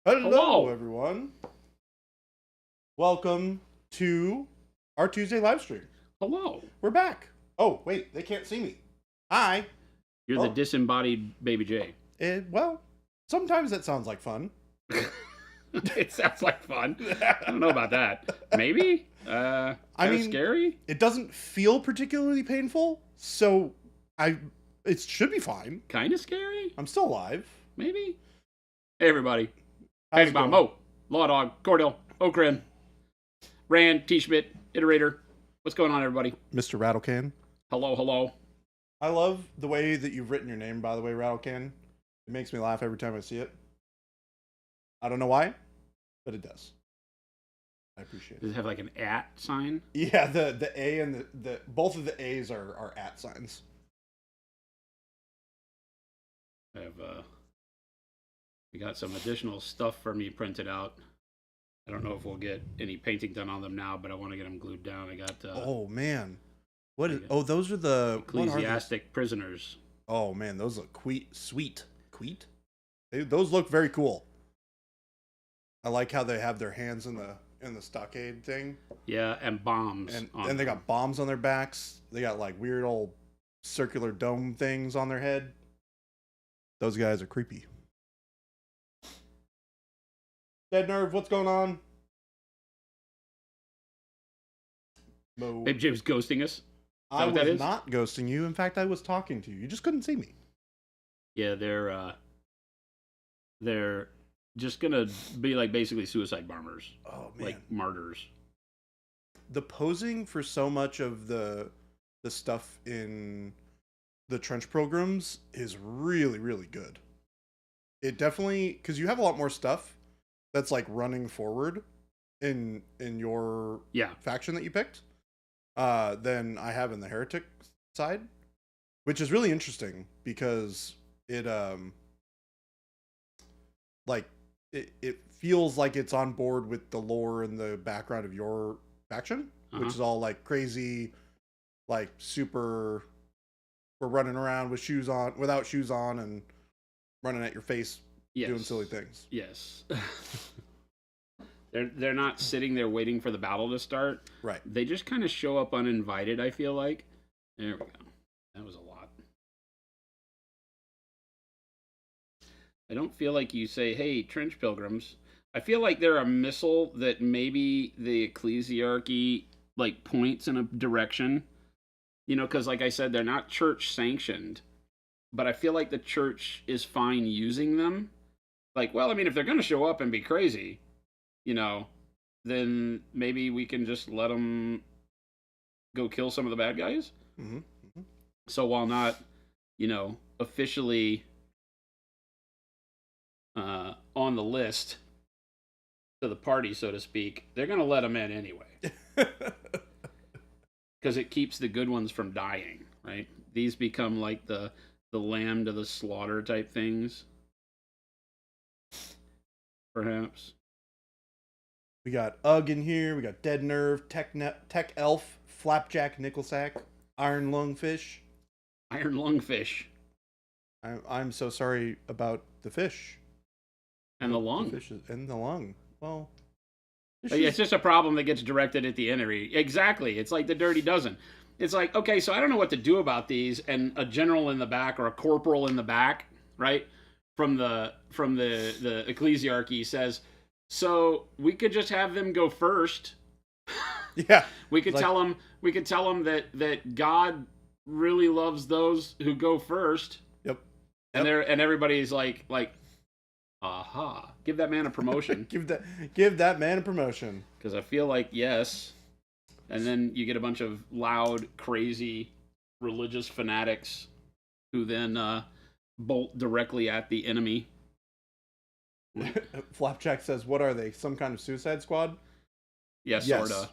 Hello, Hello. everyone. Welcome to our Tuesday live stream. Hello. We're back. Oh, wait, they can't see me. Hi. You're the Oh, disembodied Baby J. well, sometimes that sounds like fun. It sounds like fun. I don't know about that. Maybe? I Kind of mean, scary? it doesn't feel particularly painful, so it should be fine. Kind of scary? I'm still alive. Maybe? Hey, everybody. How's Hey, it Bob, going? Mo, Law Dog, Cordell, Okrin, Rand, T-Schmidt, Iterator. What's going on, everybody? Mr. Rattlecan. Hello, hello. I love the way that you've written your name, by the way, Rattlecan. It makes me laugh every time I see it. I don't know why, but it does. I appreciate Does it. it have like an at sign? Yeah, the A and the both of the A's are at signs. I have, we got some additional stuff for me printed out. I don't know if we'll get any painting done on them now, but I want to get them glued down. I got Oh man, what is? Oh, those are the what are those? ecclesiastic prisoners. Oh man, those look sweet. Those look very cool. I like how they have their hands in the stockade thing. Yeah, and bombs. And they got bombs on their backs. They got like weird old circular dome things on their head. Those guys are creepy. Dead Nerve, what's going on? Mo. Babe James ghosting us. I what that was is? not ghosting you. In fact, I was talking to you. You just couldn't see me. Yeah, they're just gonna be like basically suicide bombers, Oh man, like martyrs. the posing for so much of the stuff in the trench programs is really good. It definitely, because you have a lot more stuff that's like running forward in your Yeah, faction that you picked than I have in the heretic side, which is really interesting because it like it feels like it's on board with the lore and the background of your faction, which is all like crazy, like super. We're running around with shoes on, without shoes on, and running at your face, yes. doing silly things. Yes. They're not sitting there waiting for the battle to start. Right. They just kind of show up uninvited, I feel like. There we go. That was a lot. I don't feel like you say, hey, trench pilgrims. I feel like they're a missile that maybe the ecclesiarchy like points in a direction. You know, because like I said, they're not church sanctioned. But I feel like the church is fine using them. Like, well, I mean, if they're going to show up and be crazy, you know, then maybe we can just let them go kill some of the bad guys. Mm-hmm. Mm-hmm. So while not, you know, officially on the list to the party, so to speak, they're going to let them in anyway. Because it keeps the good ones from dying, right? These become like the lamb to the slaughter type things. Perhaps. We got Ugg in here. We got Dead Nerve, Tech Elf, Flapjack Nickelsack, Iron Lungfish. Iron lungfish. I'm so sorry about the fish. And the lung. The fish and the lung. Well, it's just a problem that gets directed at the enemy. Exactly. It's like the Dirty Dozen. It's like, okay, so I don't know what to do about these, and a general in the back or a corporal in the back, right, from the ecclesiarchy says, so we could just have them go first. Yeah. We could tell them that God really loves those who go first. Yep. And everybody's like, aha, give that man a promotion. give that man a promotion. Because I feel like yes. And then you get a bunch of loud, crazy, religious fanatics who then bolt directly at the enemy. Flapjack says, "What are they? Some kind of Suicide Squad?" Yes. Sorta.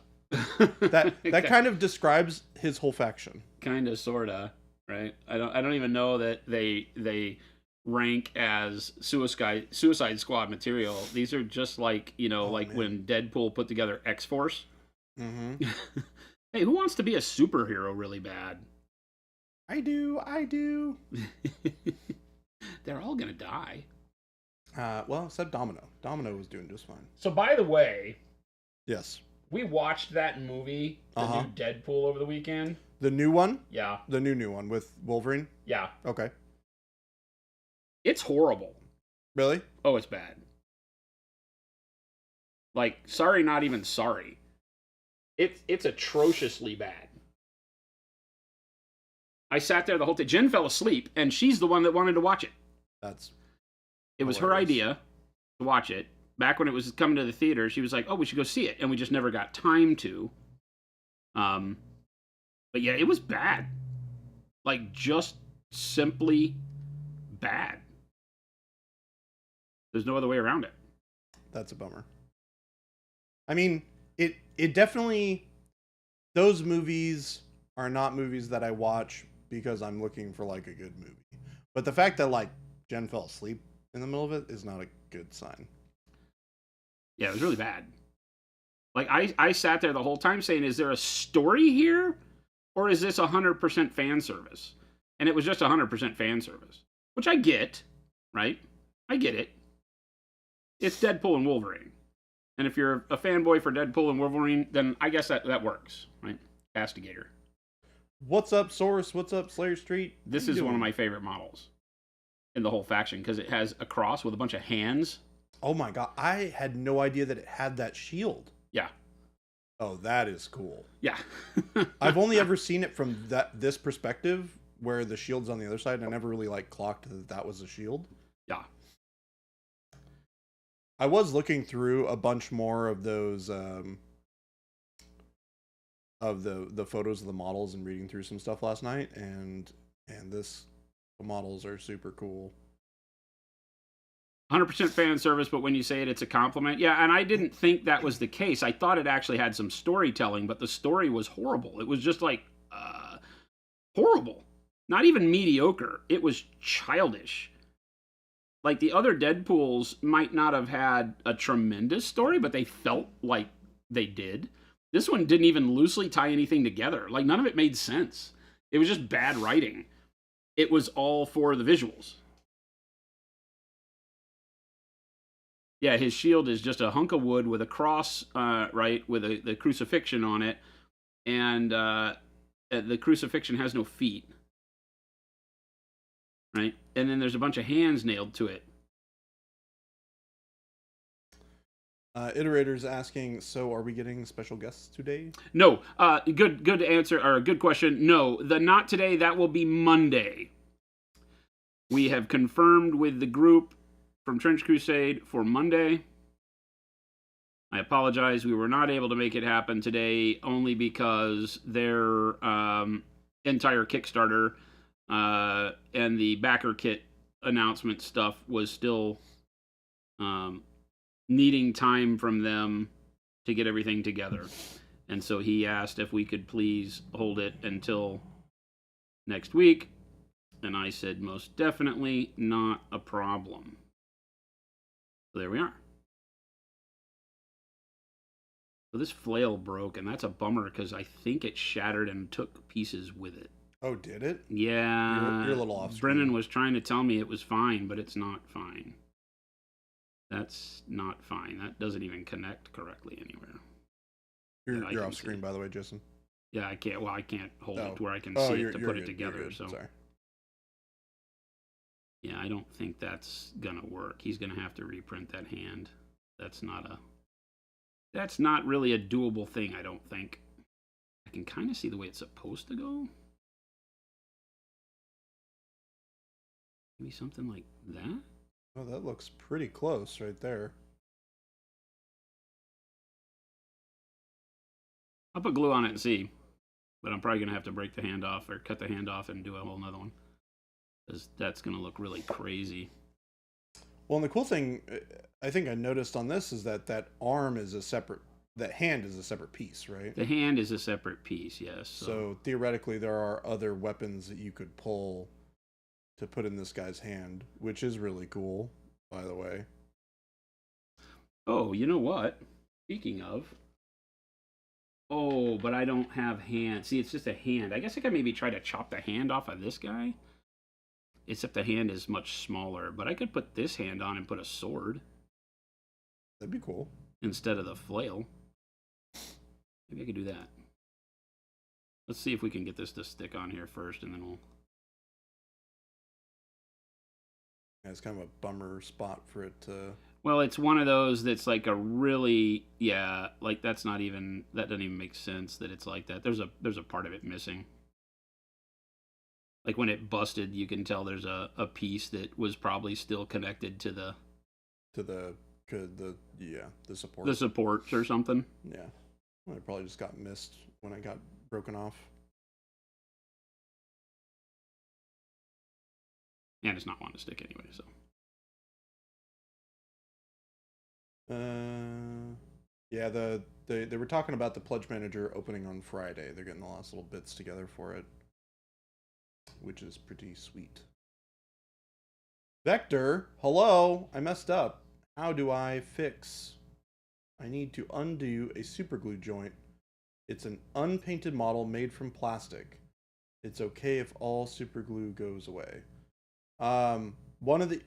that kind of describes his whole faction. Kinda, sorta, right? I don't even know that they rank as Suicide Squad material. These are just like, you know, man. When Deadpool put together X-Force. Mm-hmm. Hey, who wants to be a superhero really bad? I do. They're all gonna die. Well, except Domino. Domino was doing just fine. So, by the way, Yes. we watched that movie, the Uh-huh. new Deadpool, over the weekend. The new one? Yeah. The new one with Wolverine? Yeah. Okay. It's horrible. Really? Oh, it's bad. Like, sorry, not even sorry. It's atrociously bad. I sat there the whole time. Jen fell asleep, and she's the one that wanted to watch it. It was her hilarious. idea to watch it. Back when it was coming to the theater, she was like, "Oh, we should go see it," and we just never got time to. But yeah, it was bad. Like, just simply bad. There's no other way around it. That's a bummer. I mean, it definitely, those movies are not movies that I watch because I'm looking for like a good movie. But the fact that like Jen fell asleep in the middle of it is not a good sign. Yeah, it was really bad. Like, I sat there the whole time saying, is there a story here? Or is this 100% fan service? And it was just 100% fan service. Which I get, right? I get it. It's Deadpool and Wolverine. And if you're a fanboy for Deadpool and Wolverine, then I guess that works, right? Castigator. What's up, Source? What's up, Slayer Street? This is one of my favorite models in the whole faction because it has a cross with a bunch of hands. Oh my god, I had no idea that it had that shield. Yeah. Oh, that is cool. Yeah. I've only ever seen it from this perspective where the shield's on the other side, and I never really like clocked that was a shield. Yeah. I was looking through a bunch more of those of the photos of the models and reading through some stuff last night, and the models are super cool. 100% fan service, but when you say it, it's a compliment. Yeah, and I didn't think that was the case. I thought it actually had some storytelling, but the story was horrible. It was just like, horrible. Not even mediocre. It was childish. Like, the other Deadpools might not have had a tremendous story, but they felt like they did. This one didn't even loosely tie anything together. Like, none of it made sense. It was just bad writing. It was all for the visuals. Yeah, his shield is just a hunk of wood with a cross, right, with the crucifixion on it, and the crucifixion has no feet, right? And then there's a bunch of hands nailed to it. Iterators asking, so are we getting special guests today? No, good answer, or a good question. No, the not today, that will be Monday. We have confirmed with the group from Trench Crusade for Monday. I apologize, we were not able to make it happen today only because their entire Kickstarter and the backer kit announcement stuff was still needing time from them to get everything together. And so he asked if we could please hold it until next week. And I said, most definitely not a problem. So there we are. So this flail broke, and that's a bummer because I think it shattered and took pieces with it. Oh, did it? Yeah. You're a little off. Brennan was trying to tell me it was fine, but it's not fine. That's not fine. That doesn't even connect correctly anywhere. You're off screen, by the way, Jason. Yeah, I can't. Well, I can't hold it to where I can Oh, see it to put good, it together. So, sorry. Yeah, I don't think that's gonna work. He's gonna have to reprint that hand. That's not really a doable thing, I don't think. I can kind of see the way it's supposed to go. Maybe something like that? Oh, that looks pretty close right there. I'll put glue on it and see. But I'm probably going to have to break the hand off or cut the hand off and do a whole nother one. Because that's going to look really crazy. Well, and the cool thing I think I noticed on this is that arm is that hand is a separate piece, right? The hand is a separate piece, yes. So theoretically, there are other weapons that you could pull to put in this guy's hand, which is really cool, by the way. Oh, you know what? Speaking of... Oh, but I don't have hand. See, it's just a hand. I guess I could maybe try to chop the hand off of this guy. Except the hand is much smaller. But I could put this hand on and put a sword. That'd be cool. Instead of the flail. Maybe I could do that. Let's see if we can get this to stick on here first, and then we'll... Yeah, it's kind of a bummer spot for it to... Well, it's one of those that's like a really... Yeah, like that's not even... That doesn't even make sense that it's like that. There's a part of it missing. Like when it busted, you can tell there's a piece that was probably still connected to the... the support. The supports or something. Yeah. Well, it probably just got missed when it got broken off. And it's not wanting to stick anyway, so. Yeah, they were talking about the Pledge Manager opening on Friday. They're getting the last little bits together for it, which is pretty sweet. Vector, hello, I messed up. How do I fix? I need to undo a superglue joint. It's an unpainted model made from plastic. It's okay if all superglue goes away.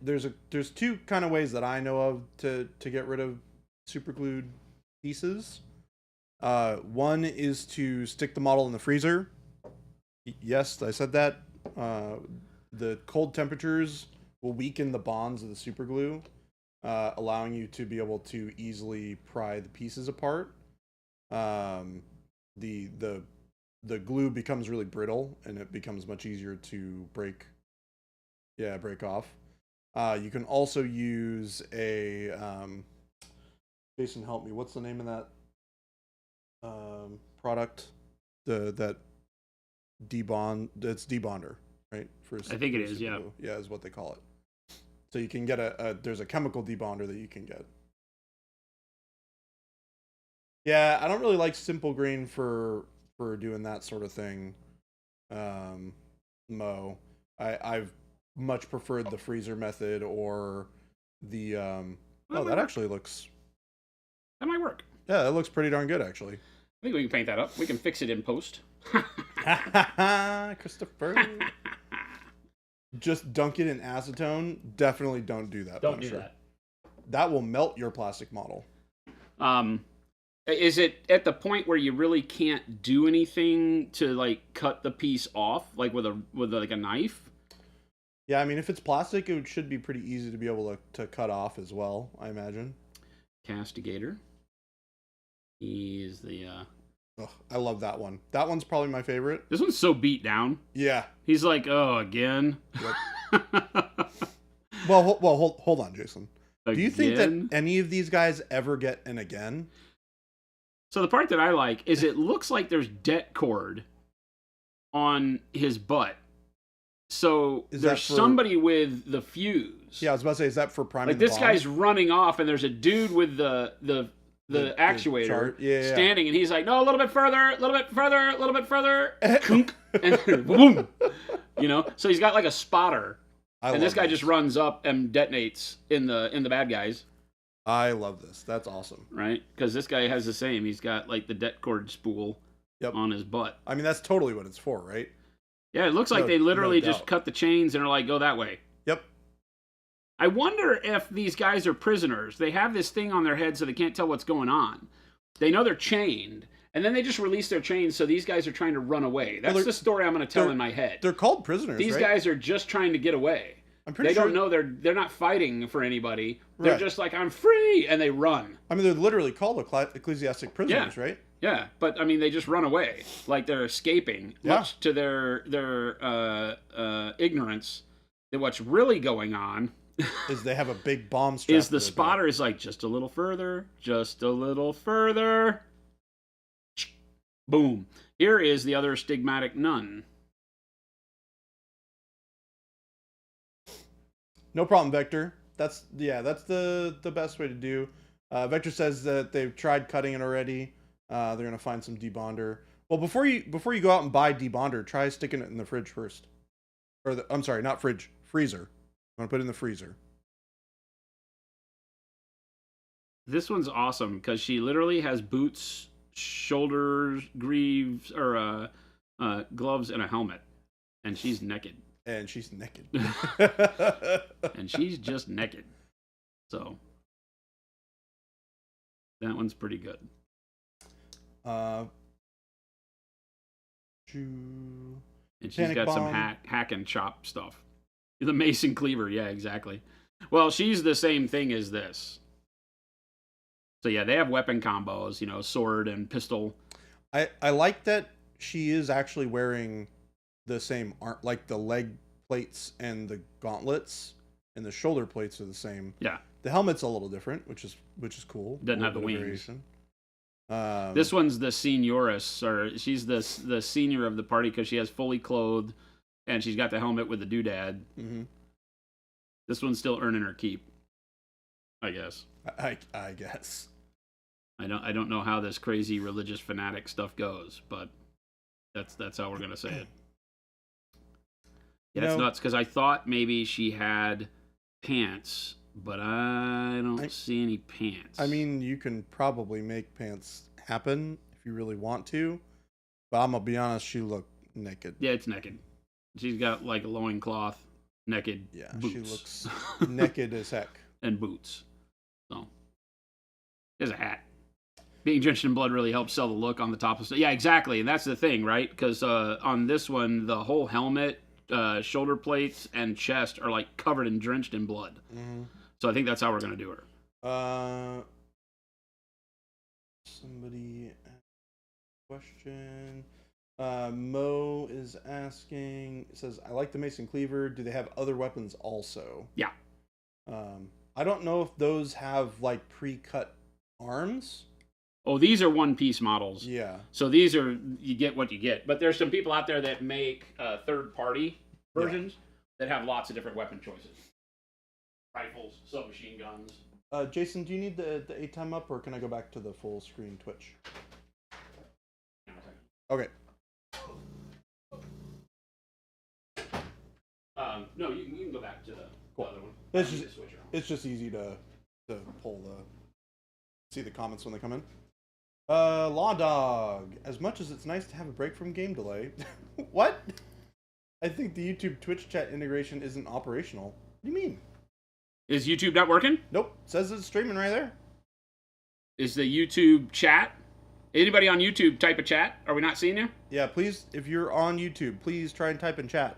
There's two kind of ways that I know of to get rid of superglued pieces. One is to stick the model in the freezer. Yes, I said that. The cold temperatures will weaken the bonds of the superglue, allowing you to be able to easily pry the pieces apart. The glue becomes really brittle, and it becomes much easier to break off. You can also use a Jason, help me. What's the name of that product? That debond. It's debonder, right? I think it is. Yeah. Yeah, is what they call it. So you can get there's a chemical debonder that you can get. Yeah, I don't really like Simple Green for doing that sort of thing. Mo, I've much preferred the freezer method or the that actually looks... That might work. Yeah, that looks pretty darn good, actually. I think we can paint that up. We can fix it in post. Christopher. Just dunk it in acetone. Definitely don't do that. Don't do that. That will melt your plastic model. Is it at the point where you really can't do anything to like cut the piece off, like with a knife? Yeah, I mean, if it's plastic, it should be pretty easy to be able to cut off as well, I imagine. Castigator. He's the... I love that one. That one's probably my favorite. This one's so beat down. Yeah. He's like, oh, again? Yep. Well, hold on, Jason. Again? Do you think that any of these guys ever get an again? So the part that I like is it looks like there's det cord on his butt. So there's somebody with the fuse. Yeah, I was about to say, is that for priming like this guy's running off, and there's a dude with the actuator standing, and he's like, no, a little bit further, a little bit further, a little bit further, and boom, you know. So he's got like a spotter, and this guy just runs up and detonates in the bad guys. I love this. That's awesome. Right, because this guy has the same. He's got like the det cord spool on his butt. I mean, that's totally what it's for, right? Yeah, it looks like they literally just cut the chains and are like, go that way. Yep. I wonder if these guys are prisoners. They have this thing on their head so they can't tell what's going on. They know they're chained, and then they just release their chains, so these guys are trying to run away. That's the story I'm going to tell in my head. They're called prisoners, These guys are just trying to get away. I'm pretty sure they don't know they're not fighting for anybody. They're just like, I'm free, and they run. I mean, they're literally called ecclesiastic prisoners, right? Yeah, but I mean, they just run away, like they're escaping, much to their ignorance that what's really going on is they have a big bomb strap. Is the spotter is like, just a little further, just a little further. Boom. Here is the other stigmatic nun. No problem, Vector. That's the best way to do. Vector says that they've tried cutting it already. They're gonna find some debonder. Well, before you go out and buy debonder, try sticking it in the fridge first. Or I'm sorry, not fridge, freezer. I'm gonna put it in the freezer. This one's awesome because she literally has boots, shoulders, greaves, or gloves, and a helmet, and she's naked. And she's naked. And she's just naked. So that one's pretty good. And she's Panic got some Bomb. hack and chop stuff. The Mason Cleaver, yeah, exactly. Well, she's the same thing as this. So yeah, they have weapon combos, you know, sword and pistol. I like that she is actually wearing the same like the leg plates and the gauntlets and the shoulder plates are the same. Yeah. The helmet's a little different, which is cool. Doesn't have the wings. Variation. This one's the senioress, or she's the senior of the party because she has fully clothed, and she's got the helmet with the doodad. Mm-hmm. This one's still earning her keep, I guess. I guess. I don't know how this crazy religious fanatic stuff goes, but that's how we're gonna say it. Yeah, that's nuts because I thought maybe she had pants, but I don't see any pants. I mean, you can probably make pants happen if you really want to, but I'm gonna be honest, she looked naked. Yeah, it's naked. She's got like a loincloth, naked. Yeah, boots. she looks naked as heck. And boots. So there's a hat. Being drenched in blood really helps sell the look on the top of stuff. Yeah, exactly. And that's the thing, right? Because on this one, the whole helmet, shoulder plates, and chest are like covered and drenched in blood. Mm-hmm. So I think that's how we're gonna do her. Somebody asked a question. Mo is asking. It says, "I like the Mason Cleaver. Do they have other weapons also?" Yeah. I don't know if those have like pre-cut arms. Oh, these are one-piece models. Yeah. So these are, you get what you get. But there's some people out there that make third-party versions that have lots of different weapon choices. Rifles, submachine guns. Jason, do you need the 8-time up, or can I go back to the full screen Twitch? Okay. No, you can go back to the other one. It's just easy to pull see the comments when they come in. Law Dog. As much as it's nice to have a break from game delay. What? I think the YouTube Twitch chat integration isn't operational. What do you mean? Is YouTube not working? Nope. It says it's streaming right there. Is the YouTube chat? Anybody on YouTube type a chat? Are we not seeing you? Yeah, please, if you're on YouTube, please try and type in chat.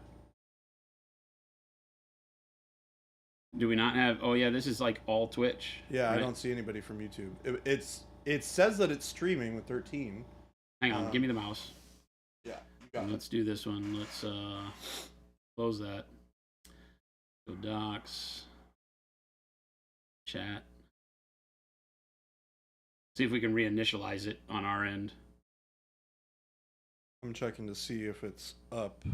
Do we not have... Oh, yeah, this is like all Twitch. Yeah, right? I don't see anybody from YouTube. It says that it's streaming with 13. Hang on, give me the mouse. Yeah, you got it. Let's do this one. Let's close that. Go docs. Chat. See if we can reinitialize it on our end. I'm checking to see if it's up.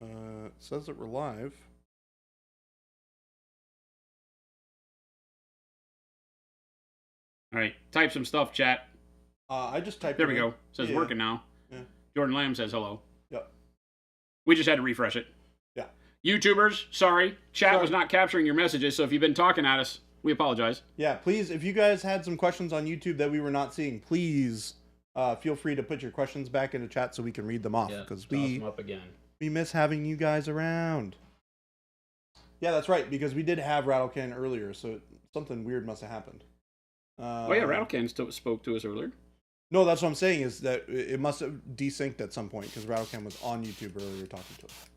It says that we're live. All right, type some stuff, chat. I just typed. There we go. It says yeah. working now. Yeah. Jordan Lamb says hello. Yep. We just had to refresh it. Yeah. YouTubers, sorry. Chat was not capturing your messages, so if you've been talking at us, we apologize. Yeah, please, if you guys had some questions on YouTube that we were not seeing, please feel free to put your questions back into chat so we can read them off. Because them up again. We miss having you guys around. Yeah, that's right, because we did have Rattlecan earlier, so something weird must have happened. Oh yeah, Rattlecan spoke to us earlier. No, that's what I'm saying, is that it must have desynced at some point, because Rattlecan was on YouTube earlier talking to us.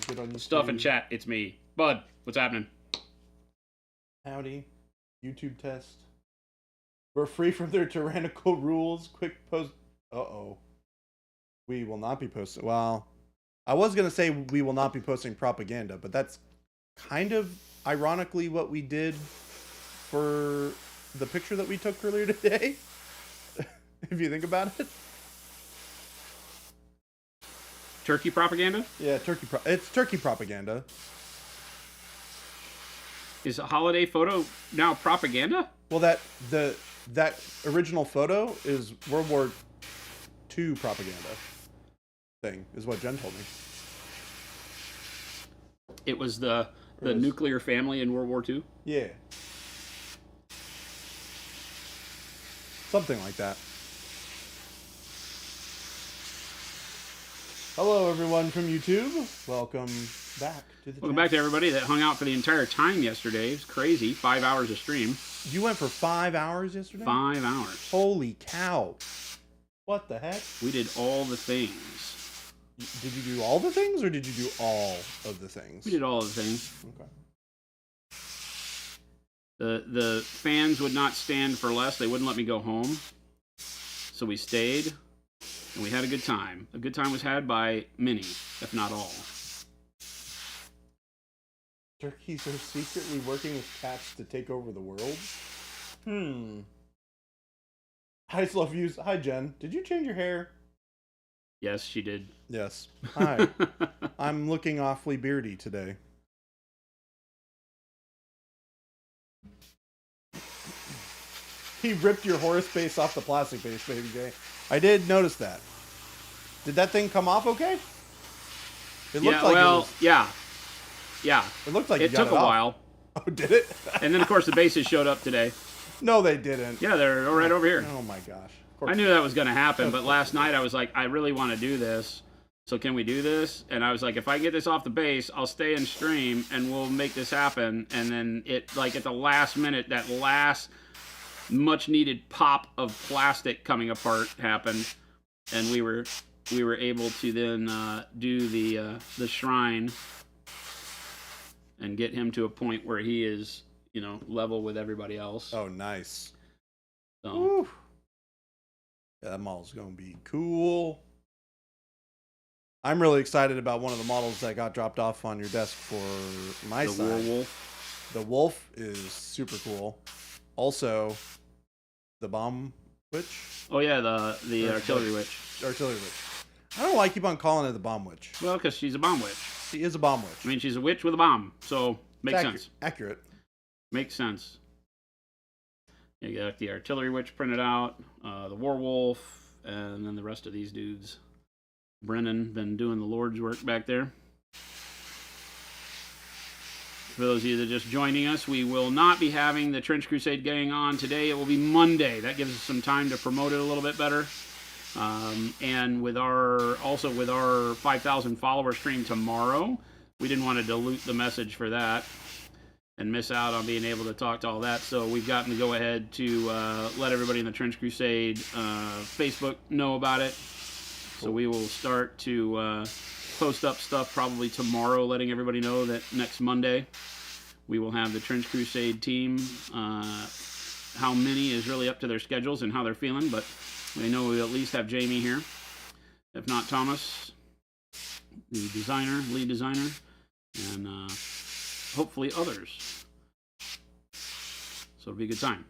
Good on YouTube. Stuff in chat, it's me. Bud, what's happening? Howdy. YouTube test. We're free from their tyrannical rules. Quick post. Uh-oh. We will not be posting. Well, I was going to say we will not be posting propaganda, but that's kind of ironically what we did for the picture that we took earlier today. If you think about it. Turkey propaganda? Yeah, it's turkey propaganda. Is a holiday photo now propaganda? Well, that original photo is World War II propaganda thing, is what Jen told me. It was the nuclear family in World War II? Yeah. Something like that. Hello, everyone from YouTube. Welcome back to the Welcome back to everybody that hung out for the entire time yesterday. It was crazy. 5 hours of stream. You went for 5 hours yesterday? 5 hours. Holy cow. What the heck? We did all the things. Did you do all the things, or did you do all of the things? We did all of the things. Okay. The fans would not stand for less. They wouldn't let me go home. So we stayed, and we had a good time. A good time was had by many, if not all. Turkeys are secretly working with cats to take over the world? Hi, Slow Views. Hi, Jen. Did you change your hair? Yes, she did. Yes. Hi. I'm looking awfully beardy today. He ripped your horse base off the plastic base, baby J. I did notice that. Did that thing come off okay? It looked like well, it was, yeah. it looked like It you got took a off. while. Oh, did it? And then, of course, the bases showed up today. No, they didn't. Yeah, they're right over here. Oh my gosh. Of course. I knew that was going to happen, but last night I was like, I really want to do this. So can we do this? And I was like, if I get this off the base, I'll stay in stream and we'll make this happen. And then it, like at the last minute, that last much needed pop of plastic coming apart happened. And we were able to then do the shrine and get him to a point where he is, you know, level with everybody else. Oh, nice. So, Woo. Yeah, that model's going to be cool. I'm really excited about one of the models that got dropped off on your desk for my the side. werewolf. The wolf is super cool. Also, the bomb witch? Oh yeah, the artillery witch. Artillery witch. I don't know why I keep on calling it the bomb witch. Well, because she's a bomb witch. She is a bomb witch. I mean, she's a witch with a bomb, so makes sense. Accurate. Makes sense. You got the artillery witch printed out, the werewolf, and then the rest of these dudes. Brennan been doing the Lord's work back there. For those of you that are just joining us, we will not be having the Trench Crusade gang on today. It will be Monday. That gives us some time to promote it a little bit better. And with our 5,000 follower stream tomorrow, we didn't want to dilute the message for that and miss out on being able to talk to all that. So we've gotten to go ahead to let everybody in the Trench Crusade Facebook know about it. So we will start to post up stuff probably tomorrow, letting everybody know that next Monday we will have the Trench Crusade team. How many is really up to their schedules and how they're feeling, but we know we'll at least have Jamie here. If not Thomas, the lead designer, and hopefully others. So it'll be a good time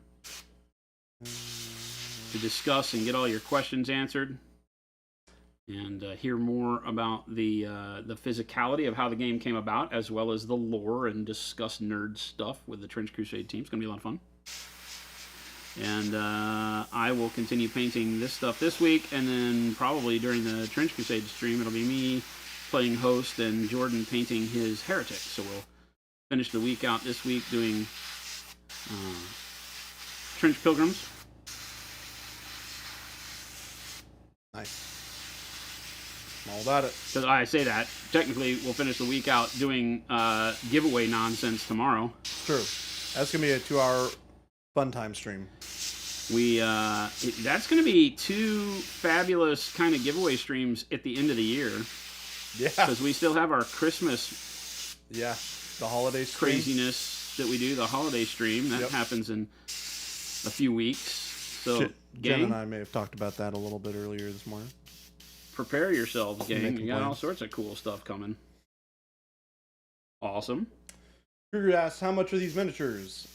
to discuss and get all your questions answered. And hear more about the physicality of how the game came about, as well as the lore, and discuss nerd stuff with the Trench Crusade team. It's going to be a lot of fun. And I will continue painting this stuff this week, and then probably during the Trench Crusade stream, it'll be me playing host and Jordan painting his Heretic. So we'll finish the week out this week doing Trench Pilgrims. Nice. I'm all about it. Because I say that, technically we'll finish the week out doing giveaway nonsense tomorrow. True. That's going to be a 2-hour fun time stream. That's going to be 2 fabulous kind of giveaway streams at the end of the year. Yeah. Because we still have our Christmas Yeah. The holiday stream. craziness that we do, the holiday stream. That happens in a few weeks. So, Jen gang, and I may have talked about that a little bit earlier this morning. prepare yourselves, gang. Making You got all plans. sorts of cool stuff coming. Awesome. Kruger asks, how much are these miniatures?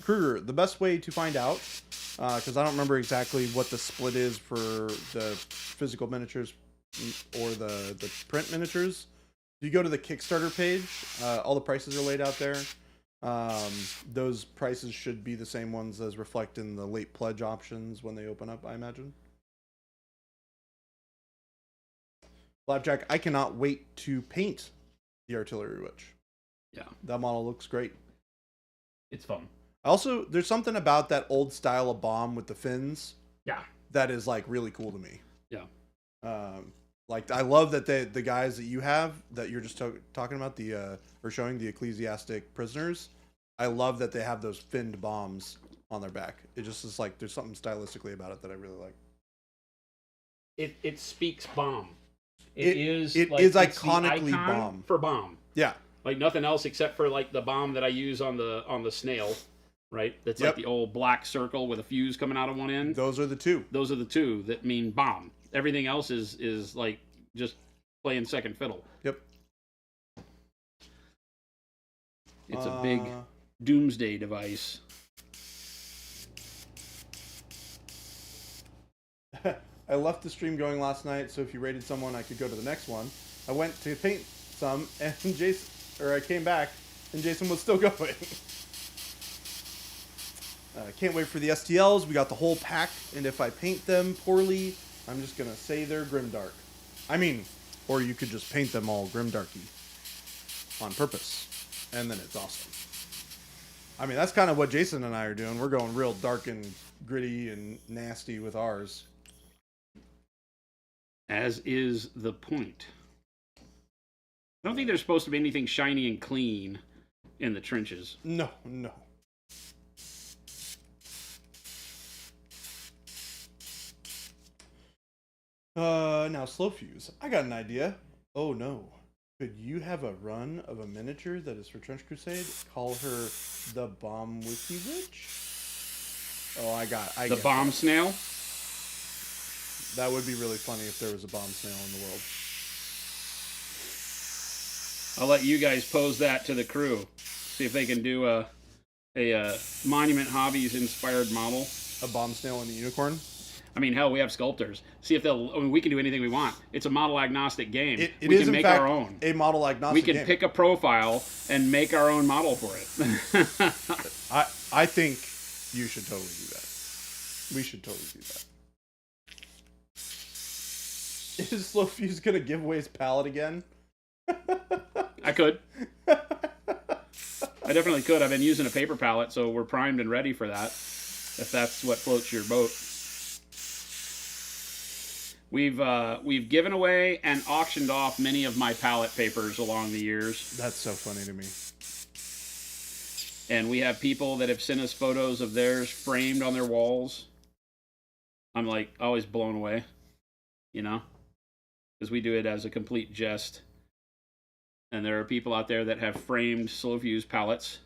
Kruger, the best way to find out, because I don't remember exactly what the split is for the physical miniatures or the print miniatures. You go to the Kickstarter page, all the prices are laid out there. Those prices should be the same ones as reflect in the late pledge options when they open up, I imagine. Flapjack, I cannot wait to paint the Artillery Witch. Yeah. That model looks great. It's fun. Also, there's something about that old style of bomb with the fins. Yeah. That is like really cool to me. Yeah. Like, I love that the guys that you have that you're just talking about or showing the ecclesiastic prisoners. I love that they have those finned bombs on their back. It just is like there's something stylistically about it that I really like. It speaks bomb. It is it like, is it's the iconically icon bomb. for bomb. Yeah. Like nothing else except for like the bomb that I use on the snail, right? That's Yep. like the old black circle with a fuse coming out of one end. Those are the two. Those are the two that mean bomb. Everything else is like just playing second fiddle. Yep. It's a big doomsday device. I left the stream going last night, so if you rated someone, I could go to the next one. I went to paint some, and I came back, and Jason was still going. Can't wait for the STLs. We got the whole pack, and if I paint them poorly, I'm just gonna say they're grimdark. I mean, or you could just paint them all grimdarky on purpose, and then it's awesome. I mean, that's kind of what Jason and I are doing. We're going real dark and gritty and nasty with ours. As is the point. I don't think there's supposed to be anything shiny and clean in the trenches. No. Now slow fuse. I got an idea. Oh no. Could you have a run of a miniature that is for Trench Crusade? Call her the Bomb Wiki Witch? Oh, I the bomb snail? That would be really funny if there was a bomb snail in the world. I'll let you guys pose that to the crew. See if they can do a Monument Hobbies inspired model. A bomb snail and a unicorn? I mean, hell, we have sculptors. See if they'll. I mean, we can do anything we want. It's a model agnostic game. It we is can in make fact our own. A model agnostic We can pick a profile and make our own model for it. I think you should totally do that. We should totally do that. Is Slow Fuse gonna give away his palette again? I could. I definitely could. I've been using a paper palette, so we're primed and ready for that. If that's what floats your boat. We've given away and auctioned off many of my palette papers along the years. That's so funny to me. And we have people that have sent us photos of theirs framed on their walls. I'm like always blown away, you know, because we do it as a complete jest. And there are people out there that have framed Slow Fuse palettes.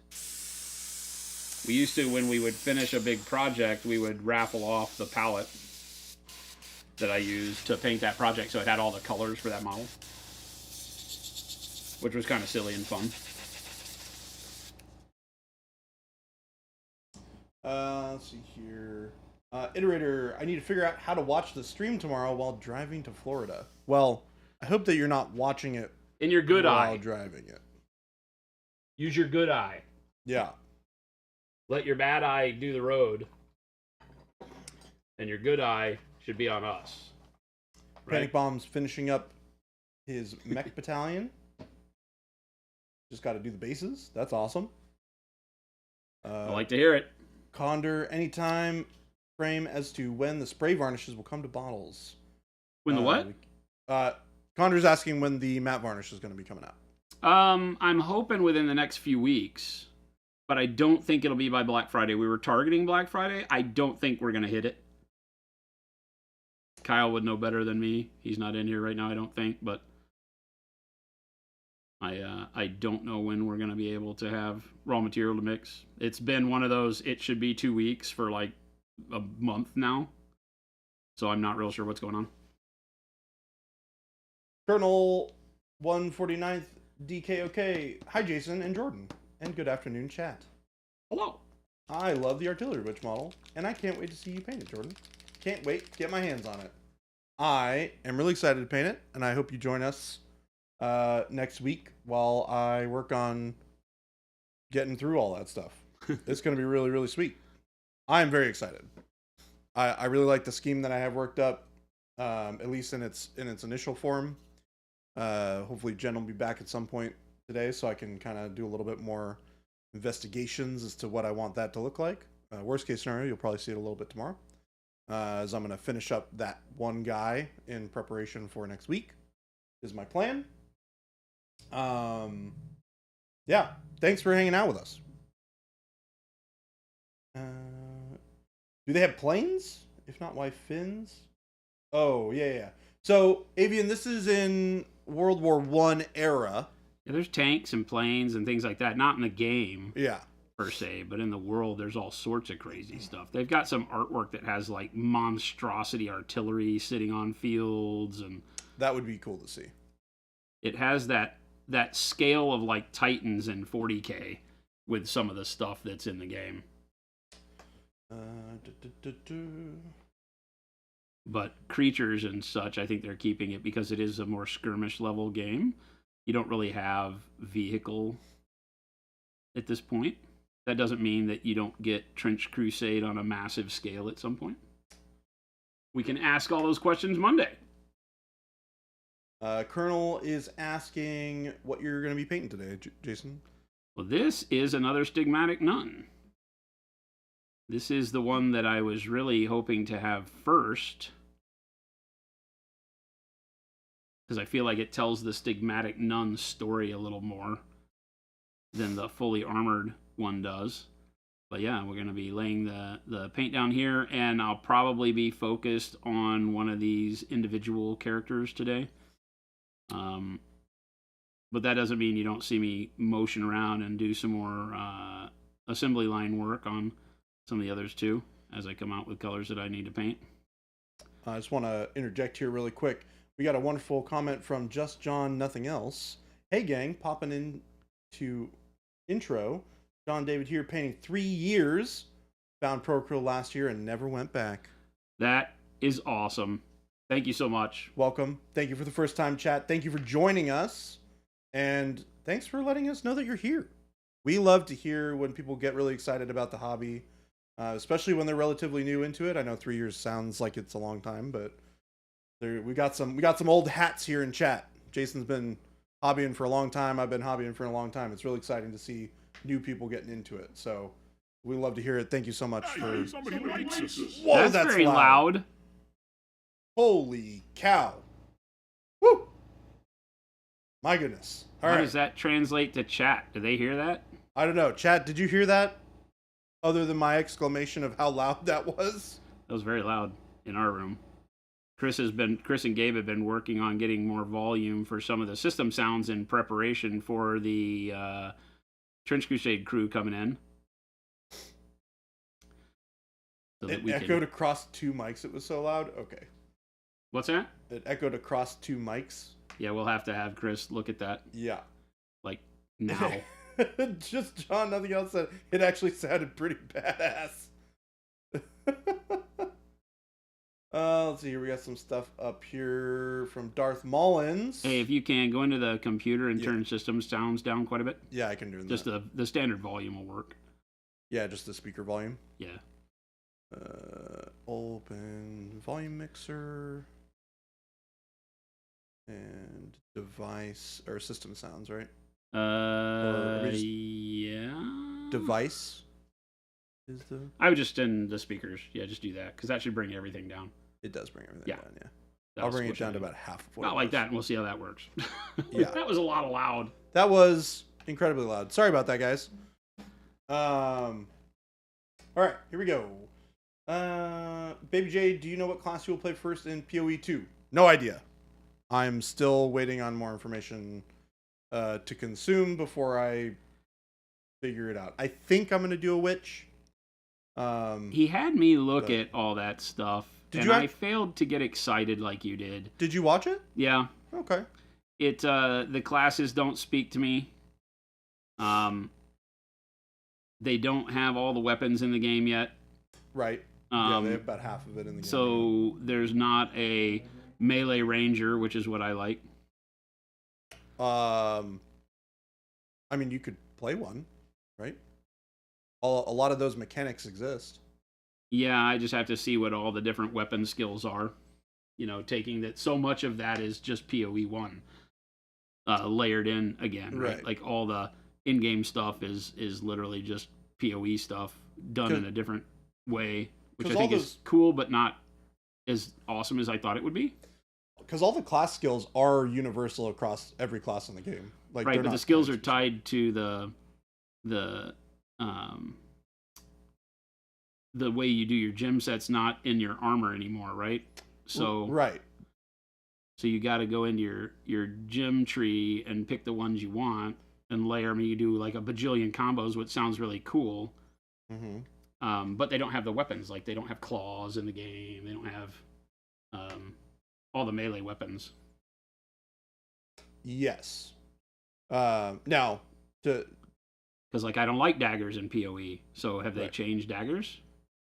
We used to, when we would finish a big project, we would raffle off the palette that I used to paint that project, so it had all the colors for that model, which was kind of silly and fun. Let's see here. Iterator, I need to figure out how to watch the stream tomorrow while driving to Florida. Well, I hope that you're not watching it in your good while eye. Driving it. Use your good eye. Yeah. Let your bad eye do the road, and your good eye should be on us. Right? Panic Bomb's finishing up his mech battalion. Just got to do the bases. That's awesome. I like to hear it. Condor, anytime frame as to when the spray varnishes will come to bottles. When the what? Condor's asking when the matte varnish is going to be coming out. I'm hoping within the next few weeks, but I don't think it'll be by Black Friday. We were targeting Black Friday. I don't think we're going to hit it. Kyle would know better than me. He's not in here right now, I don't think, but I don't know when we're going to be able to have raw material to mix. It's been one of those, it should be 2 weeks for like a month now. So I'm not real sure what's going on. Colonel 149th DKOK. Hi, Jason and Jordan. And good afternoon, chat. Hello. I love the Artillery Witch model, and I can't wait to see you paint it, Jordan. Can't wait to get my hands on it. I am really excited to paint it, and I hope you join us next week while I work on getting through all that stuff. It's going to be really, really sweet. I am very excited. I really like the scheme that I have worked up, at least in its initial form. Hopefully Jen will be back at some point today so I can kind of do a little bit more investigations as to what I want that to look like. Worst case scenario, you'll probably see it a little bit tomorrow. as I'm going to finish up that one guy in preparation for next week is my plan. Yeah, thanks for hanging out with us. Do they have planes? If not, why fins? Oh, yeah. So, Avian, this is in World War I era. Yeah, there's tanks and planes and things like that. Not in the game, Yeah. per se, but in the world, there's all sorts of crazy stuff. They've got some artwork that has like monstrosity artillery sitting on fields, and that would be cool to see. It has that scale of like Titans in 40K with some of the stuff that's in the game. But creatures and such, I think they're keeping it because it is a more skirmish level game. You don't really have vehicle at this point. That doesn't mean that you don't get Trench Crusade on a massive scale at some point. We can ask all those questions Monday. Colonel is asking what you're going to be painting today, Jason. Well, this is another Stigmatic Nun. This is the one that I was really hoping to have first, because I feel like it tells the Stigmatic Nun story a little more than the fully armored one does. But yeah, we're going to be laying the paint down here, and I'll probably be focused on one of these individual characters today. But that doesn't mean you don't see me motion around and do some more assembly line work on some of the others too, as I come out with colors that I need to paint. I just want to interject here really quick. We got a wonderful comment from Just John Nothing Else. Hey gang, popping in to intro. John David here, painting 3 years. Found Procreal last year and never went back. That is awesome. Thank you so much. Welcome. Thank you for the first time chat. Thank you for joining us. And thanks for letting us know that you're here. We love to hear when people get really excited about the hobby, especially when they're relatively new into it. I know 3 years sounds like it's a long time, but we got some old hats here in chat. Jason's been hobbying for a long time. I've been hobbying for a long time. It's really exciting to see new people getting into it. So we love to hear it. Thank you so much for. Somebody likes us. Whoa, that's very loud. Holy cow! Woo! My goodness. All How right. does that translate to chat? Do they hear that? I don't know. Chat, did you hear that? Other than my exclamation of how loud that was? That was very loud in our room. Chris and Gabe have been working on getting more volume for some of the system sounds in preparation for the Trench Crusade crew coming in. So It echoed across 2 mics. It was so loud. Okay. What's that? It echoed across 2 mics. Yeah, we'll have to have Chris look at that. Yeah. Like, now. Just John, nothing else said. It actually sounded pretty badass. Let's see here. We got some stuff up here from Darth Mullins. Hey, if you can, go into the computer and turn system sounds down quite a bit. Yeah, I can do that. Just the standard volume will work. Yeah, just the speaker volume. Yeah. Open volume mixer. And device or system sounds, right? Yeah. Device is the. I would just in the speakers. Yeah, just do that because that should bring everything down. It does bring everything down. Yeah. That'll I'll bring it squish down to everything. about half of what. Not like that, and we'll see how that works. Yeah. That was a lot of loud. That was incredibly loud. Sorry about that, guys. All right, here we go. Baby J, do you know what class you will play first in PoE 2? No idea. I'm still waiting on more information to consume before I figure it out. I think I'm going to do a witch. He had me look at all that stuff, I failed to get excited like you did. Did you watch it? Yeah. Okay. The classes don't speak to me. They don't have all the weapons in the game yet. Right. Yeah, they have about half of it in the game. So there's not a melee ranger, which is what I like. I mean, you could play one, right? A lot of those mechanics exist. Yeah, I just have to see what all the different weapon skills are. You know, taking that so much of that is just PoE 1 layered in again, right? Like all the in-game stuff is literally just PoE stuff done in a different way which 'Cause I think is cool, but not as awesome as I thought it would be. Because all the class skills are universal across every class in the game. Like, Right, they're but the not skills are specific. tied to the way you do your gym sets, not in your armor anymore, right? So Right. So you got to go into your gym tree and pick the ones you want and layer them. You do like a bajillion combos, which sounds really cool. But they don't have the weapons. Like, they don't have claws in the game. They don't have all the melee weapons. Yes. Now, because like I don't like daggers in PoE. So have they Right. changed daggers?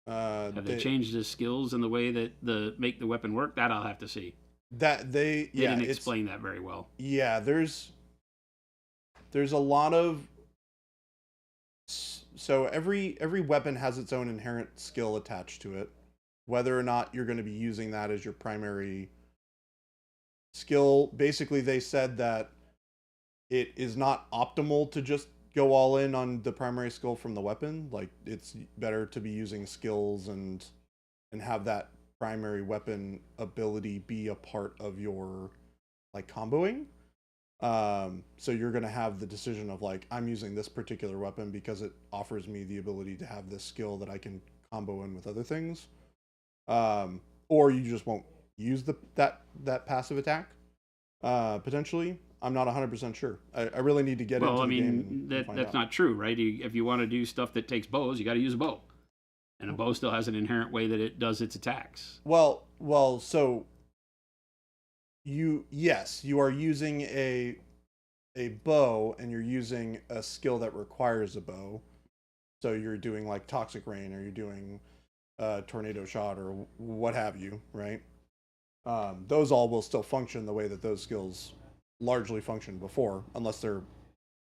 Have they they changed the skills and the way that make the weapon work? That I'll have to see. They didn't explain that very well. Yeah, there's a lot of, so every weapon has its own inherent skill attached to it. Whether or not you're going to be using that as your primary skill, basically they said that it is not optimal to just go all in on the primary skill from the weapon. Like, it's better to be using skills and have that primary weapon ability be a part of your, like, comboing. So you're going to have the decision of, like, I'm using this particular weapon because it offers me the ability to have this skill that I can combo in with other things. Or you just won't use that passive attack, potentially. I'm not 100% sure. I really need to get into the game and find that's out. not true, right? If you want to do stuff that takes bows, you got to use a bow. And a bow still has an inherent way that it does its attacks. Well, so you are using a bow, and you're using a skill that requires a bow. So you're doing, like, Toxic Rain, or you're doing Tornado Shot, or what have you, right? Those all will still function the way that those skills largely functioned before, unless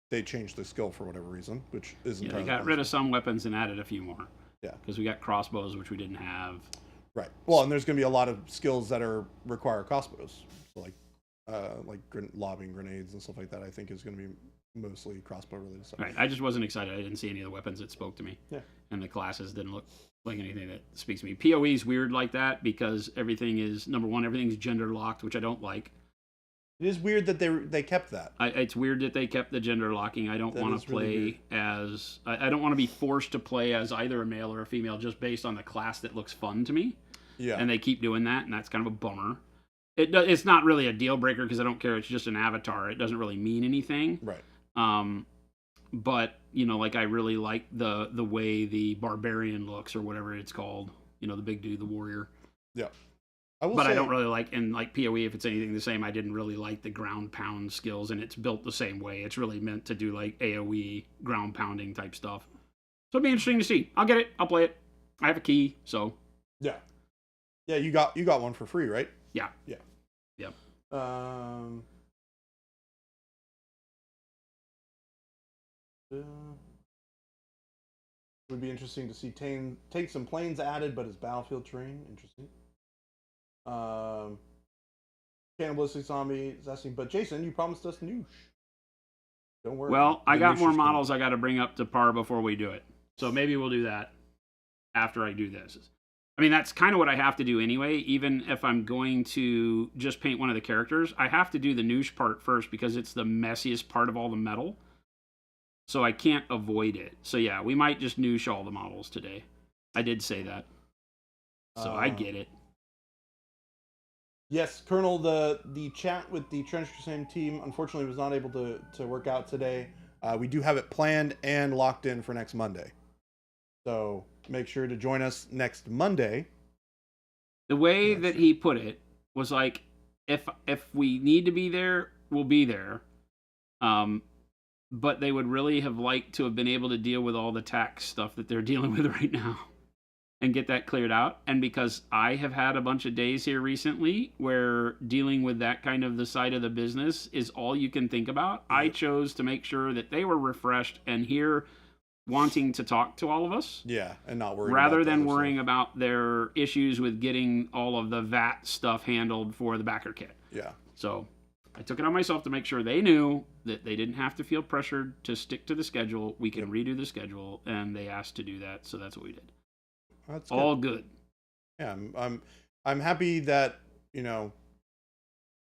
they changed the skill for whatever reason, which isn't. Yeah, they got rid of some weapons and added a few more. Yeah, because we got crossbows, which we didn't have. Right. Well, and there's going to be a lot of skills that require crossbows, so like lobbing grenades and stuff like that. I think is going to be mostly crossbow related stuff. Right. I just wasn't excited. I didn't see any of the weapons that spoke to me. Yeah. And the classes didn't look like anything that speaks to me. PoE is weird like that because everything is, number one, everything's gender locked, which I don't like. It is weird that they kept that. It's weird that they kept the gender locking. I don't want to play as... I don't want to be forced to play as either a male or a female just based on the class that looks fun to me. Yeah. And they keep doing that, and that's kind of a bummer. It's not really a deal breaker because I don't care. It's just an avatar. It doesn't really mean anything. Right. But, like, I really like the way the barbarian looks, or whatever it's called. The big dude, the warrior. Yeah. I don't really like, and like PoE, if it's anything the same, I didn't really like the ground pound skills, and it's built the same way. It's really meant to do like AoE ground pounding type stuff. So it'd be interesting to see. I'll get it. I'll play it. I have a key, so. Yeah. Yeah, you got one for free, right? Yeah. Yeah. Yep. Would be interesting to see take some planes added, but as battlefield terrain. Interesting. Cannibalistic zombie is asking, but Jason, you promised us Noosh. Don't worry. Well, I got more Noosh is models I got to bring up to par before we do it. So maybe we'll do that after I do this. I mean, that's kind of what I have to do anyway. Even if I'm going to just paint one of the characters, I have to do the Noosh part first because it's the messiest part of all the metal. So I can't avoid it. So yeah, we might just Noosh all the models today. I did say that. So I get it. Yes, Colonel, the chat with the Trench Crusade team unfortunately was not able to work out today. We do have it planned and locked in for next Monday. So make sure to join us next Monday. The way that he put it was like, if we need to be there, we'll be there. But they would really have liked to have been able to deal with all the tax stuff that they're dealing with right now and get that cleared out. And because I have had a bunch of days here recently where dealing with that kind of the side of the business is all you can think about, I chose to make sure that they were refreshed and here wanting to talk to all of us. Yeah, and not worrying rather than worrying about their issues with getting all of the VAT stuff handled for the backer kit. Yeah. So I took it on myself to make sure they knew that they didn't have to feel pressured to stick to the schedule. We can redo the schedule, and they asked to do that, so that's what we did. That's good. All good. Yeah, I'm happy that, you know,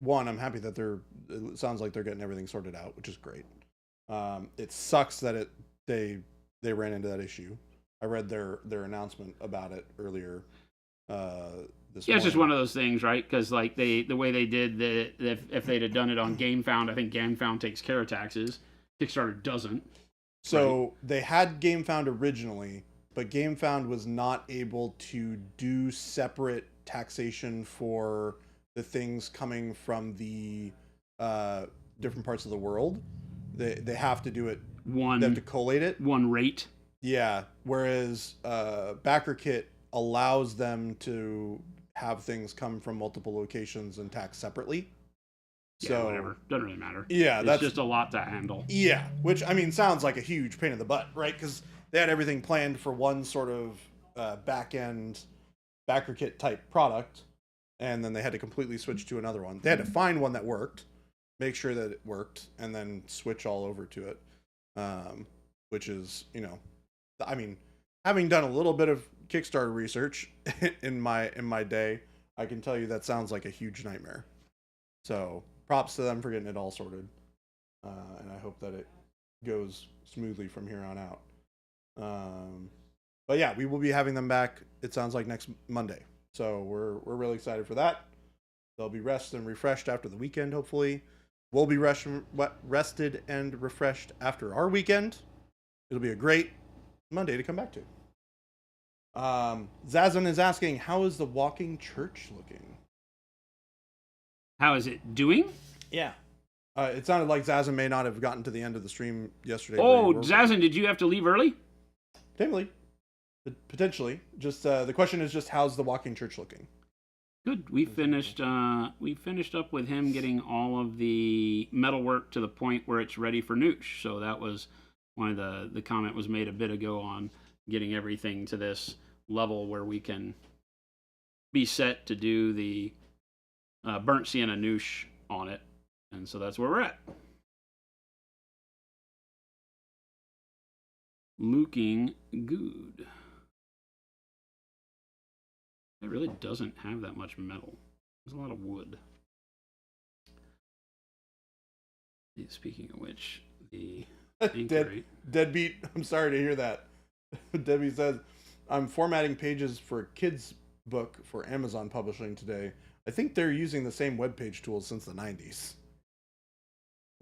one, I'm happy that it sounds like they're getting everything sorted out, which is great. It sucks that they ran into that issue. I read their announcement about it earlier this Yeah, it's just morning. one of those things, right? Because like the way they did if they'd have done it on GameFound, I think GameFound takes care of taxes. Kickstarter doesn't. So Right. they had GameFound originally, but GameFound was not able to do separate taxation for the things coming from the different parts of the world. They have to do it. They have to collate it. One rate. Yeah. Whereas BackerKit allows them to have things come from multiple locations and tax separately. Yeah, So whatever. Doesn't really matter. yeah, it's that's just a lot to handle. yeah, which I mean sounds like a huge pain in the butt, right? Because they had everything planned for one sort of back end BackerKit type product, and then they had to completely switch to another one. They had to find one that worked, make sure that it worked, and then switch all over to it. Which is, you know, I mean, having done a little bit of Kickstarter research in my day, I can tell you that sounds like a huge nightmare. So props to them for getting it all sorted. And I hope that it goes smoothly from here on out. But yeah, we will be having them back. It sounds like next Monday, so we're really excited for that. They'll be rested and refreshed after the weekend. Hopefully, we'll be rested and refreshed after our weekend. It'll be a great Monday to come back to. Zazan is asking, how is the walking church looking? How is it doing? Yeah. It sounded like Zazan may not have gotten to the end of the stream yesterday. Oh, Zazan, did you have to leave early? Potentially. Just the question is just how's the walking church looking? Good. We finished up with him getting all of the metalwork to the point where it's ready for noosh. So that was one of the comment was made a bit ago on getting everything to this level where we can be set to do the burnt sienna noosh on it. And so that's where we're at. Looking good. It really doesn't have that much metal. There's a lot of wood. Speaking of which, the Deadbeat, I'm sorry to hear that. Debbie says, I'm formatting pages for a kid's book for Amazon publishing today. I think they're using the same webpage tools since the 90s.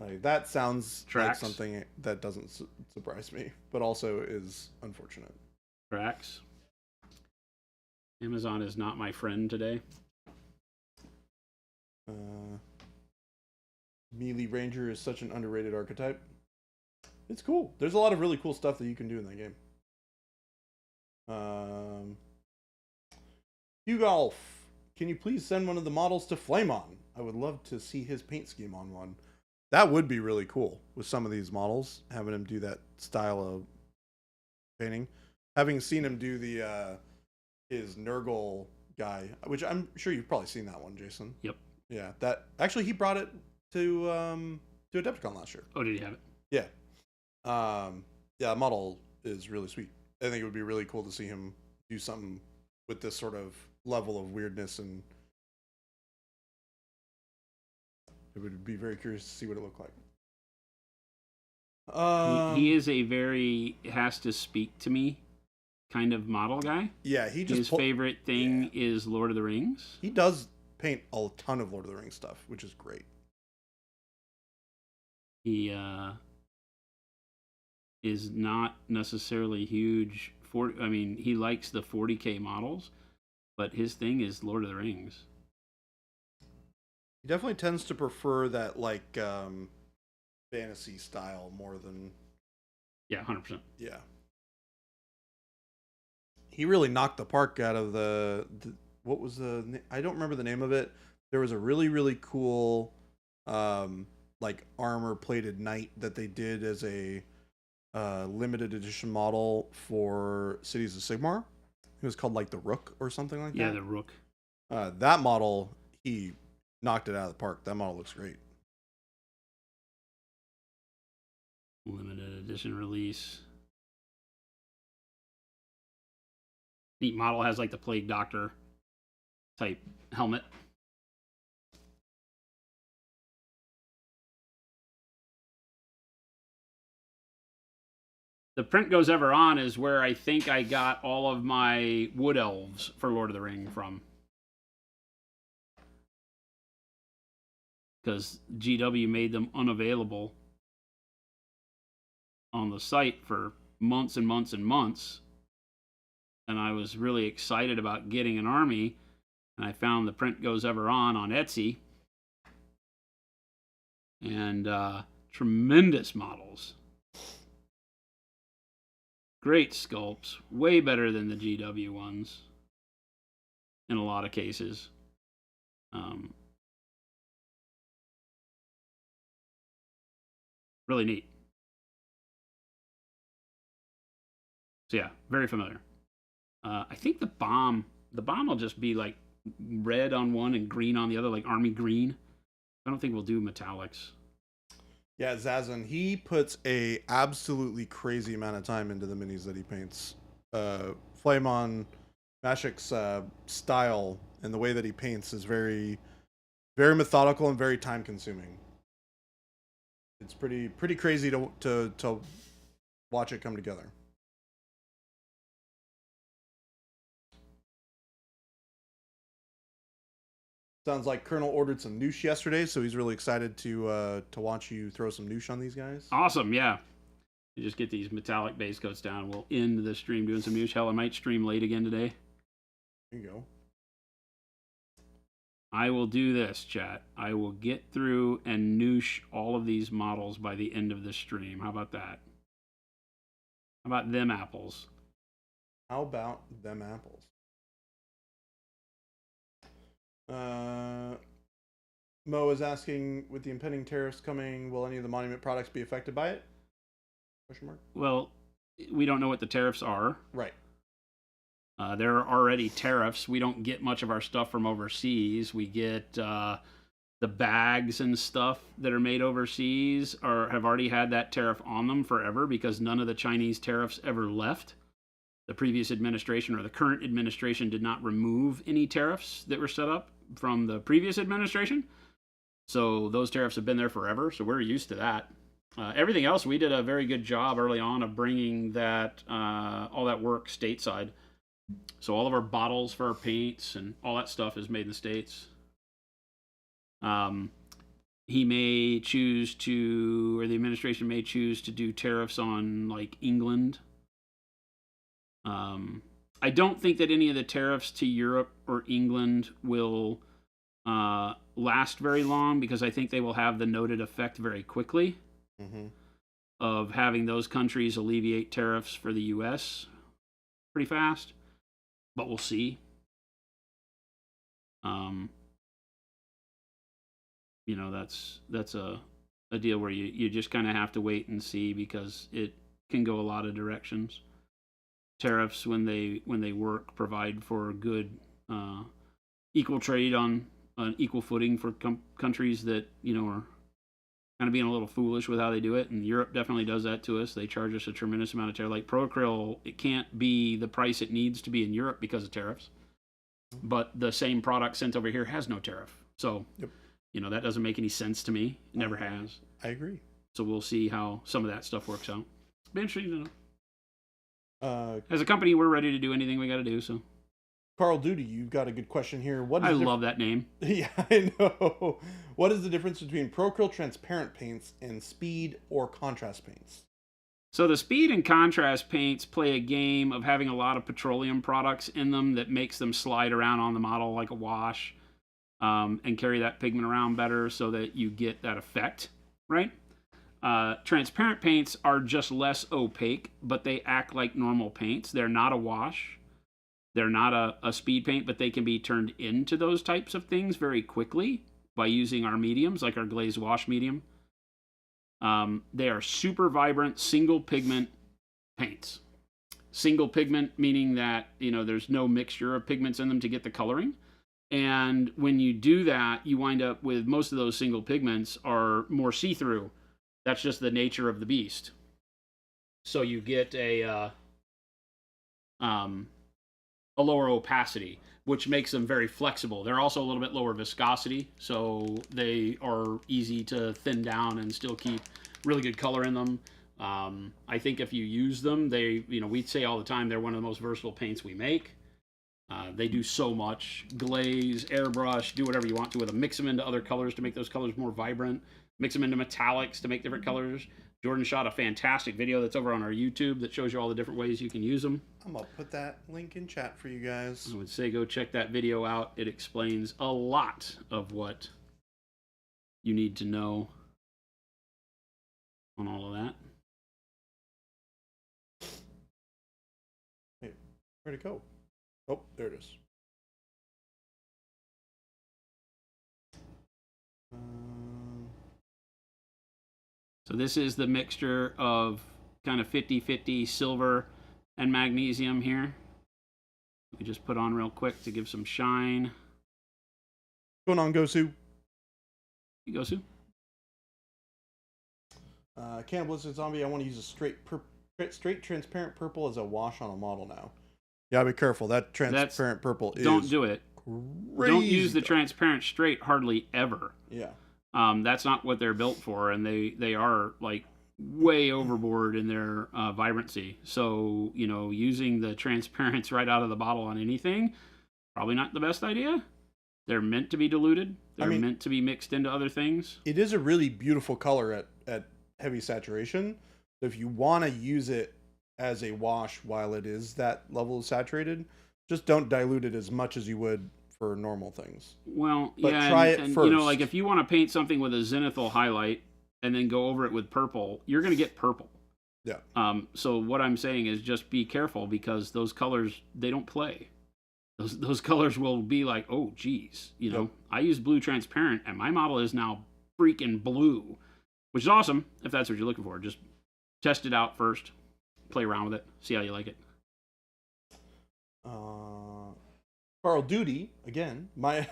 Like, that sounds like something that doesn't surprise me, but also is unfortunate. Tracks. Amazon is not my friend today. Melee Ranger is such an underrated archetype. It's cool. There's a lot of really cool stuff that you can do in that game. Hugh Golf, can you please send one of the models to Flameon? I would love to see his paint scheme on one. That would be really cool with some of these models, having him do that style of painting. Having seen him do the his Nurgle guy, which I'm sure you've probably seen that one, Jason. Yep. Yeah, that actually he brought it to Adepticon last year. Oh, did he have it? Yeah. Yeah, the model is really sweet. I think it would be really cool to see him do something with this sort of level of weirdness, and it would be very curious to see what it looked like. He is a very has to speak to me kind of model guy. Yeah, his favorite thing is Lord of the Rings. He does paint a ton of Lord of the Rings stuff, which is great. He is not necessarily huge he likes the 40K models, but his thing is Lord of the Rings. He definitely tends to prefer that like fantasy style more than 100%. Yeah. He really knocked the park out of the what was I don't remember the name of it. There was a really, really cool like armor plated knight that they did as a limited edition model for Cities of Sigmar. It was called like the Rook or something like that. Yeah, the Rook. That model, he knocked it out of the park. That model looks great. Limited edition release. Neat model. Has like the Plague Doctor type helmet. The Print Goes Ever On is where I think I got all of my Wood Elves for Lord of the Ring from. Because GW made them unavailable on the site for months and months and months. And I was really excited about getting an army. And I found the Print Goes Ever On Etsy. And tremendous models. Great sculpts. Way better than the GW ones. In a lot of cases. Really neat. So yeah, very familiar. I think the bomb will just be like red on one and green on the other, like army green. I don't think we'll do metallics. Yeah, Zazan, he puts a absolutely crazy amount of time into the minis that he paints. Flamon Mashik's style and the way that he paints is very, very methodical and very time consuming. It's pretty crazy to watch it come together. Sounds like Colonel ordered some noosh yesterday, so he's really excited to watch you throw some noosh on these guys. Awesome, yeah. You just get these metallic base coats down. We'll end the stream doing some noosh. Hell, I might stream late again today. There you go. I will do this, chat. I will get through and noosh all of these models by the end of the stream. How about that? How about them apples? How about them apples? Mo is asking, with the impending tariffs coming, will any of the monument products be affected by it? Question mark. Well, we don't know what the tariffs are. Right. There are already tariffs. We don't get much of our stuff from overseas. We get the bags and stuff that are made overseas have already had that tariff on them forever because none of the Chinese tariffs ever left. The previous administration or the current administration did not remove any tariffs that were set up from the previous administration. So those tariffs have been there forever. So we're used to that. Everything else, we did a very good job early on of bringing that all that work stateside. So all of our bottles for our paints and all that stuff is made in the States. He may choose to, or the administration may choose to do tariffs on like England. I don't think that any of the tariffs to Europe or England will last very long because I think they will have the noted effect very quickly of having those countries alleviate tariffs for the U.S. pretty fast. But we'll see. You know, that's a deal where you just kind of have to wait and see because it can go a lot of directions. Tariffs, when they work, provide for good equal trade on an equal footing for countries that, you know, are kind of being a little foolish with how they do it. And Europe definitely does that to us. They charge us a tremendous amount of tariff. Like Procryl, it can't be the price it needs to be in Europe because of tariffs. But the same product sent over here has no tariff. So, you know, that doesn't make any sense to me. It never has. I agree. So we'll see how some of that stuff works out. It'll be interesting to know. As a company, we're ready to do anything we got to do. So, Carl Duty, you've got a good question here. I love that name. Yeah, I know. What is the difference between Procryl transparent paints and speed or contrast paints? So the speed and contrast paints play a game of having a lot of petroleum products in them that makes them slide around on the model like a wash, and carry that pigment around better so that you get that effect, right? Transparent paints are just less opaque, but they act like normal paints. They're not a wash. They're not a speed paint, but they can be turned into those types of things very quickly by using our mediums, like our glazed wash medium. They are super vibrant, single pigment paints. Single pigment meaning that, you know, there's no mixture of pigments in them to get the coloring. And when you do that, you wind up with most of those single pigments are more see-through. That's just the nature of the beast. So you get a a lower opacity, which makes them very flexible. They're also a little bit lower viscosity, so they are easy to thin down and still keep really good color in them. I think if you use them, we'd say all the time they're one of the most versatile paints we make. They do so much: glaze, airbrush, do whatever you want to with them. Mix them into other colors to make those colors more vibrant. Mix them into metallics to make different colors. Jordan shot a fantastic video that's over on our YouTube that shows you all the different ways you can use them. I'm going to put that link in chat for you guys. I would say go check that video out. It explains a lot of what you need to know on all of that. Hey, where'd it go? Oh, there it is. So this is the mixture of kind of 50-50 silver and magnesium here. We just put on real quick to give some shine. What's going on, Gosu? You go, Sue. Cannibalistic Zombie, I want to use a straight transparent purple as a wash on a model now. Yeah, be careful. That transparent purple is... Don't do it. Crazy. Don't use the transparent straight hardly ever. Yeah. That's not what they're built for, and they are like way overboard in their vibrancy. So, using the transparents right out of the bottle on anything, probably not the best idea. They're meant to be diluted. They're meant to be mixed into other things. It is a really beautiful color at heavy saturation. So if you want to use it as a wash while it is that level of saturated, just don't dilute it as much as you would for normal things. Well, but yeah, try it first. Like if you want to paint something with a zenithal highlight and then go over it with purple, you're going to get purple. Yeah. So what I'm saying is just be careful, because those colors, they don't play. Those colors will be like, oh, geez. Yep. I use blue transparent, and my model is now freaking blue, which is awesome if that's what you're looking for. Just test it out first. Play around with it. See how you like it. Carl Duty, again, my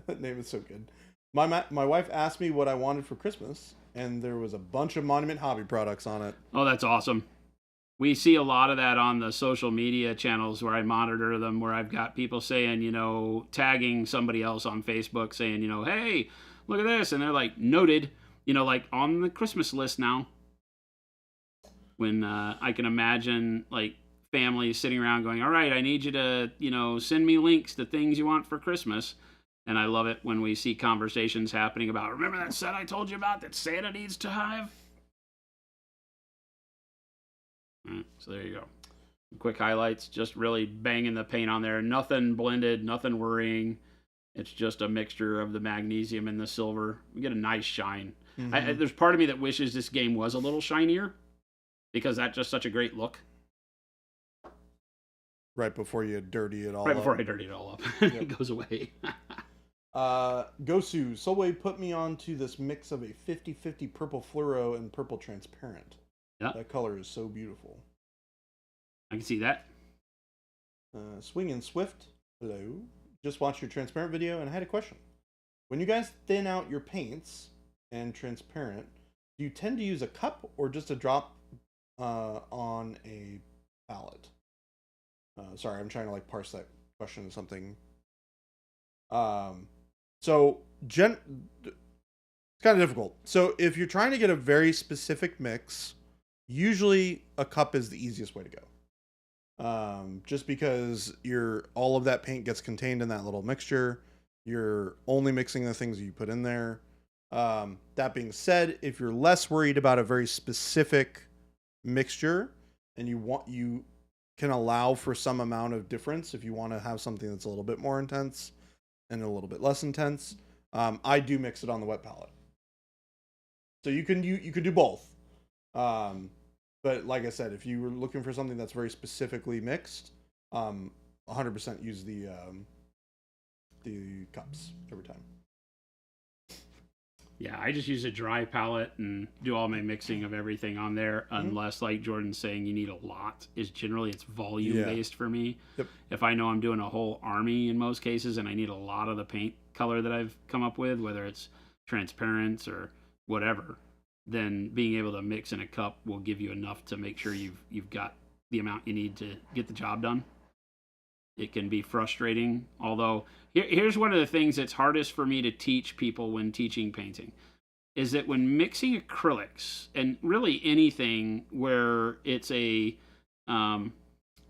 that name is so good. My wife asked me what I wanted for Christmas, and there was a bunch of Monument Hobby products on it. Oh, that's awesome. We see a lot of that on the social media channels where I monitor them, where I've got people saying, tagging somebody else on Facebook saying, hey, look at this. And they're like, noted, like on the Christmas list now. When I can imagine like families sitting around going, all right, I need you to, send me links to things you want for Christmas. And I love it when we see conversations happening about, remember that set I told you about that Santa needs to have? All right, so there you go. Quick highlights, just really banging the paint on there. Nothing blended, nothing worrying. It's just a mixture of the magnesium and the silver. We get a nice shine. Mm-hmm. There's part of me that wishes this game was a little shinier, because that's just such a great look. Right before you dirty it all up. Right before I dirty it all up. Yep. It goes away. Gosu, Solway put me onto this mix of a 50-50 purple fluoro and purple transparent. Yeah. That color is so beautiful. I can see that. Swing and Swift, hello. Just watched your transparent video, and I had a question. When you guys thin out your paints and transparent, do you tend to use a cup or just a drop on a palette? Sorry, I'm trying to parse that question to something. So it's kind of difficult. So if you're trying to get a very specific mix, usually a cup is the easiest way to go. Just because all of that paint gets contained in that little mixture. You're only mixing the things you put in there. That being said, if you're less worried about a very specific mixture and you can allow for some amount of difference, if you want to have something that's a little bit more intense and a little bit less intense, I do mix it on the wet palette. So you can do both. But like I said, if you were looking for something that's very specifically mixed, 100% use the cups every time. Yeah, I just use a dry palette and do all my mixing of everything on there, unless, like Jordan's saying, you need a lot. Generally it's volume based for me. Yep. If I know I'm doing a whole army in most cases and I need a lot of the paint color that I've come up with, whether it's transparent or whatever, then being able to mix in a cup will give you enough to make sure you've got the amount you need to get the job done. It can be frustrating. Although, here's one of the things that's hardest for me to teach people when teaching painting is that when mixing acrylics, and really anything where it's a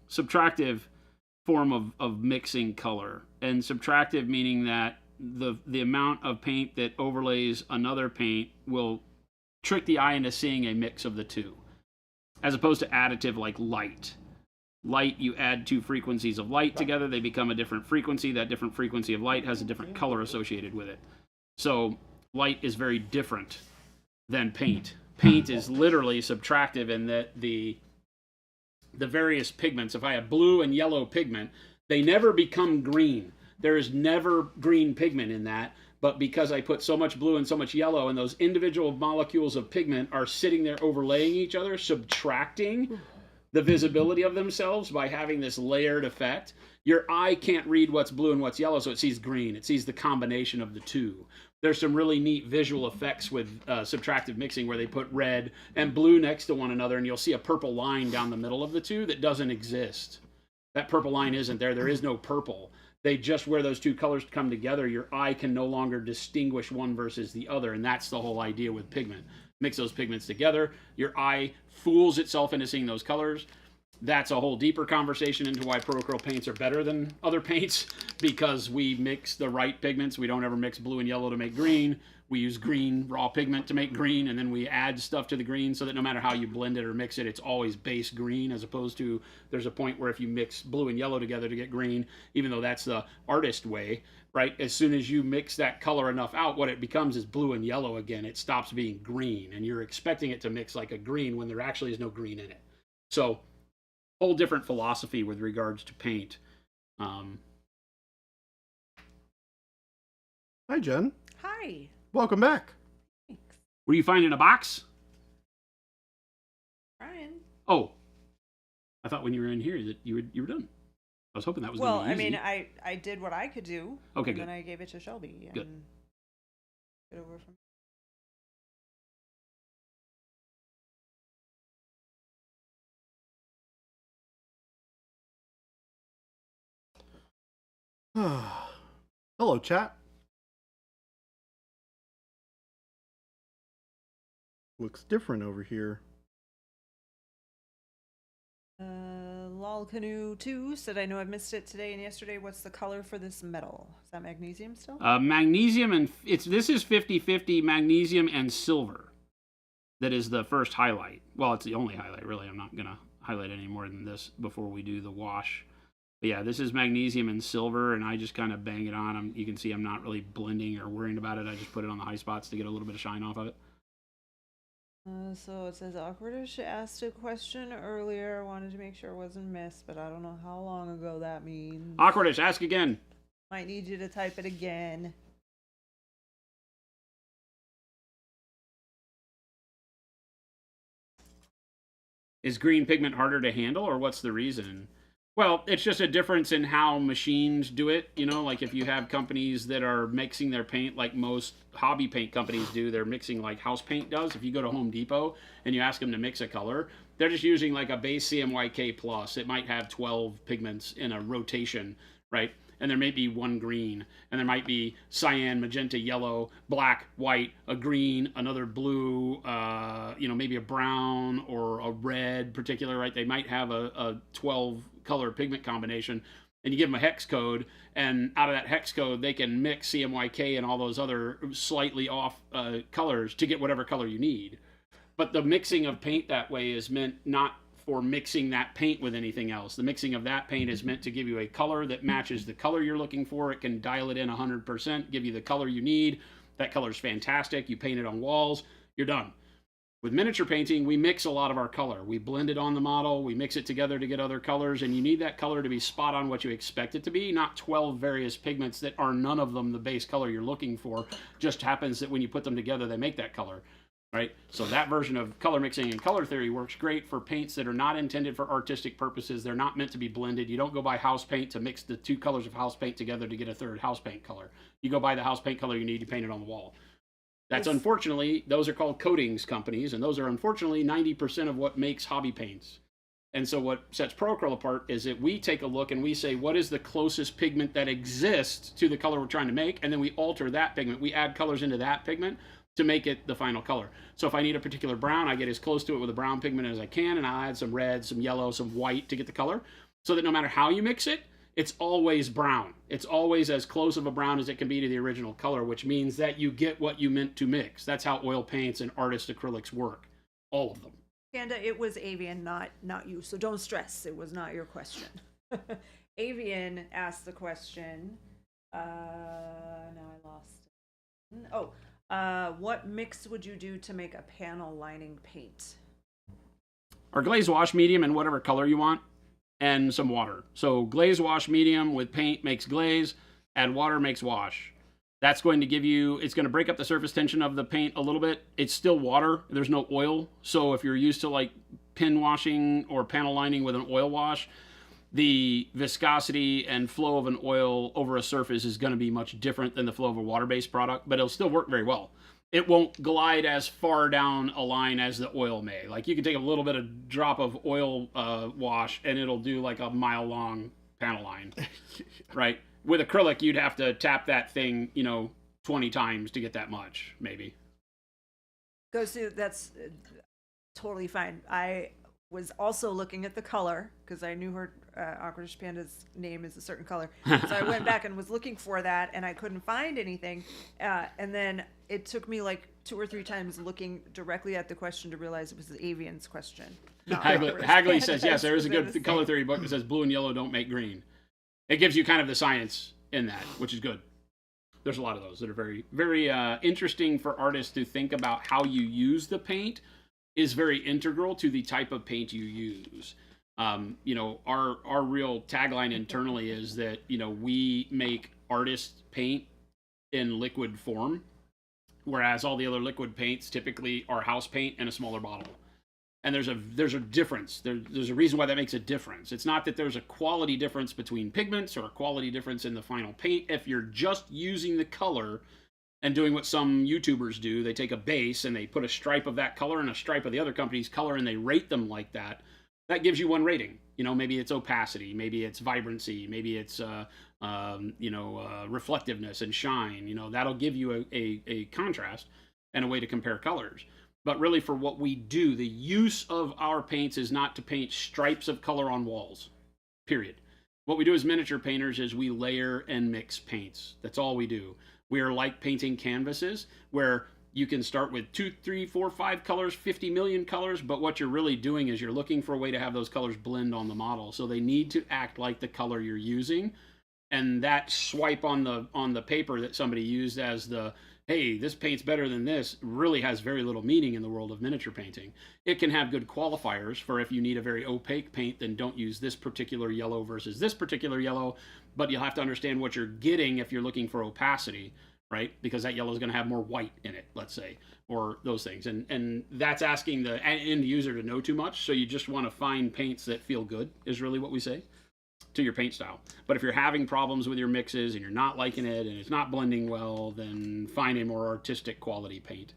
subtractive form of mixing color, and subtractive meaning that the amount of paint that overlays another paint will trick the eye into seeing a mix of the two, as opposed to additive like light. Light, you add two frequencies of light together, they become a different frequency. That different frequency of light has a different color associated with it. So light is very different than paint. Paint is literally subtractive in that the various pigments, if I have blue and yellow pigment, they never become green. There is never green pigment in that, but because I put so much blue and so much yellow, and those individual molecules of pigment are sitting there overlaying each other, subtracting the visibility of themselves by having this layered effect, your eye can't read what's blue and what's yellow, so it sees green. It sees the combination of the two. There's some really neat visual effects with subtractive mixing where they put red and blue next to one another, and you'll see a purple line down the middle of the two that doesn't exist. That purple line isn't there. There is no purple. They just, where those two colors come together, your eye can no longer distinguish one versus the other, and that's the whole idea with pigment. Mix those pigments together, your eye fools itself into seeing those colors. That's a whole deeper conversation into why Pro-Acryl paints are better than other paints, because we mix the right pigments. We don't ever mix blue and yellow to make green. We use green raw pigment to make green, and then we add stuff to the green so that no matter how you blend it or mix it, it's always base green, as opposed to there's a point where if you mix blue and yellow together to get green, even though that's the artist way, right? As soon as you mix that color enough out, what it becomes is blue and yellow again. It stops being green, and you're expecting it to mix like a green when there actually is no green in it. So whole different philosophy with regards to paint. Hi, Jen. Hi. Welcome back. Thanks. What do you find in a box? Brian. Oh, I thought when you were in here that you were done. I was hoping that was Well, going to be easy. I mean, I did what I could do. Okay, and good. then I gave it to Shelby. And Good. Get over from. Hello, chat. Looks different over here. Lol Canoe 2 said, I know I've missed it today and yesterday. What's the color for this metal? Is that magnesium still? Magnesium, and this is 50-50 magnesium and silver. That is the first highlight. Well, it's the only highlight, really. I'm not going to highlight any more than this before we do the wash. But yeah, this is magnesium and silver, and I just kind of bang it on. You can see I'm not really blending or worrying about it. I just put it on the high spots to get a little bit of shine off of it. So it says, Awkwardish asked a question earlier. Wanted to make sure it wasn't missed, but I don't know how long ago that means. Awkwardish, ask again. Might need you to type it again. Is green pigment harder to handle, or what's the reason? Well, it's just a difference in how machines do it. You know, like if you have companies that are mixing their paint like most hobby paint companies do, they're mixing like house paint does. If you go to Home Depot and you ask them to mix a color, they're just using like a base CMYK plus. It might have 12 pigments in a rotation, right? And there may be one green, and there might be cyan, magenta, yellow, black, white, a green, another blue, maybe a brown or a red particular, right? They might have a 12 color pigment combination, and you give them a hex code, and out of that hex code, they can mix CMYK and all those other slightly off colors to get whatever color you need. But the mixing of paint that way is meant not for mixing that paint with anything else. The mixing of that paint is meant to give you a color that matches the color you're looking for. It can dial it in 100%, give you the color you need. That color's fantastic. You paint it on walls, you're done. With miniature painting, we mix a lot of our color. We blend it on the model, we mix it together to get other colors, and you need that color to be spot on what you expect it to be, not 12 various pigments that are none of them the base color you're looking for. Just happens that when you put them together, they make that color. Right? So that version of color mixing and color theory works great for paints that are not intended for artistic purposes. They're not meant to be blended. You don't go buy house paint to mix the two colors of house paint together to get a third house paint color. You go buy the house paint color you need, you paint it on the wall. That's unfortunately, those are called coatings companies, and those are unfortunately 90% of what makes hobby paints. And so what sets ProAcryl apart is that we take a look and we say, what is the closest pigment that exists to the color we're trying to make? And then we alter that pigment. We add colors into that pigment to make it the final color. So if I need a particular brown, I get as close to it with a brown pigment as I can, and I'll add some red, some yellow, some white to get the color, so that no matter how you mix it, it's always brown. It's always as close of a brown as it can be to the original color, which means that you get what you meant to mix. That's how oil paints and artist acrylics work. All of them. Panda, it was Avian, not you. So don't stress. It was not your question. Avian asked the question. Now I lost it. Oh, what mix would you do to make a panel lining paint? Our glaze wash medium in whatever color you want, and some water. So glaze wash medium with paint makes glaze, add water makes wash. That's going to give you, it's going to break up the surface tension of the paint a little bit. It's still water. There's no oil. So if you're used to like pin washing or panel lining with an oil wash, the viscosity and flow of an oil over a surface is going to be much different than the flow of a water-based product, but it'll still work very well. It won't glide as far down a line as the oil may. Like you can take a little bit of drop of oil wash and it'll do like a mile-long panel line, right? With acrylic, you'd have to tap that thing, 20 times to get that much, maybe. Goes to, that's totally fine. I was also looking at the color because I knew her Awkwardish Panda's name is a certain color. So I went back and was looking for that, and I couldn't find anything. And then it took me like 2 or 3 times looking directly at the question to realize it was the Avian's question. Hagley says, yes, there is a good color theory book that says blue and yellow don't make green. It gives you kind of the science in that, which is good. There's a lot of those that are very, very interesting for artists to think about. How you use the paint is very integral to the type of paint you use. Our real tagline internally is that, we make artist paint in liquid form, whereas all the other liquid paints typically are house paint in a smaller bottle. And there's a difference. There's a reason why that makes a difference. It's not that there's a quality difference between pigments or a quality difference in the final paint. If you're just using the color and doing what some YouTubers do, they take a base and they put a stripe of that color and a stripe of the other company's color and they rate them like that. That gives you one rating. Maybe it's opacity, maybe it's vibrancy, maybe it's reflectiveness and shine. That'll give you a contrast and a way to compare colors. But really, for what we do, the use of our paints is not to paint stripes of color on walls, period. What we do as miniature painters is we layer and mix paints. That's all we do. We are like painting canvases, where you can start with 2, 3, 4, 5 colors, 50 million colors, but what you're really doing is you're looking for a way to have those colors blend on the model. So they need to act like the color you're using. And that swipe on the paper that somebody used as the, hey, this paint's better than this, really has very little meaning in the world of miniature painting. It can have good qualifiers for if you need a very opaque paint, then don't use this particular yellow versus this particular yellow, but you'll have to understand what you're getting if you're looking for opacity, right? Because that yellow is going to have more white in it, let's say, or those things. And that's asking the end user to know too much, so you just want to find paints that feel good, is really what we say, to your paint style. But if you're having problems with your mixes and you're not liking it and it's not blending well, then find a more artistic quality paint.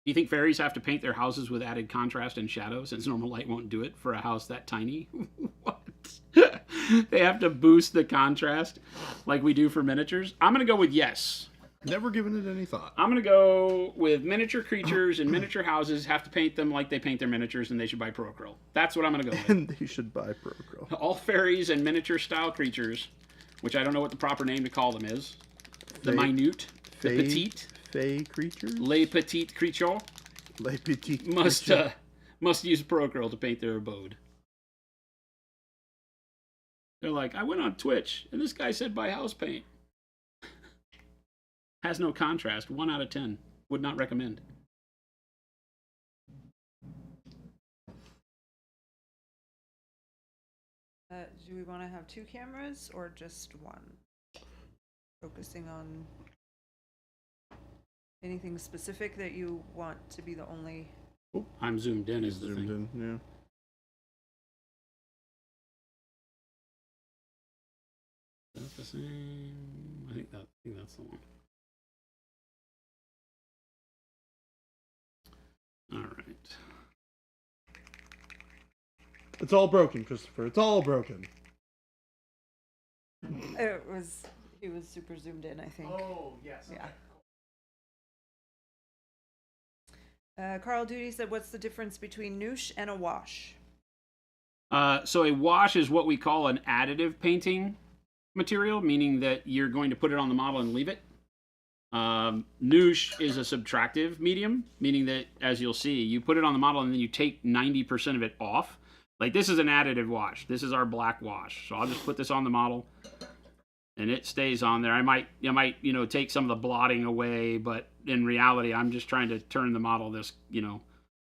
Do you think fairies have to paint their houses with added contrast and shadow since normal light won't do it for a house that tiny? What? They have to boost the contrast like we do for miniatures? I'm going to go with yes. Never given it any thought. I'm going to go with miniature creatures and miniature houses have to paint them like they paint their miniatures, and they should buy ProAcryl. That's what I'm going to go with. And they should buy ProAcryl. All fairies and miniature style creatures, which I don't know what the proper name to call them is. The minute, the petite. Fey creatures? Les petites creatures. Les petites must use ProAcryl to paint their abode. They're like, I went on Twitch, and this guy said buy house paint. Has no contrast. 1 out of 10. Would not recommend. Do we want to have 2 cameras or just one? Focusing on anything specific that you want to be the only... Oh, I'm zoomed in is the zoomed thing. In, yeah. Is that the same? I think that's the one. All right. It's all broken, Christopher. It's all broken. He was super zoomed in, I think. Oh, yes. Yeah. Carl Duty said, what's the difference between noosh and a wash? So a wash is what we call an additive painting material, meaning that you're going to put it on the model and leave it. Noosh is a subtractive medium, meaning that, as you'll see, you put it on the model and then you take 90% of it off. Like, this is an additive wash. This is our black wash. So I'll just put this on the model and it stays on there. I might, take some of the blotting away, but in reality, I'm just trying to turn the model this,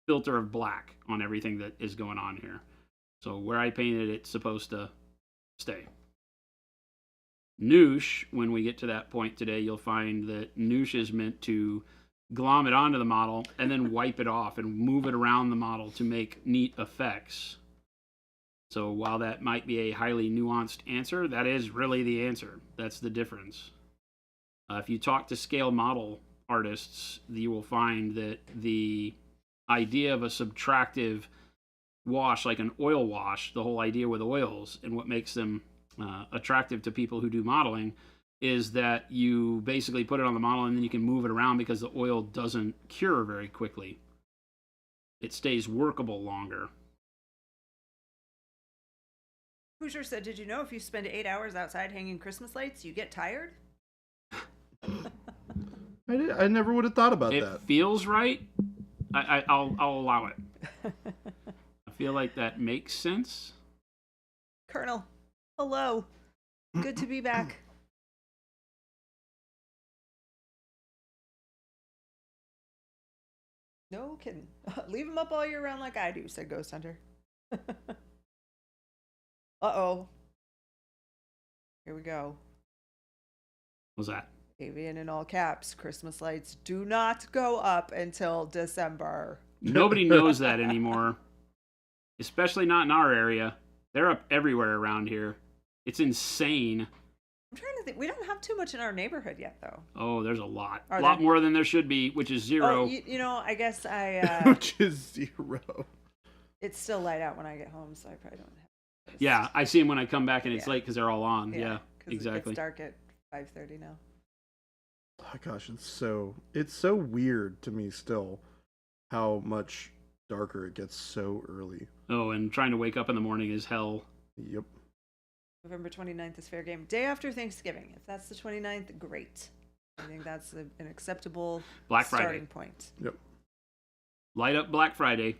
filter of black on everything that is going on here. So where I painted it's supposed to stay. Noosh, when we get to that point today, you'll find that noosh is meant to glom it onto the model and then wipe it off and move it around the model to make neat effects. So while that might be a highly nuanced answer, that is really the answer. That's the difference. If you talk to scale model artists, you will find that the idea of a subtractive wash, like an oil wash, the whole idea with oils and what makes them attractive to people who do modeling is that you basically put it on the model and then you can move it around because the oil doesn't cure very quickly. It stays workable longer. Hoosier said, did you know if you spend 8 hours outside hanging Christmas lights, you get tired? I never would have thought about It that. feels right. I'll allow it. I feel like that makes sense. Colonel, hello. Good to be back. No kidding. Leave them up all year round like I do, said Ghost Hunter. Uh-oh. Here we go. What's that? Avian in all caps. Christmas lights do not go up until December. Nobody knows that anymore. Especially not in our area. They're up everywhere around here. It's insane. I'm trying to think. We don't have too much in our neighborhood yet, though. Oh, there's a lot. Are A lot there? more than there should be, which is zero. Oh, I guess Which is 0. it's still light out when I get home, so I probably don't have this. Yeah, I see them when I come back and it's Yeah. late because they're all on. Yeah, 'cause exactly. It's dark at 5:30 now. Oh gosh, it's so weird to me still how much darker it gets so early. Oh, and trying to wake up in the morning is hell. Yep. November 29th is fair game. Day after Thanksgiving. If that's the 29th, great. I think that's an acceptable Black Friday. starting point. Yep. Light up Black Friday.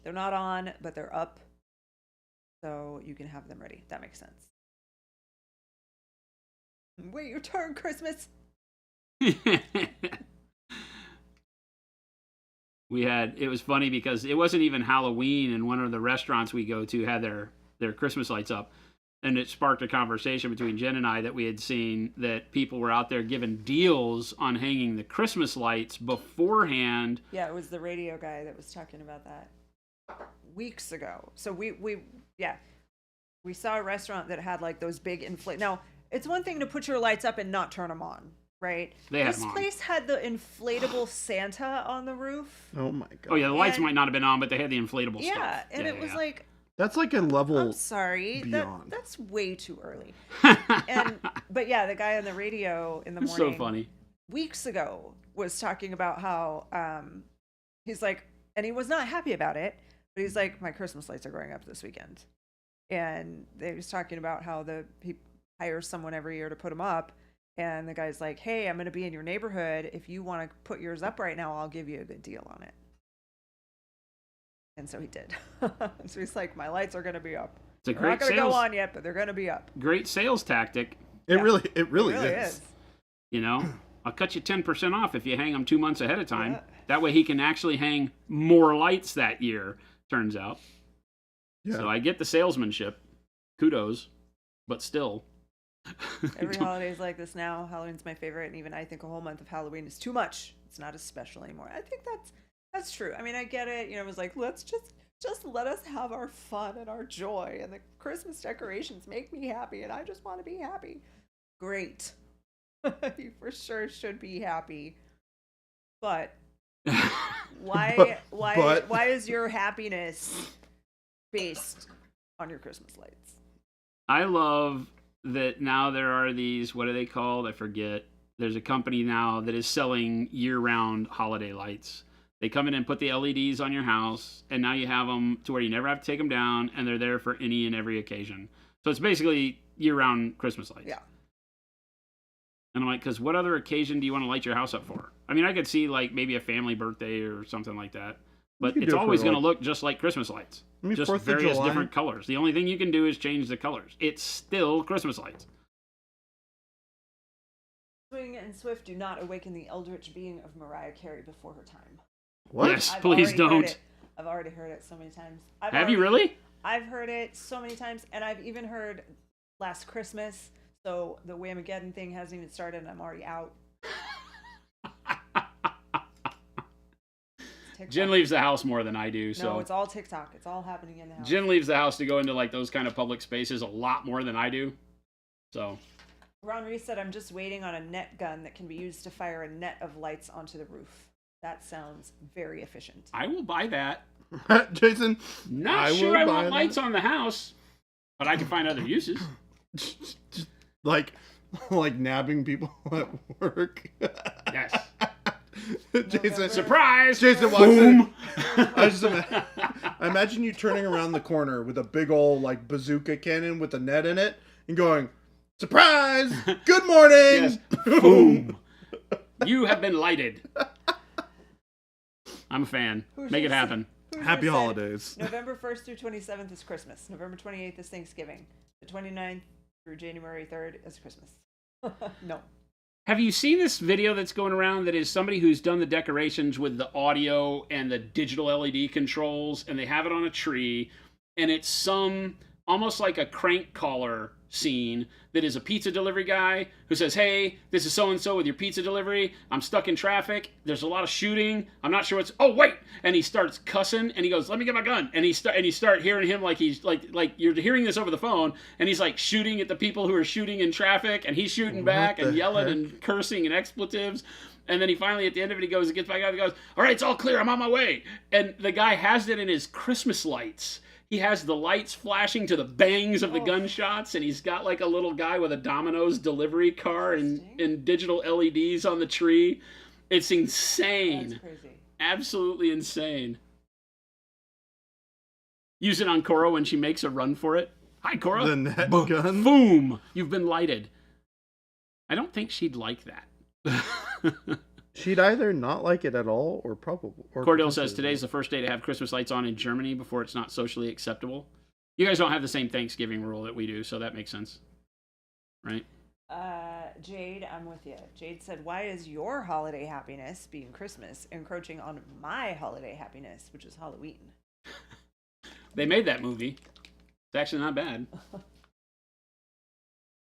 They're not on, but they're up. So you can have them ready. That makes sense. Wait your turn, Christmas. It was funny because it wasn't even Halloween and one of the restaurants we go to had their Christmas lights up. And it sparked a conversation between Jen and I that we had seen that people were out there giving deals on hanging the Christmas lights beforehand. Yeah, it was the radio guy that was talking about that weeks ago. So we saw a restaurant that had like those big inflate. Now, it's one thing to put your lights up and not turn them on, right? They had This them on. place had the inflatable Santa on the roof. Oh my god. Oh yeah, the lights And- might not have been on, but they had the inflatable stuff. Yeah, and it was like, That's like a level. I'm sorry, beyond. that's way too early. But yeah, the guy on the radio in the It's morning so funny. weeks ago was talking about how he's like, and he was not happy about it, but he's like, my Christmas lights are going up this weekend, and they was talking about how he hires someone every year to put them up, and the guy's like, hey, I'm going to be in your neighborhood. If you want to put yours up right now, I'll give you a good deal on it. And so he did. So he's like, my lights are going to be up. It's a They're great not going to go sales, on yet, but they're going to be up. great sales tactic. It Yeah. really It is. You know, I'll cut you 10% off if you hang them 2 months ahead of time. Yeah. That way he can actually hang more lights that year, turns out. Yeah. So I get the salesmanship. Kudos. But still. Every holiday's like this now. Halloween's my favorite, and even I think a whole month of Halloween is too much. It's not as special anymore. I think that's true. I mean, I get it. It was like, let's just let us have our fun and our joy, and the Christmas decorations make me happy, and I just want to be happy. Great. You for sure should be happy. But Why is your happiness based on your Christmas lights? I love that now there are these, what are they called? I forget. There's a company now that is selling year-round holiday lights. They come in and put the LEDs on your house, and now you have them to where you never have to take them down, and they're there for any and every occasion. So it's basically year-round Christmas lights. Yeah. And I'm like, because what other occasion do you want to light your house up for? I mean, I could see like maybe a family birthday or something like that, but could it's do it for, always going to like- look just like Christmas lights. I mean, Just 4th of various July. different colors. The only thing you can do is change the colors. It's still Christmas lights. Swing and Swift do not awaken the eldritch being of Mariah Carey before her time. What? Yes, I've please already heard don't. it. I've already heard it so many times. Have you really? I've heard it so many times, and I've even heard Last Christmas. So the Whamageddon thing hasn't even started, and I'm already out. TikTok. Jen leaves the house more than I do, so No, it's all TikTok. It's all happening in the house. Jen leaves the house to go into like those kind of public spaces a lot more than I do. So Ron Reese said, I'm just waiting on a net gun that can be used to fire a net of lights onto the roof. That sounds very efficient. I will buy that. Jason, Not I sure will I buy want that. lights on the house, but I can find other uses. like nabbing people at work. Yes. Jason, Surprise! Jason walks Boom! in. I imagine you turning around the corner with a big old like bazooka cannon with a net in it and going, "Surprise! Good morning!" Yes. Boom! You have been lighted. I'm a fan. Make it happen. Happy said holidays. November 1st through 27th is Christmas. November 28th is Thanksgiving. The 29th through January 3rd is Christmas. No. Have you seen this video that's going around that is somebody who's done the decorations with the audio and the digital LED controls, and they have it on a tree, and it's some almost like a crank caller scene that is a pizza delivery guy who says, "Hey, this is so-and-so with your pizza delivery. I'm stuck in traffic. There's a lot of shooting. I'm not sure what's... Oh, wait!" And he starts cussing, and he goes, "Let me get my gun." And you start hearing him like he's like you're hearing this over the phone, and he's like shooting at the people who are shooting in traffic, and he's shooting back and the yelling heck? and cursing and expletives. And then he finally, at the end of it, he gets back out and goes, "All right, it's all clear. I'm on my way." And the guy has it in his Christmas lights. He has the lights flashing to the bangs of the gunshots, and he's got like a little guy with a Domino's delivery car and digital LEDs on the tree. It's insane. That's crazy. Absolutely insane. Use it on Cora when she makes a run for it. Hi, Cora. The net Boom. gun. Boom. You've been lighted. I don't think she'd like that. She'd either not like it at all or probably. Or Cordell says today's the first day to have Christmas lights on in Germany before it's not socially acceptable. You guys don't have the same Thanksgiving rule that we do, so that makes sense. Right? Jade, I'm with you. Jade said, why is your holiday happiness, being Christmas, encroaching on my holiday happiness, which is Halloween? They made that movie. It's actually not bad.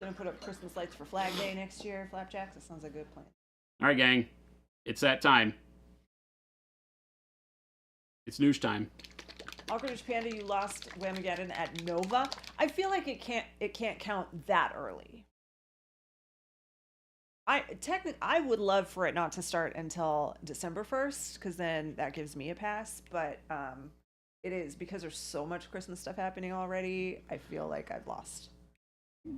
Gonna put up Christmas lights for Flag Day next year, Flapjacks. That sounds like a good plan. All right, gang. It's that time. It's news time. Awkward Panda, you lost Whamageddon at Nova. I feel like it can't count that early. I would love for it not to start until December 1st, because then that gives me a pass. But it is because there's so much Christmas stuff happening already. I feel like I've lost.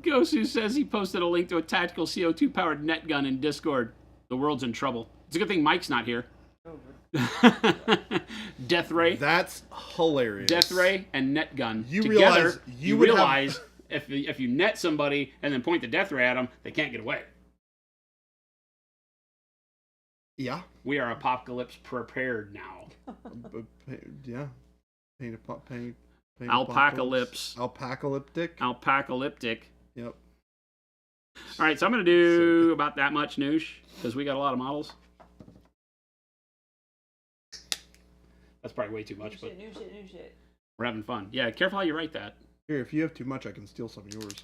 Gosu says he posted a link to a tactical CO2 powered net gun in Discord. The world's in trouble. It's a good thing Mike's not here. Death Ray. That's hilarious. Death Ray and net gun. You together, realize you would have- realize if you net somebody and then point the death ray at them, they can't get away. Yeah. We are apocalypse prepared now. Yeah. Paint. Alpacalypse. Alpacalyptic. Alpacalyptic. Yep. All right, so I'm going to do about that much, Noosh, because we got a lot of models. That's probably way too much, but New shit. we're having fun. Yeah, careful how you write that. Here, if you have too much, I can steal some of yours.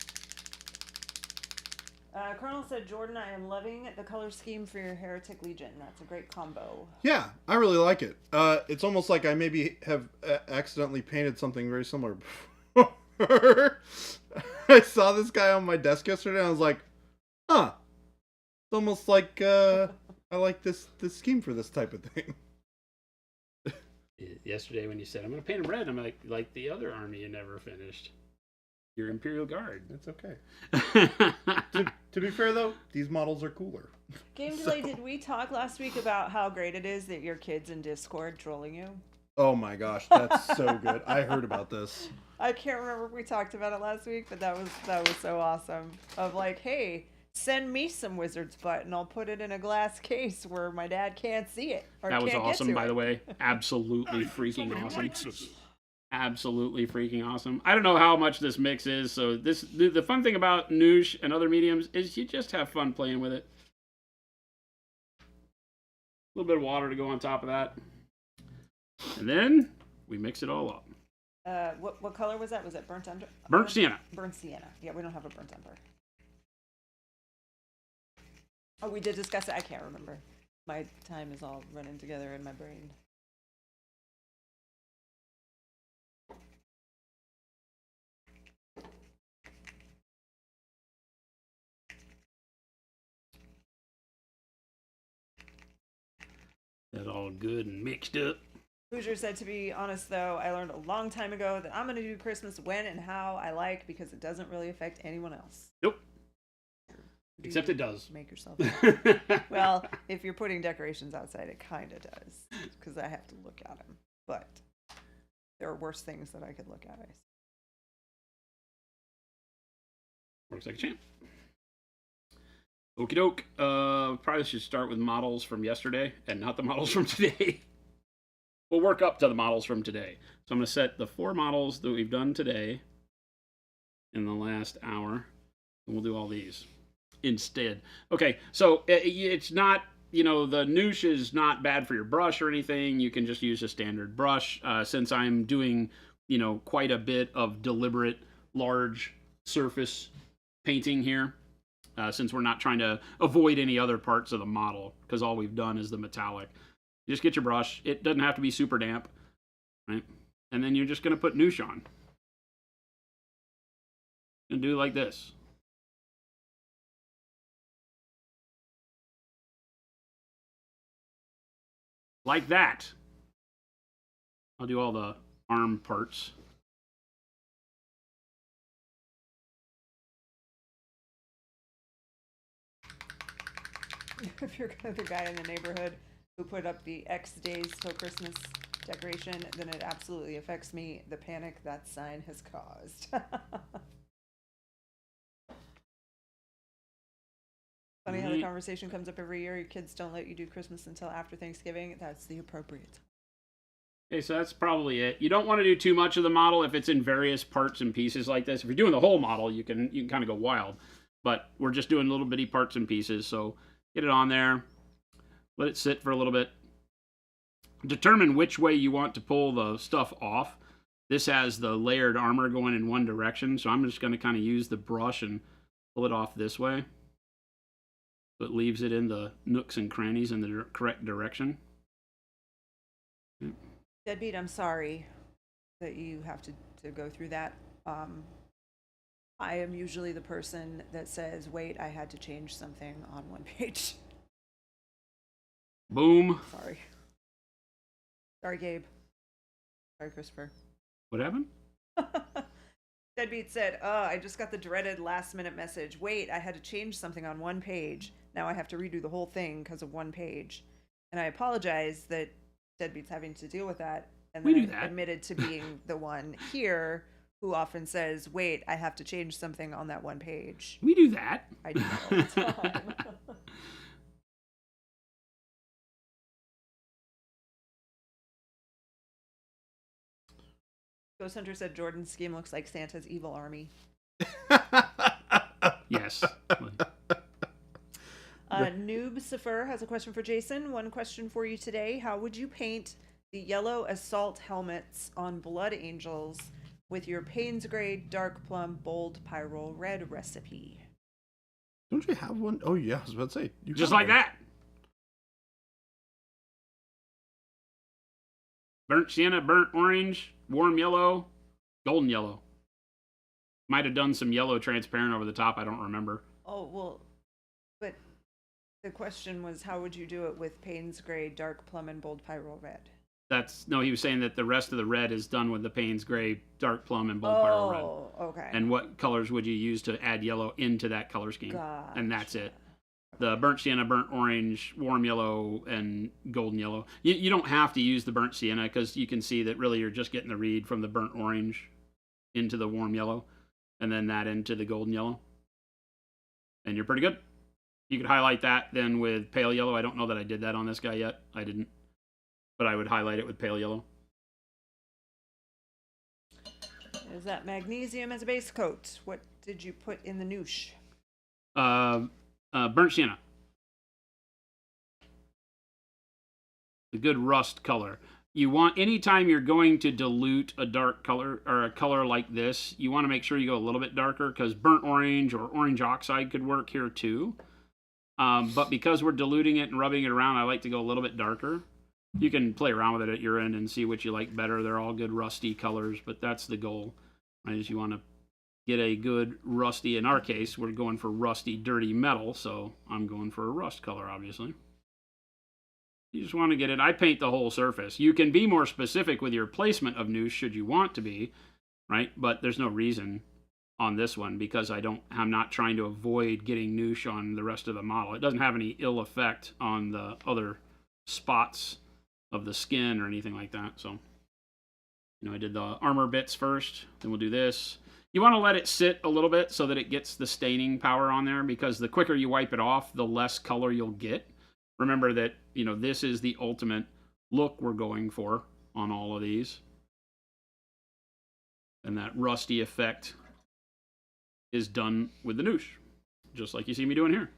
Colonel said, Jordan, I am loving the color scheme for your Heretic Legion. That's a great combo. Yeah, I really like it. It's almost like I maybe have accidentally painted something very similar before. I saw this guy on my desk yesterday, and I was like, huh. It's almost like I like this scheme for this type of thing. Yesterday when you said, I'm going to paint them red, I'm like the other army you never finished. Your Imperial Guard. It's okay. To be fair, though, these models are cooler. Game Delay, did we talk last week about how great it is that your kid's in Discord trolling you? Oh my gosh, that's so good. I heard about this. I can't remember if we talked about it last week, but that was so awesome. Of like, hey, send me some wizard's butt and I'll put it in a glass case where my dad can't see it. Or That was can't get awesome, to by it. the way. Absolutely freaking awesome. Absolutely freaking awesome. I don't know how much this mix is, so the fun thing about Noosh and other mediums is you just have fun playing with it. A little bit of water to go on top of that. And then we mix it all up. What color was that? Was it burnt umber? Burnt sienna. Burnt sienna. Yeah, we don't have a burnt umber. Oh, we did discuss it. I can't remember. My time is all running together in my brain. That's all good and mixed up. Hoosier said, to be honest, though, I learned a long time ago that I'm going to do Christmas when and how I like because it doesn't really affect anyone else. Nope. Except it does. Make yourself. Well, if you're putting decorations outside, it kind of does because I have to look at them. But there are worse things that I could look at. Works like a champ. Okie doke. Probably should start with models from yesterday and not the models from today. We'll work up to the models from today. So I'm going to set the 4 models that we've done today in the last hour, and we'll do all these instead. Okay, so it's not, the Noosh is not bad for your brush or anything. You can just use a standard brush. Since I'm doing, quite a bit of deliberate large surface painting here, since we're not trying to avoid any other parts of the model, because all we've done is the metallic. You just get your brush. It doesn't have to be super damp, right? And then you're just going to put Noosh on. And do like this. Like that. I'll do all the arm parts. If you're the guy in the neighborhood who put up the X days till Christmas decoration, then it absolutely affects me. The panic that sign has caused. Funny how the conversation comes up every year. Your kids don't let you do Christmas until after Thanksgiving. That's the appropriate time. Okay, so that's probably it. You don't want to do too much of the model if it's in various parts and pieces like this. If you're doing the whole model, you can kind of go wild. But we're just doing little bitty parts and pieces, so get it on there. Let it sit for a little bit. Determine which way you want to pull the stuff off. This has the layered armor going in one direction, so I'm just going to kind of use the brush and pull it off this way. So it leaves it in the nooks and crannies in the correct direction. Deadbeat, I'm sorry that you have to go through that. I am usually the person that says, wait, I had to change something on one page. Boom. Sorry. Sorry, Gabe. Sorry, Christopher. What happened? Deadbeat said, I just got the dreaded last minute message. Wait, I had to change something on one page. Now I have to redo the whole thing because of one page. And I apologize that Deadbeat's having to deal with that. And We then do that. admitted to being the one here who often says, wait, I have to change something on that one page. We do that. I do that all the time. Ghost Hunter said Jordan's scheme looks like Santa's evil army. Yes. Noob Safer has a question for Jason. One question for you today. How would you paint the yellow assault helmets on Blood Angels with your Payne's Grade Dark Plum Bold Pyro Red recipe? Don't you have one? Oh, yeah, I was about to say. You Just have like one. that. Burnt sienna, burnt orange, warm yellow, golden yellow. Might have done some yellow transparent over the top. I don't remember. Oh, well, but the question was, how would you do it with Payne's Grade Dark Plum and Bold Pyro Red? No, he was saying that the rest of the red is done with the Payne's Gray, Dark Plum, and Bold Pyro Red. Oh, okay. And what colors would you use to add yellow into that color scheme? And that's it. The burnt sienna, burnt orange, warm yellow, and golden yellow. You don't have to use the burnt sienna because you can see that really you're just getting the read from the burnt orange into the warm yellow, and then that into the golden yellow. And you're pretty good. You could highlight that then with pale yellow. I don't know that I did that on this guy yet. I didn't. But I would highlight it with pale yellow. Is that magnesium as a base coat? What did you put in the noosh? Burnt sienna. The good rust color. You want, anytime you're going to dilute a dark color or a color like this, you want to make sure you go a little bit darker because burnt orange or orange oxide could work here too. But because we're diluting it and rubbing it around, I like to go a little bit darker. You can play around with it at your end and see what you like better. They're all good rusty colors, but that's the goal. Right? Is you want to get a good rusty. In our case, we're going for rusty, dirty metal, so I'm going for a rust color, obviously. You just want to get it. I paint the whole surface. You can be more specific with your placement of noosh should you want to be, right? But there's no reason on this one because I'm not trying to avoid getting noosh on the rest of the model. It doesn't have any ill effect on the other spots of the skin or anything like that. So, I did the armor bits first, then we'll do this. You want to let it sit a little bit so that it gets the staining power on there because the quicker you wipe it off, the less color you'll get. Remember that, this is the ultimate look we're going for on all of these. And that rusty effect is done with the noosh, just like you see me doing here.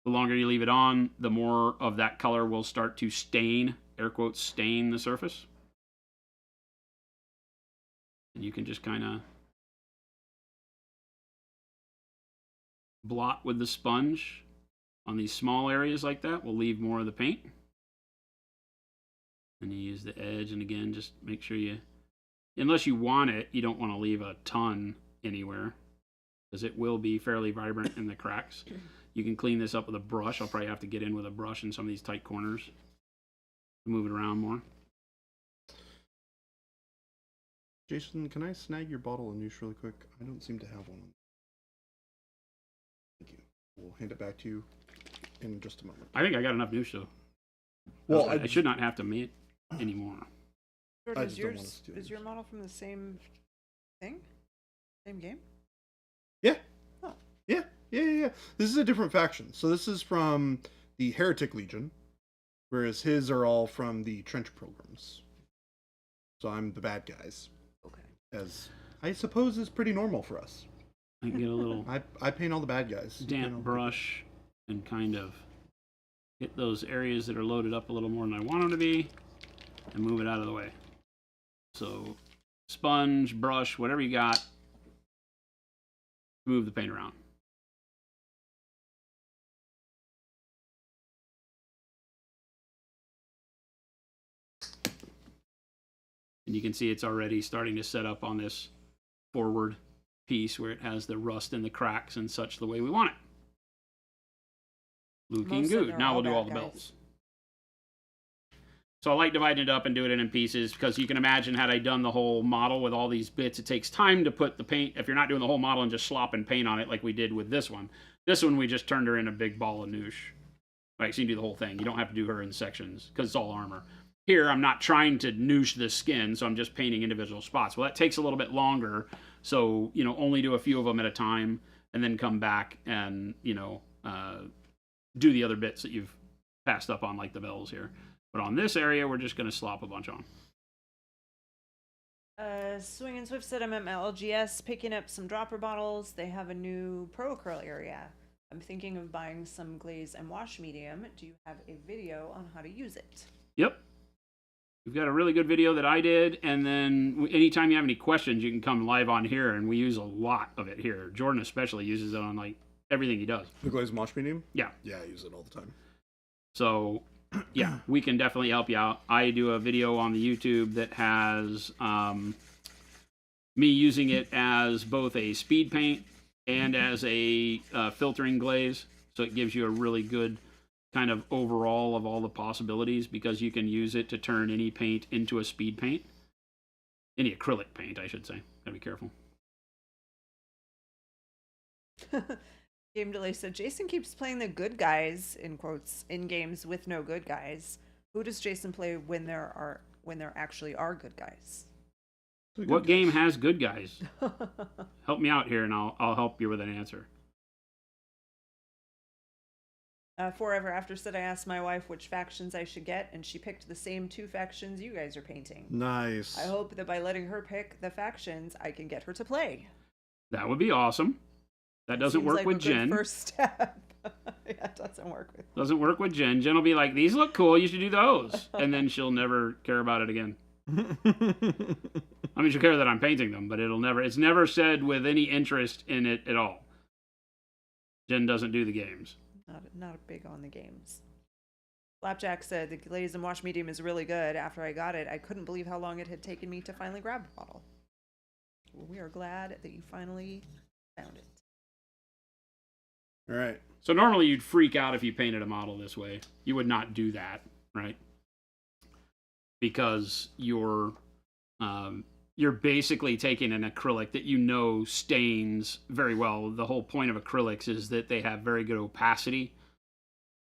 The longer you leave it on, the more of that color will start to stain, air quotes, stain the surface. And you can just kind of blot with the sponge on these small areas like that. We'll leave more of the paint. And you use the edge, and again, just make sure unless you want it, you don't want to leave a ton anywhere because it will be fairly vibrant in the cracks. You can clean this up with a brush. I'll probably have to get in with a brush in some of these tight corners. Move it around more. Jason, can I snag your bottle of noosh really quick? I don't seem to have one. Thank you. We'll hand it back to you in just a moment. I think I got enough noosh though. Well, I should not have to mate anymore. Jordan, I just don't want us to do is your model from the same thing? Same game? Yeah. Oh. Yeah. This is a different faction. So this is from the Heretic Legion, whereas his are all from the Trench Pilgrims. So I'm the bad guys. Okay. As I suppose is pretty normal for us. I can get a little I paint all the bad guys. damp brush and kind of get those areas that are loaded up a little more than I want them to be and move it out of the way. So sponge, brush, whatever you got, move the paint around. And you can see it's already starting to set up on this forward piece where it has the rust and the cracks and such the way we want it. Looking Most of them good. are Now all we'll do bad all the guys. belts. So I like dividing it up and doing it in pieces because you can imagine had I done the whole model with all these bits, it takes time to put the paint. If you're not doing the whole model and just slopping paint on it like we did with this one we just turned her in a big ball of noosh. Right, so you can do the whole thing. You don't have to do her in sections because it's all armor. Here, I'm not trying to noosh the skin, so I'm just painting individual spots. Well, that takes a little bit longer, so, only do a few of them at a time and then come back and, do the other bits that you've passed up on, like the bells here. But on this area, we're just going to slop a bunch on. Swing and Swift said I'm at my LGS picking up some dropper bottles. They have a new Pro Acryl area. I'm thinking of buying some glaze and wash medium. Do you have a video on how to use it? Yep. We've got a really good video that I did, and then anytime you have any questions, you can come live on here, and we use a lot of it here. Jordan especially uses it on, like, everything he does. The glazed wash medium? Yeah. Yeah, I use it all the time. So, yeah, we can definitely help you out. I do a video on the YouTube that has me using it as both a speed paint and as a filtering glaze. So it gives you a really good kind of overall of all the possibilities, because you can use it to turn any paint into a speed paint. Any acrylic paint, I should say. Gotta be careful. Game Delay said Jason keeps playing the good guys in quotes in games with no good guys. Who does Jason play when there actually are good guys? What game has good guys? Help me out here, and I'll help you with an answer. Forever After said I asked my wife which factions I should get, and she picked the same 2 factions you guys are painting. Nice. I hope that by letting her pick the factions, I can get her to play. That would be awesome. That doesn't work like with a good Jen. First step. Yeah, it doesn't work with. Doesn't work with Jen. Jen will be like, "These look cool. You should do those," and then she'll never care about it again. I mean, she'll care that I'm painting them, but it's never said with any interest in it at all. Jen doesn't do the games. Not big on the games. Flapjack said the glaze and wash medium is really good. After I got it, I couldn't believe how long it had taken me to finally grab the bottle. Well, we are glad that you finally found it. All right. So normally you'd freak out if you painted a model this way. You would not do that, right? Because you're basically taking an acrylic that you know stains very well. The whole point of acrylics is that they have very good opacity,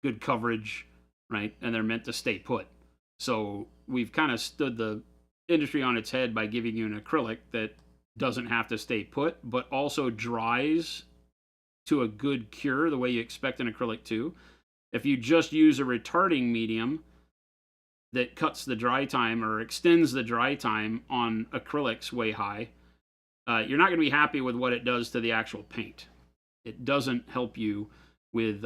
good coverage, right? And they're meant to stay put. So we've kind of stood the industry on its head by giving you an acrylic that doesn't have to stay put, but also dries to a good cure the way you expect an acrylic to. If you just use a retarding medium that cuts the dry time or extends the dry time on acrylics way high, you're not going to be happy with what it does to the actual paint. It doesn't help you with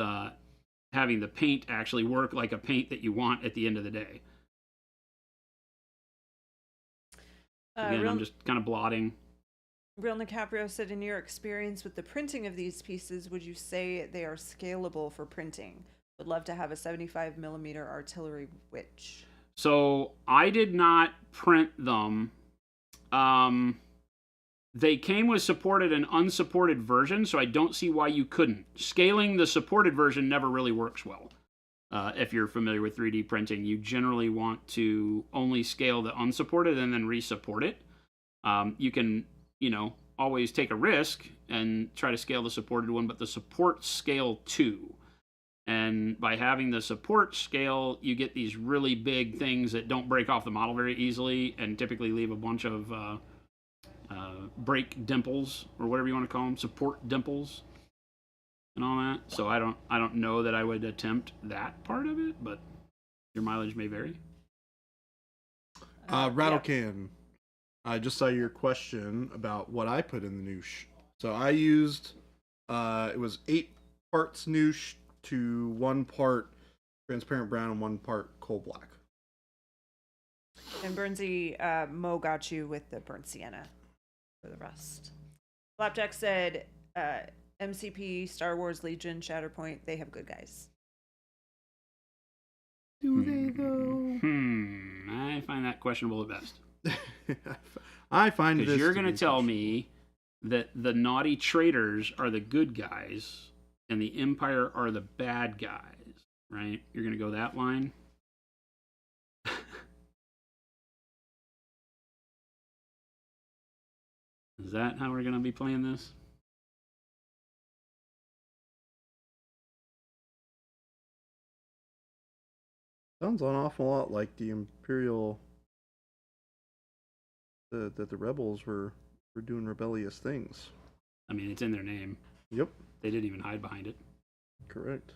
having the paint actually work like a paint that you want at the end of the day. Again, I'm just kind of blotting. Real DiCaprio said, in your experience with the printing of these pieces, would you say they are scalable for printing? Would love to have a 75mm artillery witch. So I did not print them. They came with supported and unsupported versions, so I don't see why you couldn't. Scaling the supported version never really works well. If you're familiar with 3D printing, you generally want to only scale the unsupported and then resupport it. You can, always take a risk and try to scale the supported one, but the supports scale too. And by having the support scale, you get these really big things that don't break off the model very easily and typically leave a bunch of break dimples, or whatever you want to call them, support dimples and all that. So I don't know that I would attempt that part of it, but your mileage may vary. Rattlecan. I just saw your question about what I put in the noosh. So I used, it was 8 parts noosh to 1 part transparent brown and 1 part coal black. And Burnsy, Mo got you with the burnt sienna for the rest. Flapjack said, MCP, Star Wars Legion, Shatterpoint, they have good guys. Do they though? I find that questionable at best. I find this because you're going to tell me that the naughty traitors are the good guys and the Empire are the bad guys, right? You're going to go that line? Is that how we're going to be playing this? Sounds an awful lot like the Imperial, that the rebels were doing rebellious things. I mean, it's in their name. Yep. They didn't even hide behind it. Correct.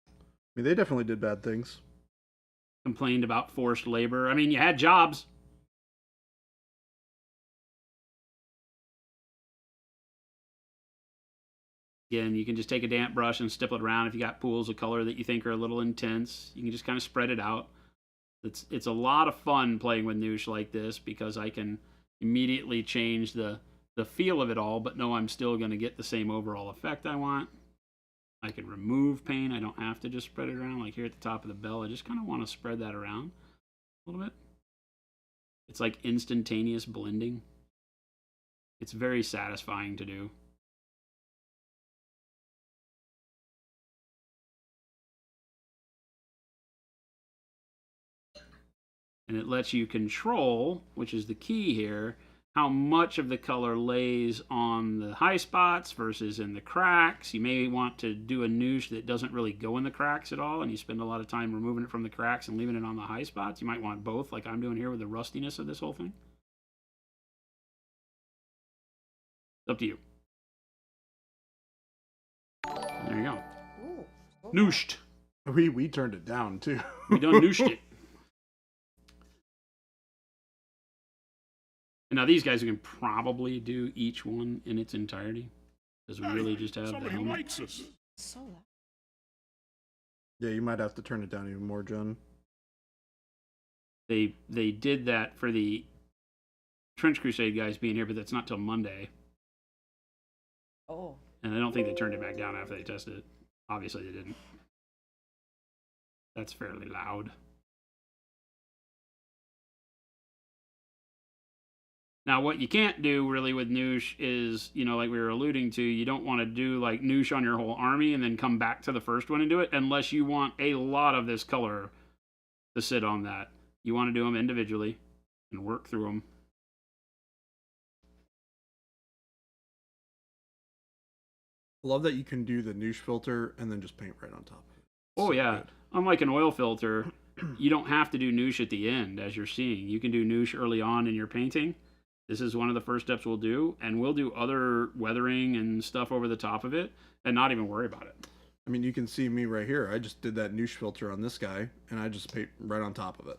I mean, they definitely did bad things. Complained about forced labor. I mean, you had jobs. Again, you can just take a damp brush and stipple it around if you got pools of color that you think are a little intense. You can just kind of spread it out. It's a lot of fun playing with Noosh like this because I can immediately change the feel of it all, but know I'm still going to get the same overall effect I want. I can remove paint. I don't have to just spread it around. Like here at the top of the bell, I just kind of want to spread that around a little bit. It's like instantaneous blending. It's very satisfying to do. and it lets you control, which is the key here, how much of the color lays on the high spots versus in the cracks. You may want to do a nouche that doesn't really go in the cracks at all, and you spend a lot of time removing it from the cracks and leaving it on the high spots. You might want both, like I'm doing here with the rustiness of this whole thing. It's up to you. There you go. Ooh, so Nooshed. We turned it down too. We done nooshed it. And now these guys can probably do each one in its entirety, because we really just have the helmet. Likes us. so loud. Yeah, you might have to turn it down even more, John. They did that for the Trench Crusade guys being here, but that's not till Monday. Oh. And I don't think they turned it back down after they tested it. Obviously they didn't. That's fairly loud. Now, what you can't do really with noosh is, you know, like we were alluding to, you don't want to do like noosh on your whole army and then come back to the first one and do it unless you want a lot of this color to sit on that. You want to do them individually and work through them. I love that you can do the noosh filter and then just paint right on top of it. Oh, So yeah. good. Unlike an oil filter, you don't have to do noosh at the end, as you're seeing. You can do noosh early on in your painting. This is one of the first steps we'll do, and we'll do other weathering and stuff over the top of it and not even worry about it. I mean, you can see me right here. I just did that noosh filter on this guy, and I just paint right on top of it.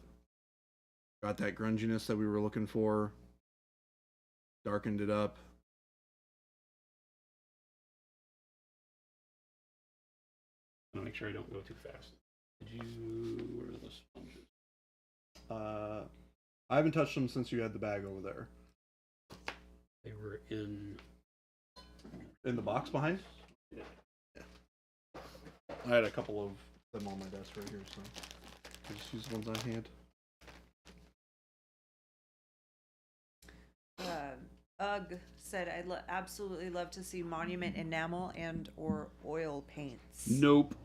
Got that grunginess that we were looking for. Darkened it up. I want to make sure I don't go too fast. Did you... Where are the sponges? I haven't touched them since you had the bag over there. They were in... In the box behind? Yeah. I had a couple of them on my desk right here, so I just use the ones on hand. Ugg said, I'd absolutely love to see monument enamel and or oil paints. Nope.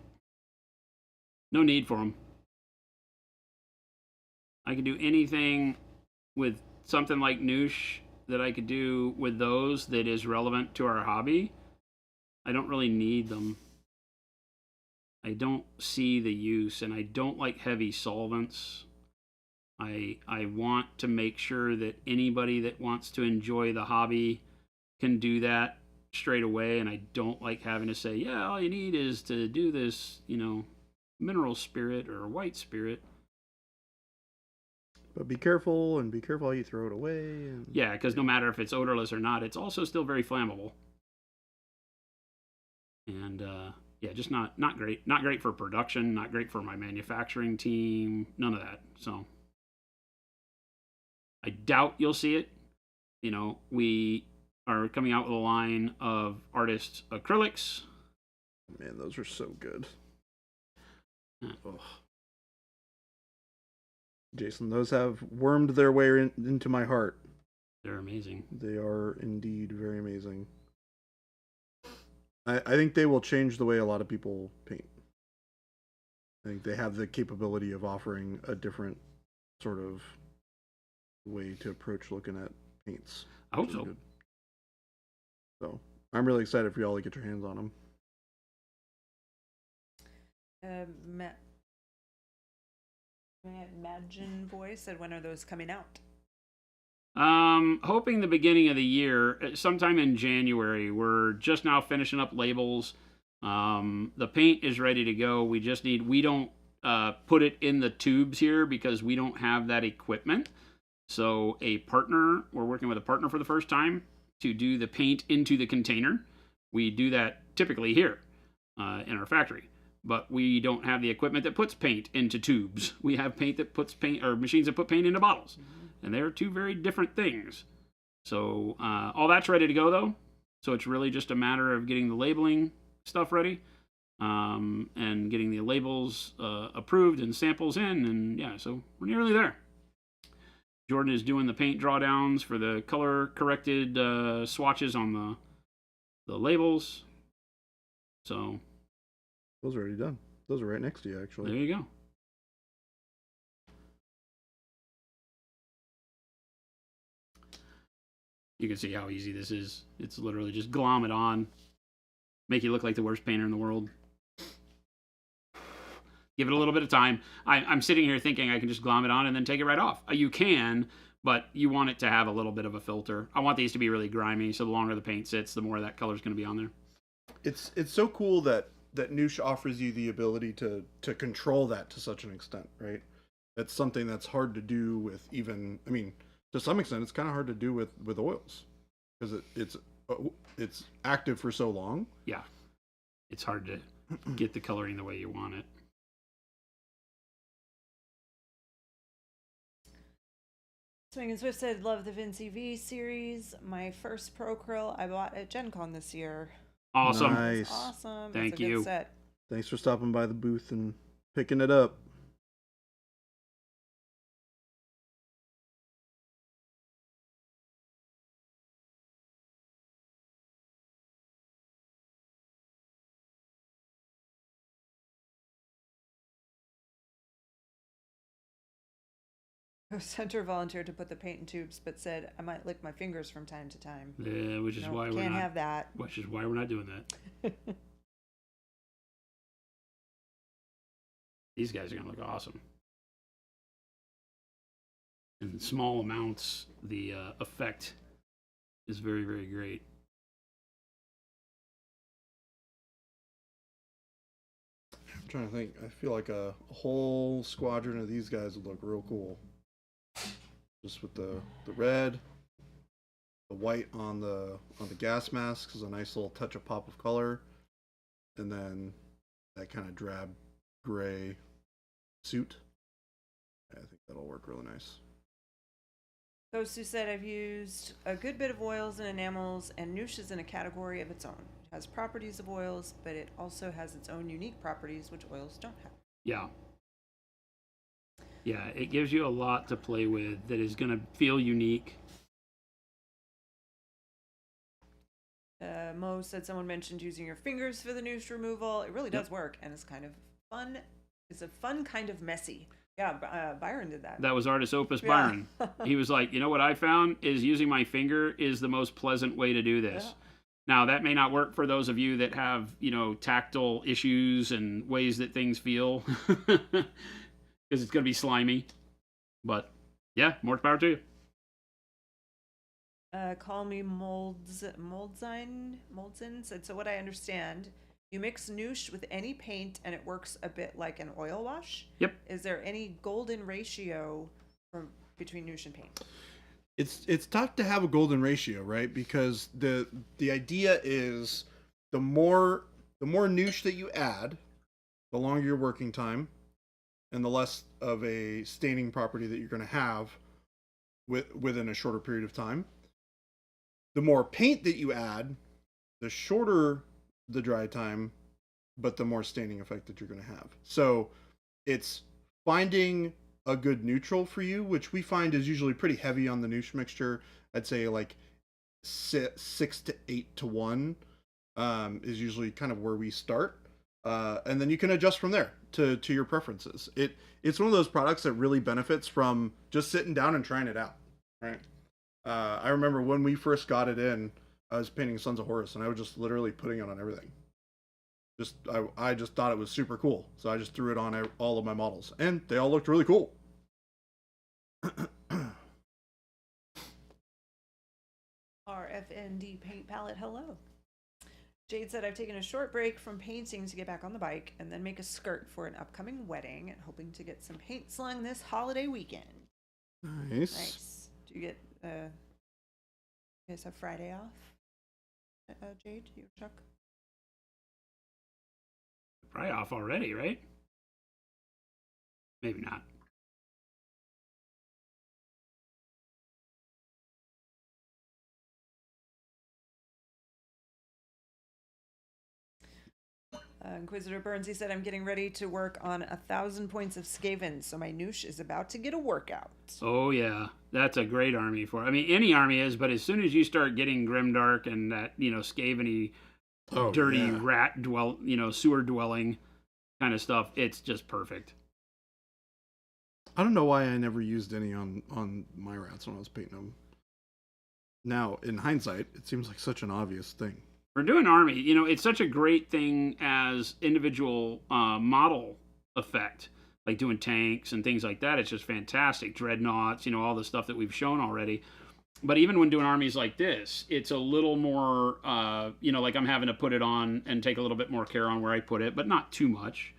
No need for them. I could do anything with something like noosh that I could do with those that is relevant to our hobby. I don't really need them. I don't see the use, and I don't like heavy solvents. I want to make sure that anybody that wants to enjoy the hobby can do that straight away, and I don't like having to say, yeah, all you need is to do this, you know, mineral spirit or white spirit. But be careful, and be careful how you throw it away. And... Yeah, because no matter if it's odorless or not, it's also still very flammable. And yeah, just not great. Not great for production, not great for my manufacturing team, none of that. So I doubt you'll see it. You know, we are coming out with a line of artist acrylics. Man, those are so good. Oh. Jason, those have wormed their way into my heart. They're amazing. They are indeed very amazing. I think they will change the way a lot of people paint. I think they have the capability of offering a different sort of way to approach looking at paints. I hope which is so. good. So I'm really excited for y'all to get your hands on them. Imagine Voice said, when are those coming out? Hoping the beginning of the year, sometime in January. We're just now finishing up labels. The paint is ready to go. We just need, we don't put it in the tubes here because we don't have that equipment. So a partner, we're working with a partner for the first time to do the paint into the container. We do that typically here in our factory. But we don't have the equipment that puts paint into tubes. We have paint that puts paint, or machines that put paint into bottles. And they're two very different things. So all that's ready to go, though. So it's really just a matter of getting the labeling stuff ready and getting the labels approved and samples in. And yeah, so we're nearly there. Jordan is doing the paint drawdowns for the color-corrected swatches on the labels. So Those are already done. Those are right next to you, actually. there you go. You can see how easy this is. It's literally just glom it on, make you look like the worst painter in the world. Give it a little bit of time. I'm sitting here thinking I can just glom it on and then take it right off. You can, but you want it to have a little bit of a filter. I want these to be really grimy, so the longer the paint sits, the more that color's going to be on there. It's so cool that Noosh offers you the ability to control that to such an extent, right? That's something that's hard to do with even, I mean, to some extent, it's kind of hard to do with oils because it's active for so long. Yeah, it's hard to get the coloring the way you want it. Swing and Swift said, love the Vinci V series. My first Pro Krill I bought at Gen Con this year. Awesome. Nice. Awesome. Thank It's a you. good set. Thanks for stopping by the booth and picking it up. The center volunteered to put the paint in tubes, but said I might lick my fingers from time to time. Yeah, which is No, why we're can't not. have that. Which is why we're not doing that. These guys are gonna look awesome. In small amounts, the effect is very, very great. I'm trying to think. I feel like a whole squadron of these guys would look real cool. Just with the red, the white on the gas masks is a nice little touch of pop of color, and then that kind of drab gray suit. I think that'll work really nice. Gosu said I've used a good bit of oils and enamels, and Noosh is in a category of its own. It has properties of oils, but it also has its own unique properties, which oils don't have. Yeah. Yeah, it gives you a lot to play with that is going to feel unique. Mo said someone mentioned using your fingers for the Noosh removal. It really does work, and it's kind of fun. It's a fun kind of messy. Yeah, Byron did that. That was Artist Opus Yeah. Byron. He was like, you know what I found is using my finger is the most pleasant way to do this. Yeah. Now, that may not work for those of you that have, tactile issues and ways that things feel, because it's going to be slimy. But, yeah, more power to you. Call me Moldzine said, so what I understand, you mix Noosh with any paint and it works a bit like an oil wash. Yep. Is there any golden ratio between Noosh and paint? It's tough to have a golden ratio, right? Because the idea is the more Noosh that you add, the longer your working time, and the less of a staining property that you're going to have within a shorter period of time. The more paint that you add, the shorter the dry time, but the more staining effect that you're going to have. So it's finding a good neutral for you, which we find is usually pretty heavy on the Noosh mixture. I'd say like 6 to 8 to 1 is usually kind of where we start. And then you can adjust from there to your preferences. It's one of those products that really benefits from just sitting down and trying it out, right? I remember when we first got it in, I was painting Sons of Horus, and I was just literally putting it on everything. I just thought it was super cool, so I just threw it on all of my models, and they all looked really cool. RFND paint palette, hello. Jade said, I've taken a short break from painting to get back on the bike and then make a skirt for an upcoming wedding and hoping to get some paint slung this holiday weekend. Nice. Nice. Do you get, you guys have Friday off? Jade, you, Chuck? Probably off already, right? Maybe not. Inquisitor Burns, he said, I'm getting ready to work on 1,000 points of Skaven, so my Noosh is about to get a workout. Oh, yeah. That's a great army for... I mean, any army is, but as soon as you start getting Grimdark and that, Skaven-y, dirty rat sewer dwelling kind of stuff, it's just perfect. I don't know why I never used any on my rats when I was painting them. Now, in hindsight, it seems like such an obvious thing. For doing army, it's such a great thing as individual model effect, like doing tanks and things like that. It's just fantastic. Dreadnoughts, all the stuff that we've shown already. But even when doing armies like this, it's a little more, like I'm having to put it on and take a little bit more care on where I put it, but not too much.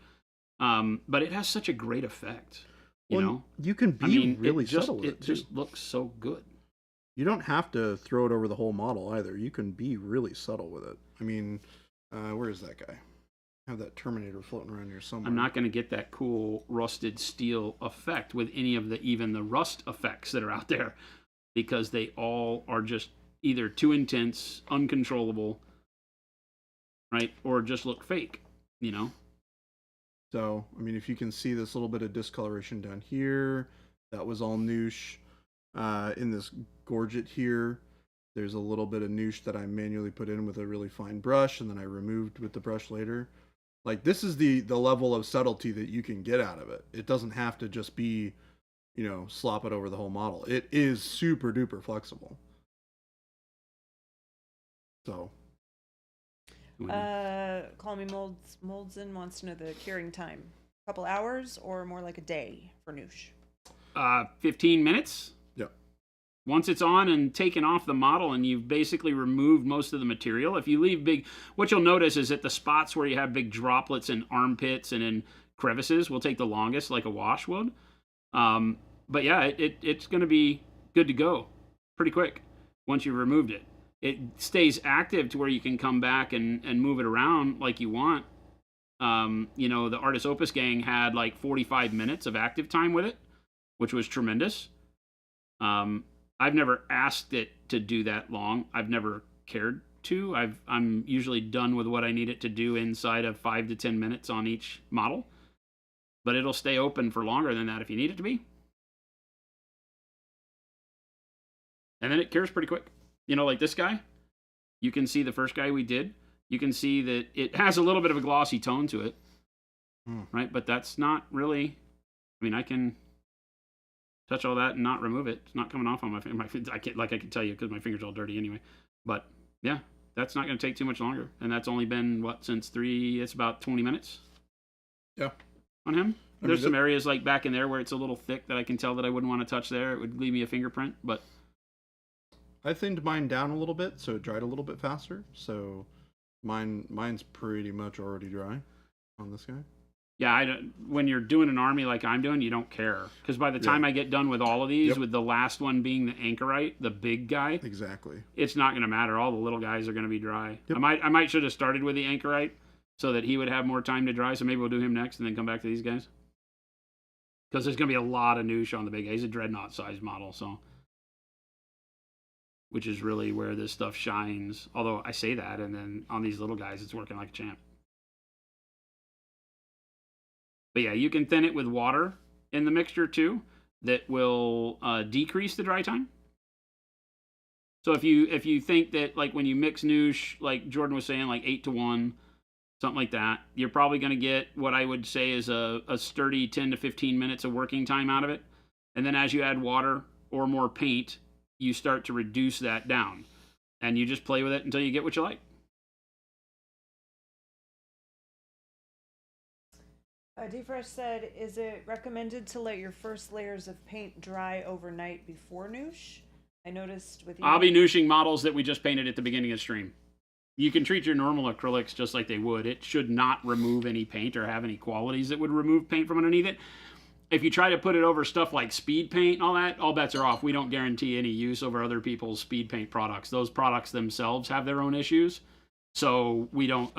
But it has such a great effect, You can be really subtle with it too. just looks so good. You don't have to throw it over the whole model either. You can be really subtle with it. I mean, where is that guy? I have that Terminator floating around here somewhere. I'm not going to get that cool rusted steel effect with any of even the rust effects that are out there, because they all are just either too intense, uncontrollable, right, or just look fake, So, I mean, if you can see this little bit of discoloration down here, that was all noosh. In this gorget here, there's a little bit of noosh that I manually put in with a really fine brush, and then I removed with the brush later. Like, this is the level of subtlety that you can get out of it. It doesn't have to just be, slop it over the whole model. It is super duper flexible. So. Call me Moldson wants to know the curing time. A couple hours or more like a day for noosh? 15 minutes. Yep. Once it's on and taken off the model and you've basically removed most of the material, if you leave what you'll notice is that the spots where you have big droplets and armpits and in crevices will take the longest, like a wash would. But yeah, it's going to be good to go pretty quick once you've removed it. It stays active to where you can come back and move it around like you want. The Artis Opus gang had like 45 minutes of active time with it, which was tremendous. I've never asked it to do that long. I've never cared to. I'm usually done with what I need it to do inside of 5 to 10 minutes on each model. But it'll stay open for longer than that if you need it to be. And then it cures pretty quick. Like this guy, you can see the first guy we did. You can see that it has a little bit of a glossy tone to it, right? But that's not really, I can touch all that and not remove it. It's not coming off on my finger. I can tell you because my finger's all dirty anyway. But yeah, that's not going to take too much longer. And that's only been, it's about 20 minutes. Yeah. On him. There's some areas like back in there where it's a little thick that I can tell that I wouldn't want to touch there. It would leave me a fingerprint, but I thinned mine down a little bit, so it dried a little bit faster. So mine's pretty much already dry on this guy. Yeah, when you're doing an army like I'm doing, you don't care. Because by the time I get done with all of these, with the last one being the anchorite, the big guy, exactly, it's not going to matter. All the little guys are going to be dry. Yep. I might should have started with the anchorite so that he would have more time to dry. So maybe we'll do him next and then come back to these guys. Because there's going to be a lot of noosh on the big guy. He's a dreadnought size model, so. Which is really where this stuff shines. Although I say that, and then on these little guys, it's working like a champ. But yeah, you can thin it with water in the mixture too. That will decrease the dry time. So if you think that like when you mix noosh, like Jordan was saying, like 8-to-1, something like that, you're probably going to get what I would say is a sturdy 10 to 15 minutes of working time out of it. And then as you add water or more paint, you start to reduce that down. And you just play with it until you get what you like. Defresh said, is it recommended to let your first layers of paint dry overnight before noosh? I noticed with you. I'll be nooshing models that we just painted at the beginning of the stream. You can treat your normal acrylics just like they would. It should not remove any paint or have any qualities that would remove paint from underneath it. If you try to put it over stuff like speed paint and all that, all bets are off. We don't guarantee any use over other people's speed paint products. Those products themselves have their own issues. So we don't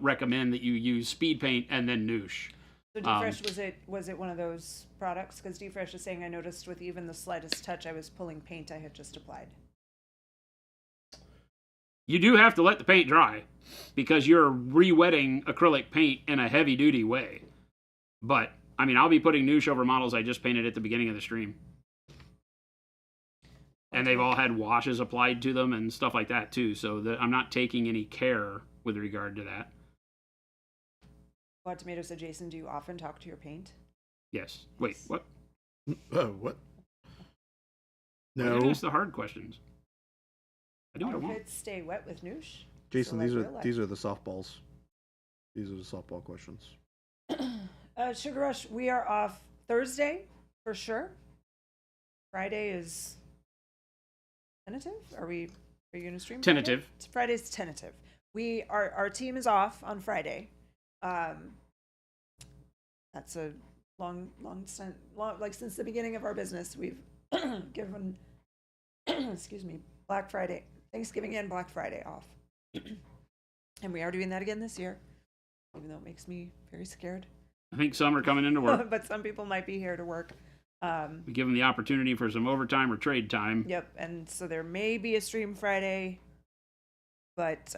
recommend that you use speed paint and then noosh. So Defresh, was it one of those products? Because Defresh is saying, I noticed with even the slightest touch, I was pulling paint I had just applied. You do have to let the paint dry because you're re-wetting acrylic paint in a heavy-duty way. But, I'll be putting noosh over models I just painted at the beginning of the stream. And they've all had washes applied to them and stuff like that, too. So I'm not taking any care with regard to that. What Tomato said, Jason, do you often talk to your paint? Yes. Wait, what? What? No. Ask the hard questions. I do what I want. Outfits stay wet with Noosh. Jason, So like real life. these are the softballs. These are the softball questions. Sugar Rush, we are off Thursday for sure. Friday is tentative. Are you gonna stream? Tentative. Friday? Friday's tentative. Our team is off on Friday. That's a long like since the beginning of our business, we've given excuse me, Black Friday, Thanksgiving and Black Friday off. And we are doing that again this year, even though it makes me very scared. I think some are coming into work. But some people might be here to work. We give them the opportunity for some overtime or trade time. Yep, and so there may be a stream Friday, but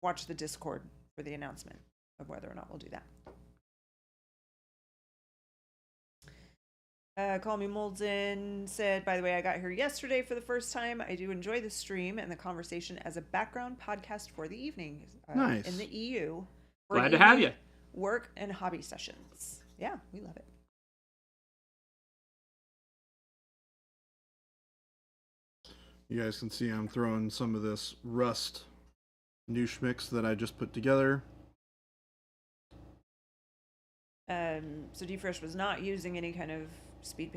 watch the Discord for the announcement of whether or not we'll do that. Call Me Molden said, by the way, I got here yesterday for the first time. I do enjoy the stream and the conversation as a background podcast for the evening. Nice. In the EU. Glad to have you. Work and hobby sessions. Yeah, we love it. You guys can see I'm throwing some of this Rust Noosh mix that I just put together. So D-Fresh was not using any kind of speed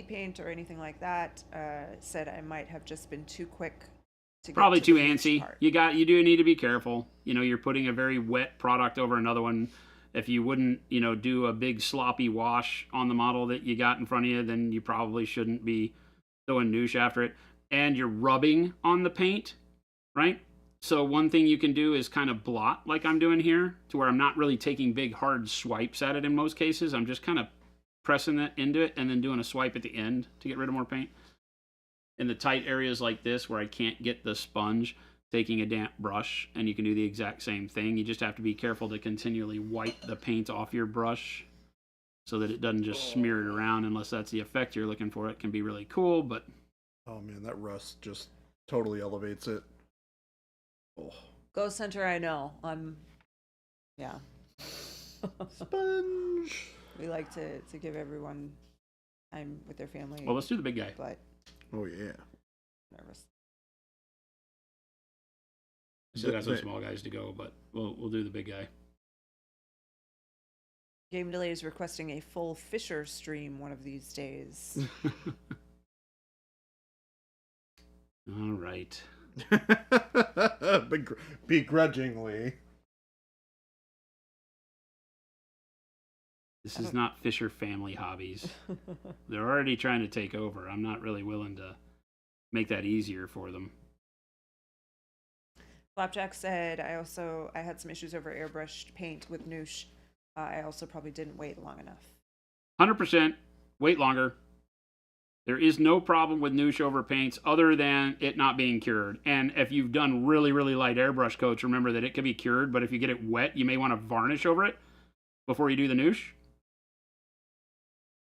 paint or anything like that. Said I might have just been too quick to get Probably to too the finish antsy. part. You do need to be careful. You know, you're putting a very wet product over another one. If you wouldn't, do a big sloppy wash on the model that you got in front of you, then you probably shouldn't be throwing Noosh after it. And you're rubbing on the paint, right? So one thing you can do is kind of blot like I'm doing here, to where I'm not really taking big hard swipes at it in most cases. I'm just kind of pressing that into it and then doing a swipe at the end to get rid of more paint. In the tight areas like this where I can't get the sponge, taking a damp brush, and you can do the exact same thing. You just have to be careful to continually wipe the paint off your brush so that it doesn't just smear it around, unless that's the effect you're looking for. It can be really cool, but... Oh man, that Rust just totally elevates it. Oh. Ghost Hunter, I know. Yeah. Sponge. We like to give everyone time with their family. Well, let's do the big guy. But Oh yeah. nervous. Still got some small guys to go, but we'll do the big guy. Game Delay is requesting a full Fisher stream one of these days. All right. Begrudgingly. This is not Fisher family hobbies. They're already trying to take over. I'm not really willing to make that easier for them. Flapjack said, I had some issues over airbrushed paint with Noosh. I also probably didn't wait long enough. 100%. Wait longer. There is no problem with Noosh over paints other than it not being cured. And if you've done really, really light airbrush coats, remember that it can be cured, but if you get it wet, you may want to varnish over it before you do the Noosh.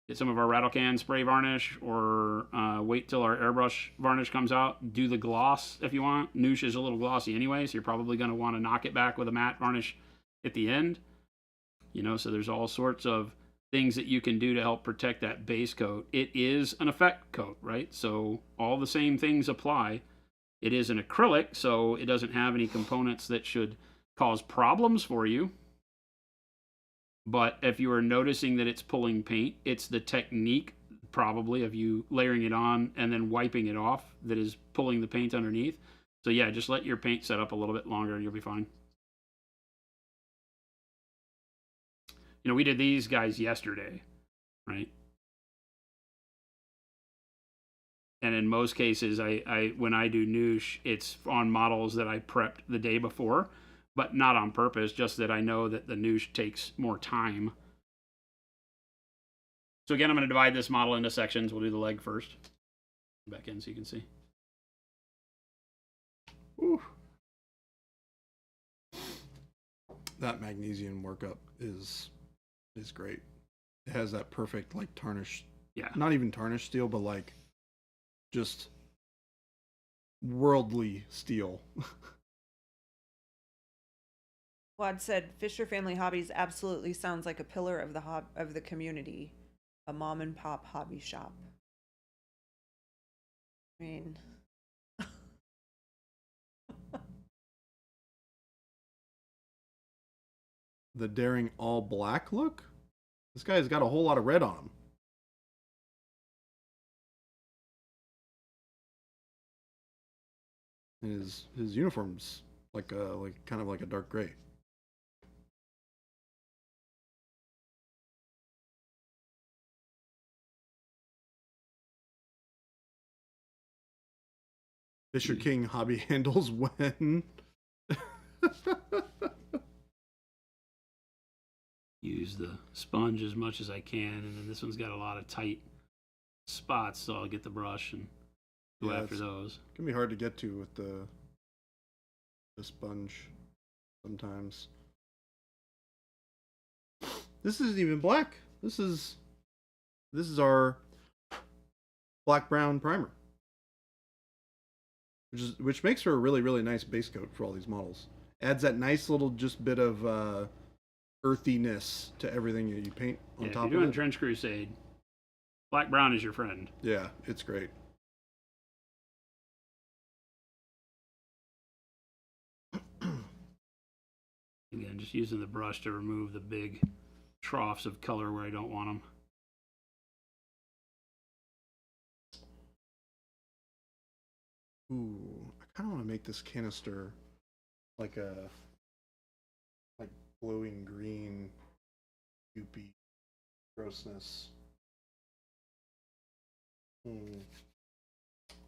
Get some of our rattle can spray varnish, or wait till our airbrush varnish comes out. Do the gloss if you want. Noosh is a little glossy anyway, so you're probably going to want to knock it back with a matte varnish at the end. So there's all sorts of things that you can do to help protect that base coat. It is an effect coat, right? So all the same things apply. It is an acrylic, so it doesn't have any components that should cause problems for you. But if you are noticing that it's pulling paint, it's the technique probably of you layering it on and then wiping it off that is pulling the paint underneath. So yeah, just let your paint set up a little bit longer and you'll be fine. We did these guys yesterday, right? And in most cases, I when I do Noosh, it's on models that I prepped the day before, but not on purpose, just that I know that the Noosh takes more time. So again, I'm going to divide this model into sections. We'll do the leg first. Back in so you can see. Ooh. That magnesium workup is great. It has that perfect tarnish. Yeah. Not even tarnished steel, but just worldly steel. Wad said, Fisher Family Hobbies absolutely sounds like a pillar of the community, a mom and pop hobby shop. I mean, the daring all black look. This guy's got a whole lot of red on him. And his uniform's like kind of like a dark gray. Fisher King hobby handles when. Use the sponge as much as I can, and then this one's got a lot of tight spots, so I'll get the brush and go after those. It can be hard to get to with the sponge sometimes. This isn't even black. This is our black brown primer, which makes for a really, really nice base coat for all these models. Adds that nice little just bit of earthiness to everything that you paint on top of it. If you're doing Trench Crusade, black brown is your friend. Yeah, it's great. Again, just using the brush to remove the big troughs of color where I don't want them. Ooh, I kind of want to make this canister like glowing green, goopy grossness.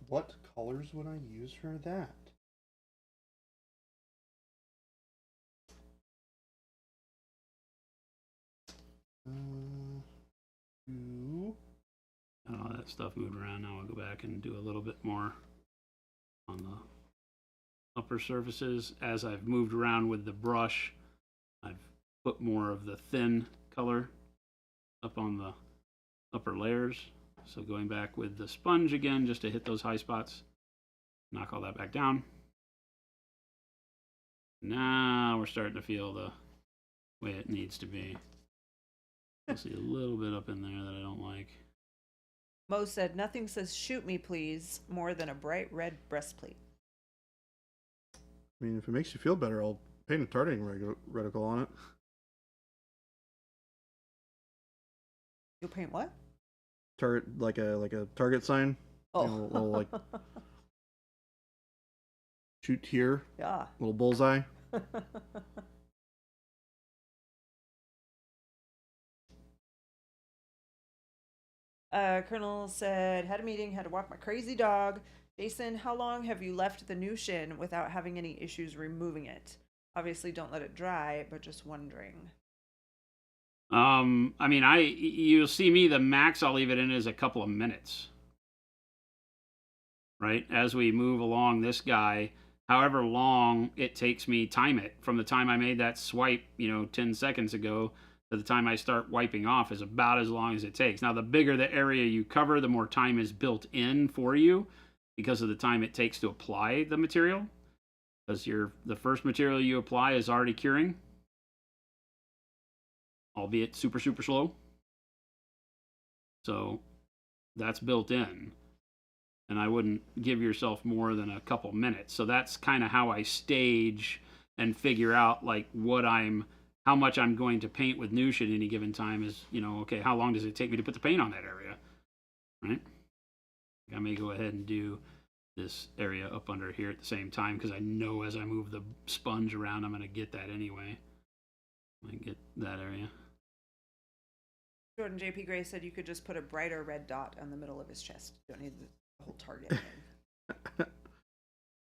What colors would I use for that? All that stuff moved around. Now I'll go back and do a little bit more on the upper surfaces. As I've moved around with the brush, I've put more of the thin color up on the upper layers. So going back with the sponge again, just to hit those high spots, knock all that back down. Now we're starting to feel the way it needs to be. I see a little bit up in there that I don't like. Mo said, nothing says shoot me please more than a bright red breastplate. I mean, if it makes you feel better, I'll paint a targeting reticle on it. You'll paint what? Target, like a target sign. Oh. You know, little like shoot here. Yeah. Little bullseye. Colonel said, had a meeting, had to walk my crazy dog. Jason, how long have you left the new shin without having any issues removing it? Obviously, don't let it dry, but just wondering. I mean, you'll see me, the max I'll leave it in is a couple of minutes. Right? As we move along this guy, however long it takes me, time it. From the time I made that swipe, 10 seconds ago, to the time I start wiping off is about as long as it takes. Now, the bigger the area you cover, the more time is built in for you because of the time it takes to apply the material. Because the first material you apply is already curing, albeit super, super slow. So that's built in. And I wouldn't give yourself more than a couple minutes. So that's kind of how I stage and figure out like how much I'm going to paint with Noosh at any given time is, okay, how long does it take me to put the paint on that area, right? I may go ahead and do this area up under here at the same time because I know as I move the sponge around, I'm going to get that anyway. I get that area. Jordan J.P. Gray said you could just put a brighter red dot on the middle of his chest. You don't need the whole target thing.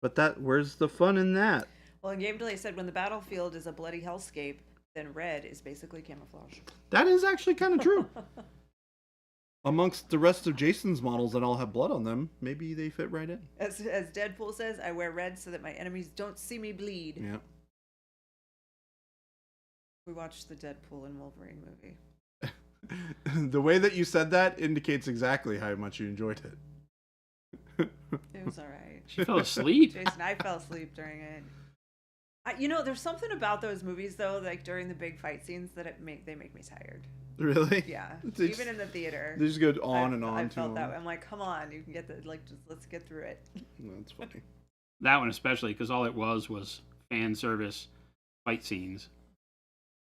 But where's the fun in that? Well, and Game Delay said when the battlefield is a bloody hellscape, then red is basically camouflage. That is actually kind of true. Amongst the rest of Jason's models that all have blood on them, maybe they fit right in. As Deadpool says, I wear red so that my enemies don't see me bleed. Yeah. We watched the Deadpool and Wolverine movie. The way that you said that indicates exactly how much you enjoyed it. It was all right. She fell asleep. Jason, I fell asleep during it. There's something about those movies though, like during the big fight scenes that they make me tired. Really? Yeah. They Even in the theater. They just go on and on. I felt that way. I'm like, come on, you can get let's get through it. That's funny. That one especially, because all it was fan service fight scenes.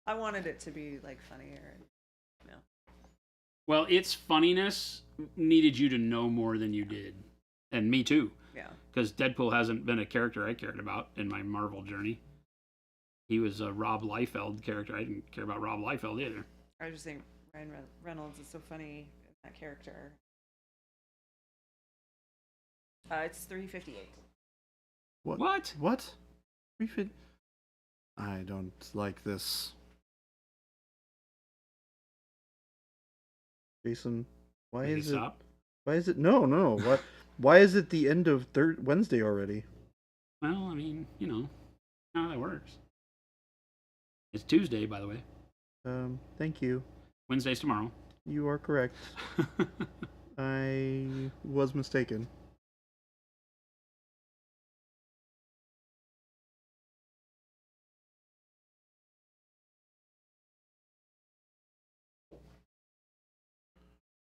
I wanted it to be like funnier. And, Well, its funniness needed you to know more than you did, and me too. yeah. Because Deadpool hasn't been a character I cared about in my Marvel journey. He was a Rob Liefeld character. I didn't care about Rob Liefeld either. I just think Ryan Reynolds is so funny in that character. It's $3.58. What? What? I don't like this. Jason, why Make is it it? stop? Why is it? No. What? Why is it the end of Wednesday already? Well, I mean, you know how that works. It's Tuesday, by the way. Thank you. Wednesday's tomorrow. You are correct. I was mistaken.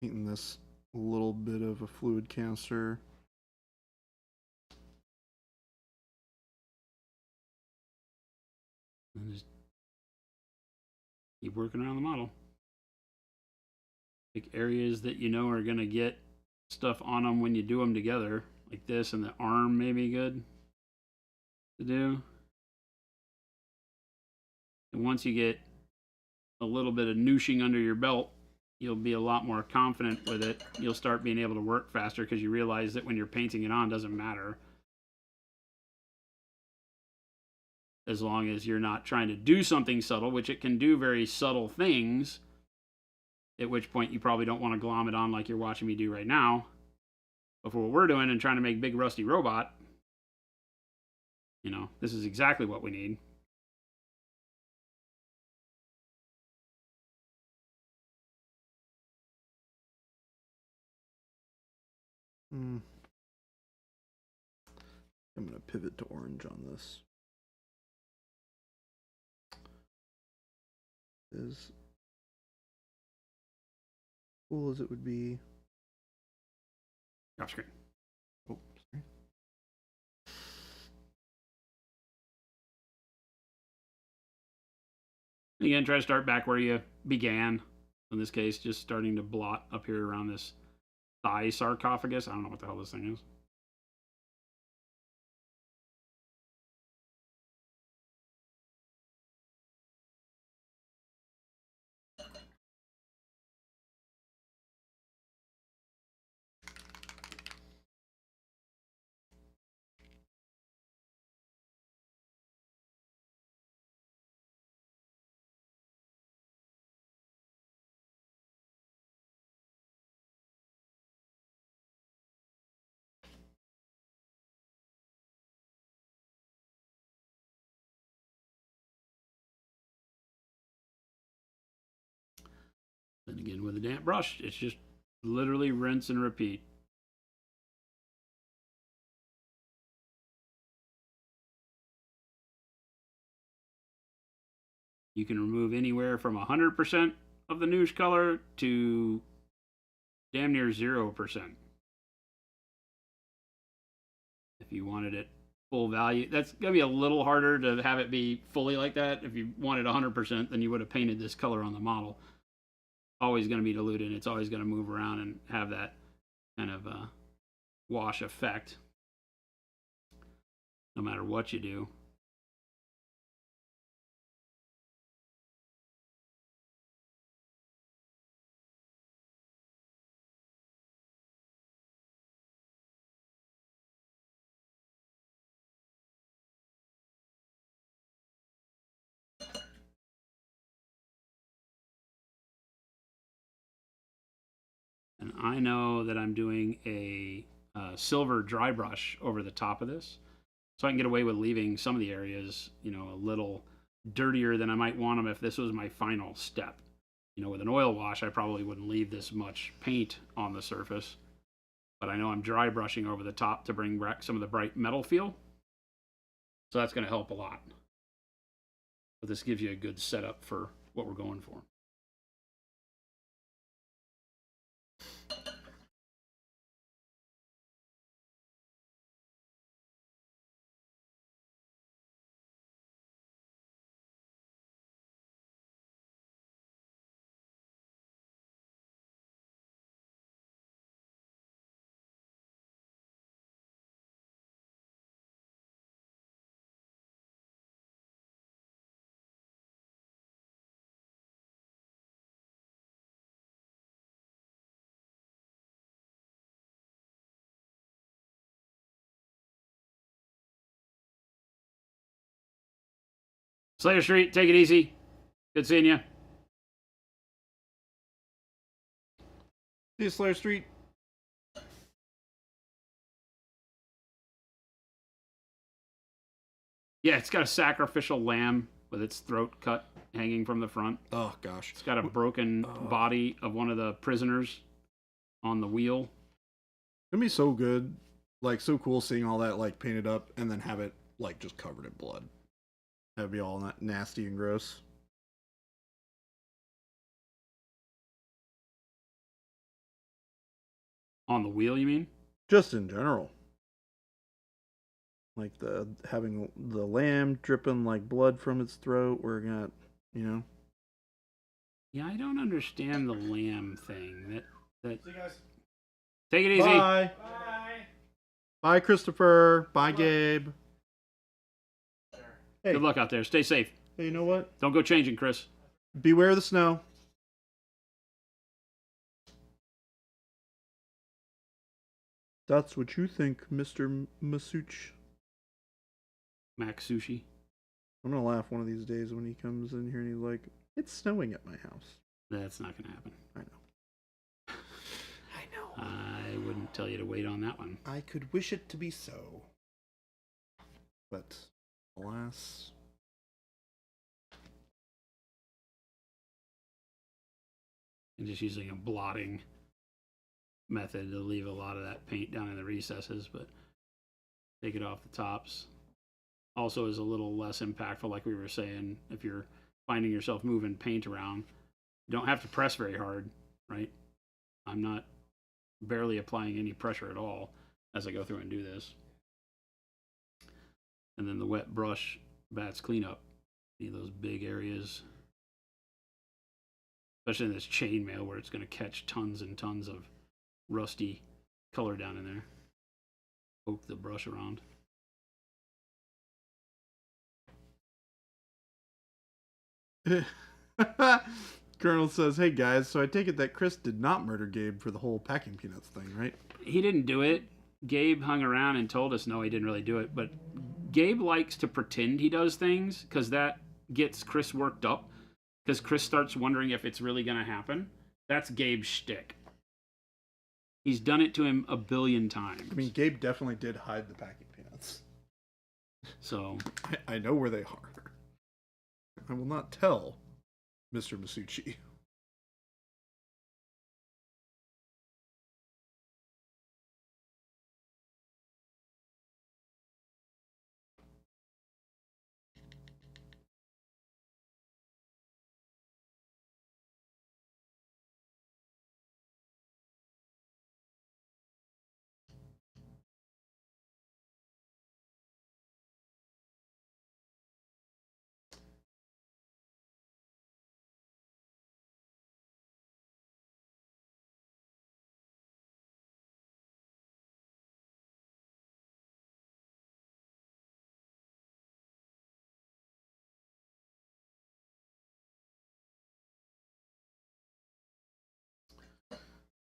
Eating this little bit of a fluid canister. And just keep working around the model. Like areas that you know are going to get stuff on them when you do them together. Like this, and the arm may be good to do. And once you get a little bit of nooshing under your belt, you'll be a lot more confident with it. You'll start being able to work faster because you realize that when you're painting it on, it doesn't matter. As long as you're not trying to do something subtle, which it can do very subtle things, at which point you probably don't want to glom it on like you're watching me do right now. But for what we're doing and trying to make Big Rusty Robot, you know, this is exactly what we need. I'm gonna pivot to orange on this. As cool as it would be. Off screen. Oh, sorry. Again, try to start back where you began. In this case, just starting to blot up here around this thigh sarcophagus. I don't know what the hell this thing is. Then again, with a damp brush, it's just literally rinse and repeat. You can remove anywhere from 100% of the noosh color to damn near 0%. If you wanted it full value, that's going to be a little harder to have it be fully like that. If you wanted 100%, then you would have painted this color on the model. Always going to be diluted. It's always going to move around and have that kind of wash effect, no matter what you do. And I know that I'm doing a silver dry brush over the top of this, so I can get away with leaving some of the areas, you know, a little dirtier than I might want them if this was my final step. You know, with an oil wash, I probably wouldn't leave this much paint on the surface, but I know I'm dry brushing over the top to bring back some of the bright metal feel, so that's going to help a lot. But this gives you a good setup for what we're going for. Slayer Street, take it easy. Good seeing you. See you, Slayer Street. Yeah, it's got a sacrificial lamb with its throat cut hanging from the front. Oh gosh. It's got a broken body of one of the prisoners on the wheel. It's gonna be so good, like so cool seeing all that like painted up and then have it like just covered in blood. That'd be all nasty and gross. On the wheel, you mean? Just in general. Like the having the lamb dripping like blood from its throat. We're gonna, you know. Yeah, I don't understand the lamb thing. That. See you guys. Take it easy. Bye. Bye. Bye, Christopher. Bye, Gabe. Hey. Good luck out there. Stay safe. Hey, you know what? Don't go changing, Chris. Beware the snow. That's what you think, Mr. Masuch. Mac Sushi. I'm gonna laugh one of these days when he comes in here and he's like, "It's snowing at my house." That's not going to happen. I know. I know. I wouldn't tell you to wait on that one. I could wish it to be so, but alas. And just using a blotting method to leave a lot of that paint down in the recesses, but take it off the tops. Also is a little less impactful, like we were saying, if you're finding yourself moving paint around. You don't have to press very hard, right? I'm not barely applying any pressure at all as I go through and do this. And then the wet brush bats cleanup. Any of those big areas, especially in this chainmail where it's going to catch tons and tons of rusty color down in there. Poke the brush around. Colonel says, "Hey guys, so I take it that Chris did not murder Gabe for the whole packing peanuts thing, right?" He didn't do it. Gabe hung around and told us no, he didn't really do it. But Gabe likes to pretend he does things because that gets Chris worked up. Because Chris starts wondering if it's really going to happen. That's Gabe's shtick. He's done it to him a billion times. I mean, Gabe definitely did hide the packing peanuts. So I know where they are. I will not tell Mr. Masucci.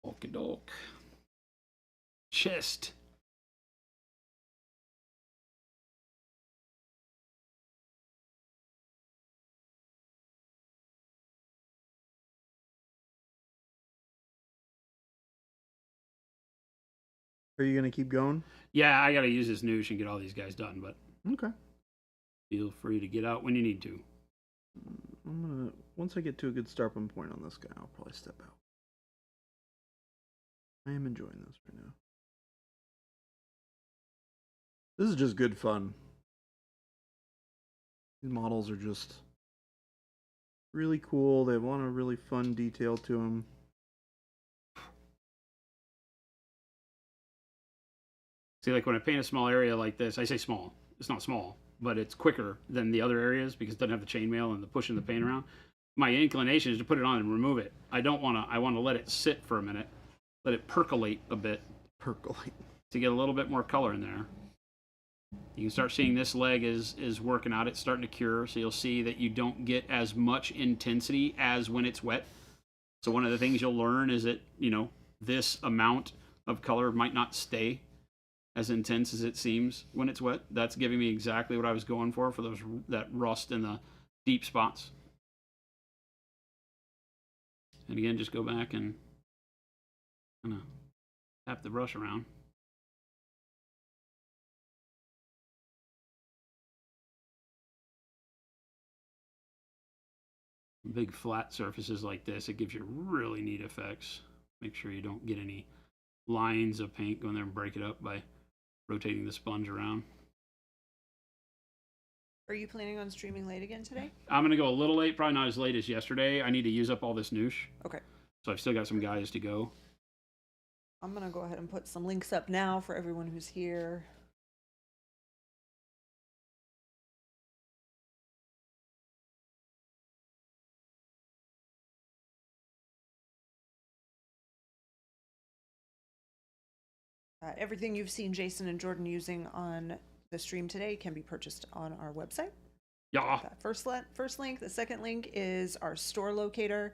Okey-doke. Chest. Are you gonna keep going? Yeah, I got to use this noosh and get all these guys done, but Okay. feel free to get out when you need to. I'm gonna once I get to a good starting point on this guy, I'll probably step out. I am enjoying this right now. This is just good fun. These models are just really cool. They have a lot of really fun detail to them. See, like when I paint a small area like this, I say small. It's not small, but it's quicker than the other areas because it doesn't have the chainmail and the pushing the paint around. My inclination is to put it on and remove it. I don't want to. I want to let it sit for a minute, let it percolate a bit Percolate. to get a little bit more color in there. You can start seeing this leg is working out. It's starting to cure, so you'll see that you don't get as much intensity as when it's wet. So one of the things you'll learn is that, you know, this amount of color might not stay. as intense as it seems when it's wet. That's giving me exactly what I was going for that rust in the deep spots. And again, just go back and kind of tap the brush around. Big flat surfaces like this, it gives you really neat effects. Make sure you don't get any lines of paint. Go in there and break it up by rotating the sponge around. Are you planning on streaming late again today? I'm going to go a little late, probably not as late as yesterday. I need to use up all this noosh. Okay. So I've still got some guys to go. I'm going to go ahead and put some links up now for everyone who's here. Everything you've seen Jason and Jordan using on the stream today can be purchased on our website. Yeah. First link. The second link is our store locator,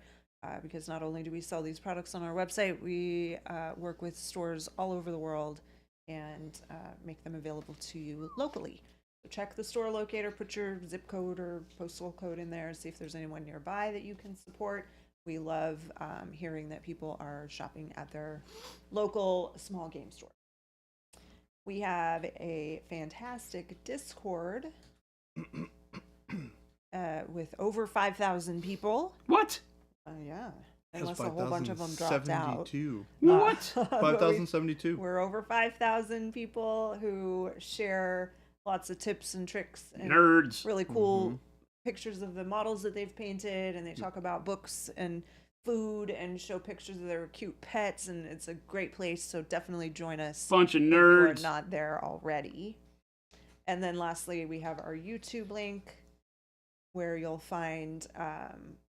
because not only do we sell these products on our website, we work with stores all over the world and make them available to you locally. So check the store locator, put your zip code or postal code in there, see if there's anyone nearby that you can support. We love hearing that people are shopping at their local small game store. We have a fantastic Discord with over 5,000 people. What? Yeah. Unless a whole bunch of them dropped out. What? 5,072. We're over 5,000 people who share lots of tips and tricks and Nerds. really cool pictures of the models that they've painted, and they talk about books and food and show pictures of their cute pets, and it's a great place, so definitely join us. Bunch of if nerds. you're not there already. And then lastly, we have our YouTube link where you'll find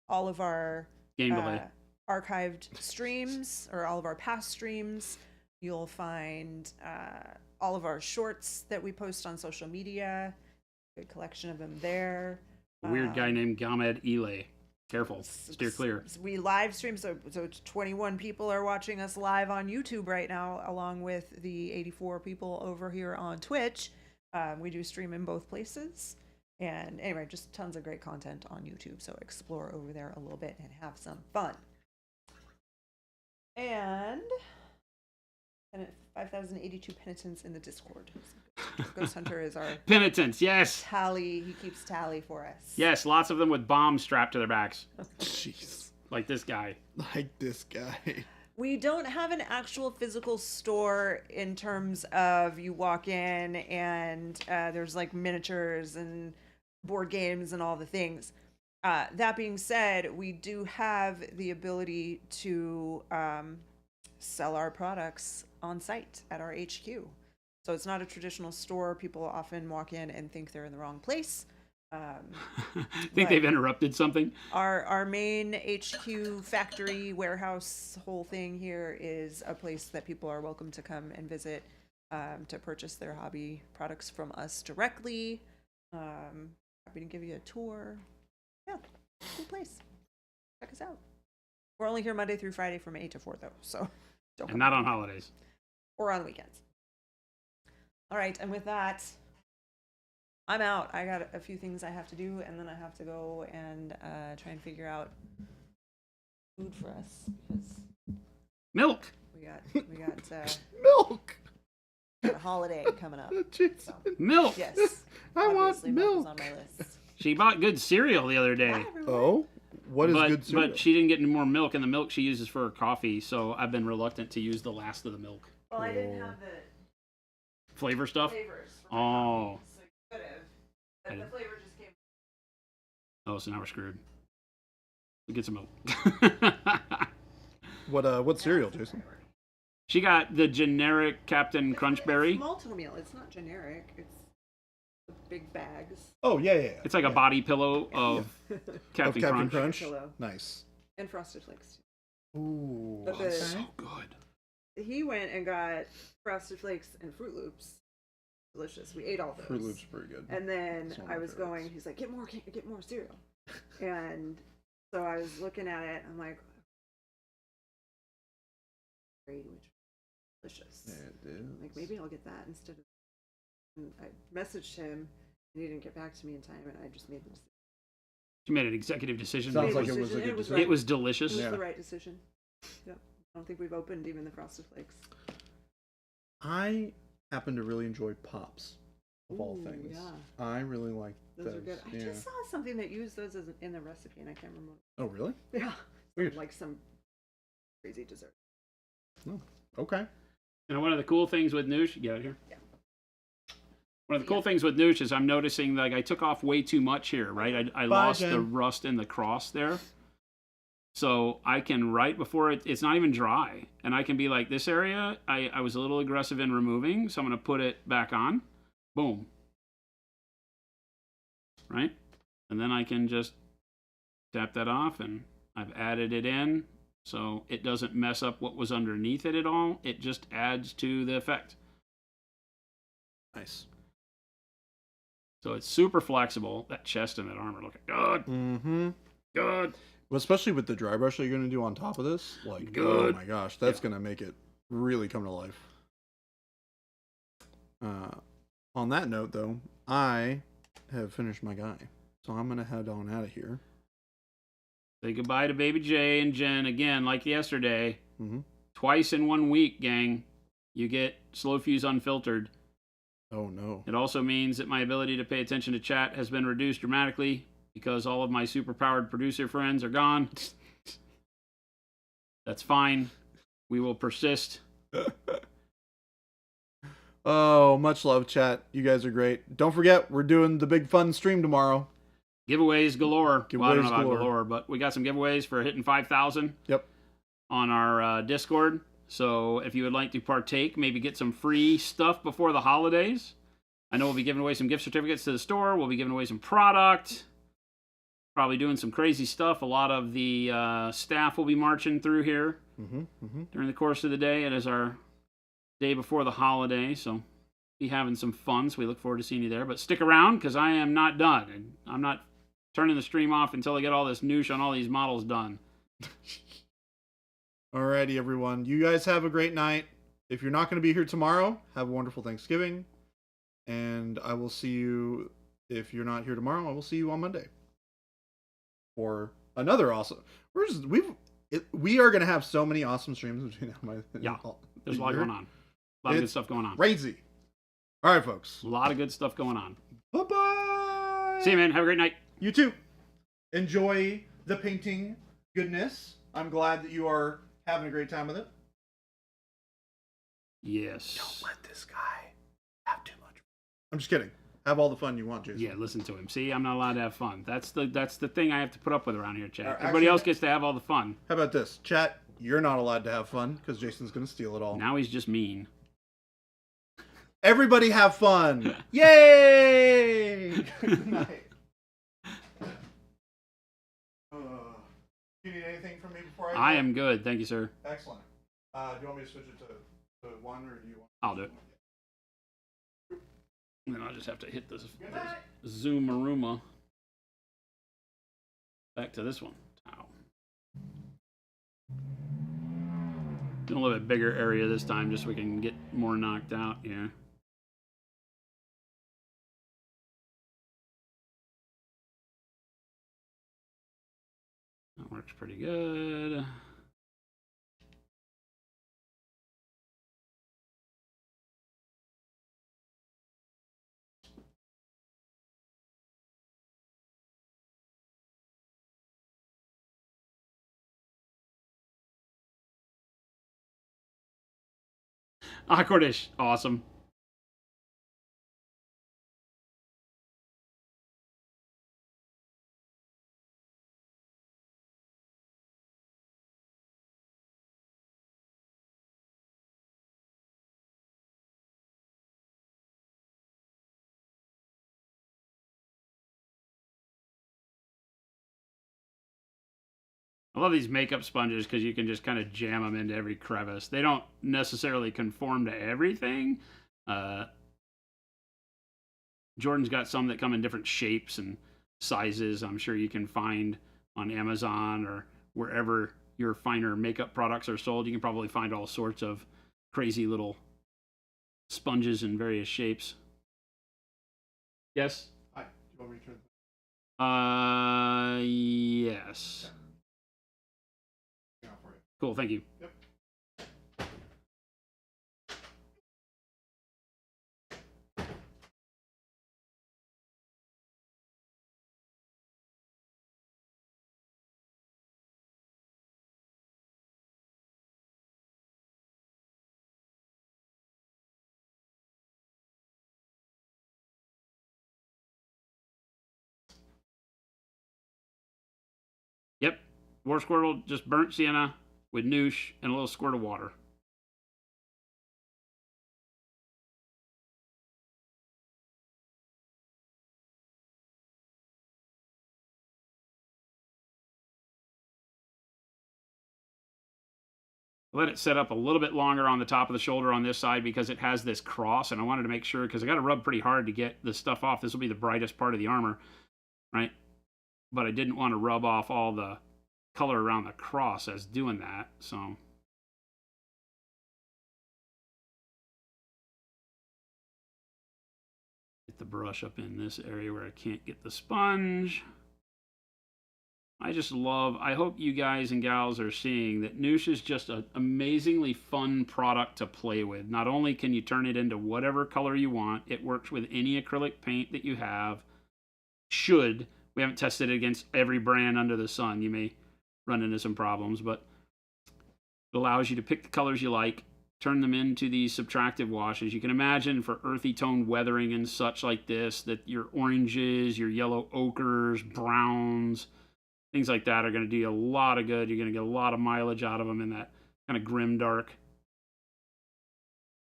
all of our Game delay. archived streams, or all of our past streams. You'll find all of our shorts that we post on social media. Good collection of them there. Weird guy named Gamed Ile. Careful. Steer clear. We live stream, so 21 people are watching us live on YouTube right now, along with the 84 people over here on Twitch. We do stream in both places. And anyway, just tons of great content on YouTube, so explore over there a little bit and have some fun. And 5,082 penitents in the Discord. Ghost Hunter is our Penitents, yes. tally. He keeps tally for us. Yes, lots of them with bombs strapped to their backs. Jeez. Like this guy. Like this guy. We don't have an actual physical store in terms of you walk in and there's like miniatures and board games and all the things. That being said, we do have the ability to sell our products on site at our HQ. So it's not a traditional store. People often walk in and think they're in the wrong place. Think they've interrupted something? Our main HQ factory warehouse whole thing here is a place that people are welcome to come and visit to purchase their hobby products from us directly. Happy to give you a tour. Yeah, cool place. Check us out. We're only here Monday through Friday from 8 to 4 though, so don't And not on holidays. or on weekends. All right, and with that, I'm out. I got a few things I have to do, and then I have to go and try and figure out food for us because Milk. we got Milk. a holiday coming up. Jeez. So, Milk. yes, I want obviously milk is milk. on my list. She bought good cereal the other day. Bye, everyone. Oh, what is good cereal? But she didn't get any more milk, and the milk she uses for her coffee, so I've been reluctant to use the last of the milk. Well, I didn't have the Flavor stuff? flavors for my Oh. coffee, so you could have. But the flavor just came. Oh, so now we're screwed. We'll get some milk. What cereal, Jason? She got the generic Captain Crunchberry. It's multi-meal. It's not generic. It's the big bags. Oh yeah. It's like a body pillow of Captain, Captain Crunch. Crunch. Pillow. Nice. And Frosted Flakes. Ooh. But Oh, so good. He went and got Frosted Flakes and Fruit Loops. Delicious. We ate all those. Fruit Loops are pretty good. And then It's one of I my was favorites. going, he's like, get more cereal. And so I was looking at it. I'm like, which delicious. It is. Like maybe I'll get that instead of. And I messaged him, and he didn't get back to me in time, and I just made the decision. You made an executive decision. Sounds Made like it was a decision, good and decision. right. It was It delicious. was Yeah. the right decision. Yep. I don't think we've opened even the Frosted Flakes. I happen to really enjoy pops, of all Ooh, things. yeah. I really like Those are good. I Yeah. just saw something that used those as in the recipe, and I can't remember. Oh, really? Yeah. Weird. Like some crazy dessert. Okay. And one of the cool things with Noosh, get out here. Yeah. One of the cool things with Noosh is I'm noticing like I took off way too much here, right? I Bye, lost the Jen. rust in the cross there. So I can, right before it's not even dry. And I can be like, this area, I was a little aggressive in removing, so I'm going to put it back on. Boom. Right? And then I can just tap that off, and I've added it in. So it doesn't mess up what was underneath it at all. It just adds to the effect. Nice. So it's super flexible. That chest and that armor look good. Mm-hmm. Good. Well, especially with the dry brush that you're going to do on top of this. Like, oh Good. my gosh, that's going to make it really come to life. On that note, though, I have finished my guy. So I'm going to head on out of here. Say goodbye to Baby J and Jen again, like yesterday. Mm-hmm. Twice in 1 week, gang. You get Slow Fuse Unfiltered. Oh, no. It also means that my ability to pay attention to chat has been reduced dramatically because all of my super-powered producer friends are gone. That's fine. We will persist. Oh, much love, chat. You guys are great. Don't forget, we're doing the big fun stream tomorrow. Giveaways galore. Well, I don't know Giveaways about galore. galore, but we got some giveaways for hitting 5,000. Yep. On our Discord. So if you would like to partake, maybe get some free stuff before the holidays. I know we'll be giving away some gift certificates to the store. We'll be giving away some product. Probably doing some crazy stuff. A lot of the staff will be marching through here during the course of the day. It is our day before the holiday, so be having some fun. So we look forward to seeing you there. But stick around because I am not done. I'm not turning the stream off until I get all this noosh on all these models done. Alrighty, everyone. You guys have a great night. If you're not going to be here tomorrow, have a wonderful Thanksgiving. And I will see you, if you're not here tomorrow, I will see you on Monday. For another awesome... We are going to have so many awesome streams between now and Yeah. There's a lot going on. A lot of good stuff going on. Crazy. Alright, folks. A lot of good stuff going on. Bye-bye. See you, man. Have a great night. You too. Enjoy the painting goodness. I'm glad that you are having a great time with it. Yes. Don't let this guy have too much. I'm just kidding. Have all the fun you want, Jason. Yeah, listen to him. See, I'm not allowed to have fun. That's the thing I have to put up with around here, Chad. Actually, Everybody else gets to have all the fun. How about this? Chat, you're not allowed to have fun because Jason's going to steal it all. Now he's just mean. Everybody have fun. Yay! Good night. Do you need anything from me before I am good. Thank you, sir. Excellent. Do you want me to switch it to one, or do you want... I'll do it. And then I'll just have to hit this Zoomaruma. Back to this one. Ow. A little bit bigger area this time just so we can get more knocked out here. That works pretty good. Awkwardish. Awesome. I love these makeup sponges because you can just kind of jam them into every crevice. They don't necessarily conform to everything. Jordan's got some that come in different shapes and sizes. I'm sure you can find on Amazon or wherever your finer makeup products are sold. You can probably find all sorts of crazy little sponges in various shapes. Yes? Hi. Do you want me to turn? Yes. Yeah, for you. Cool, thank you. Yep. Yep. War Squirtle, just burnt sienna with noosh and a little squirt of water. Let it set up a little bit longer on the top of the shoulder on this side because it has this cross, and I wanted to make sure, because I got to rub pretty hard to get the stuff off. This will be the brightest part of the armor, right? But I didn't want to rub off all the color around the cross as doing that, so... Get the brush up in this area where I can't get the sponge. I just love, I hope you guys and gals are seeing that Noosh is just an amazingly fun product to play with. Not only can you turn it into whatever color you want, it works with any acrylic paint that you have. Should. We haven't tested it against every brand under the sun. You may run into some problems, but it allows you to pick the colors you like, turn them into these subtractive washes. You can imagine for earthy tone weathering and such like this, that your oranges, your yellow ochres, browns, things like that are going to do you a lot of good. You're going to get a lot of mileage out of them in that kind of grim dark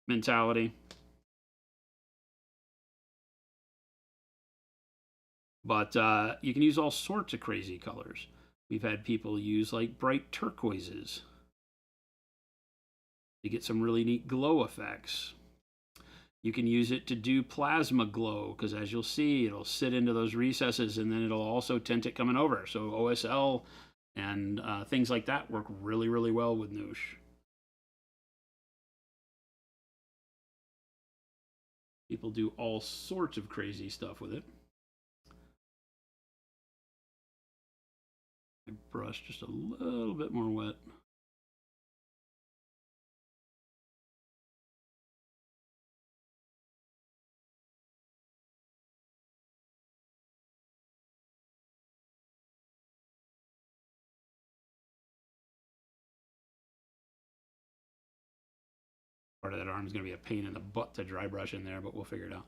mentality. But you can use all sorts of crazy colors. We've had people use like bright turquoises to get some really neat glow effects. You can use it to do plasma glow, because as you'll see, it'll sit into those recesses, and then it'll also tint it coming over. So OSL and things like that work really, really well with Noosh. People do all sorts of crazy stuff with it. My brush just a little bit more wet. Part of that arm is going to be a pain in the butt to dry brush in there, but we'll figure it out.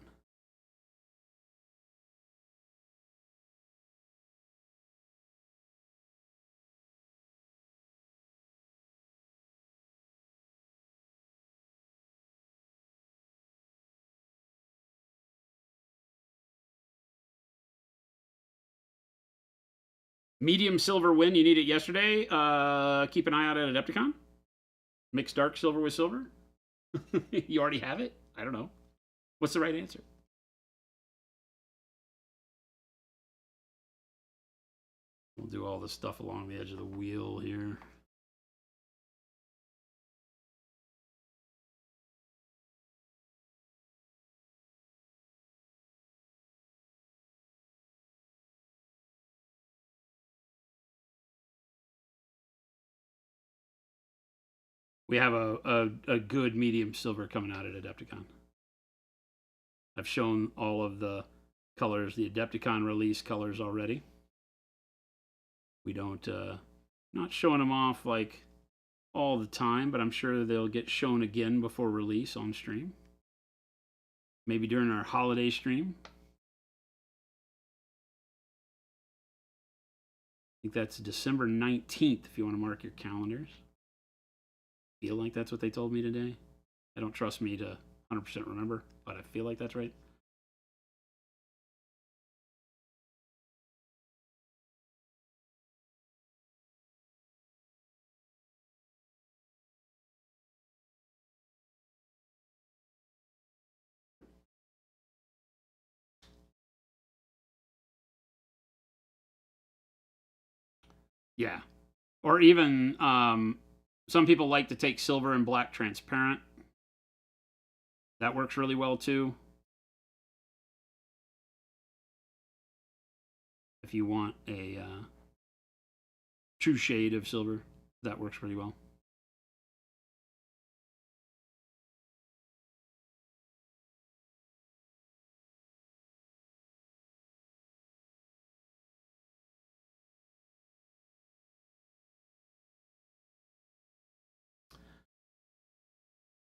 Medium silver win, you need it yesterday. Keep an eye out at Adepticon. Mix dark silver with silver. You already have it? I don't know. What's the right answer? We'll do all this stuff along the edge of the wheel here. We have a good medium silver coming out at Adepticon. I've shown all of the colors, the Adepticon release colors already. We don't, not showing them off like all the time, but I'm sure they'll get shown again before release on stream. Maybe during our holiday stream. I think that's December 19th if you want to mark your calendars. Feel like that's what they told me today. I don't trust me to 100% remember, but I feel like that's right. Yeah. Or even some people like to take silver and black transparent That works really well too. If you want a true shade of silver, that works pretty well.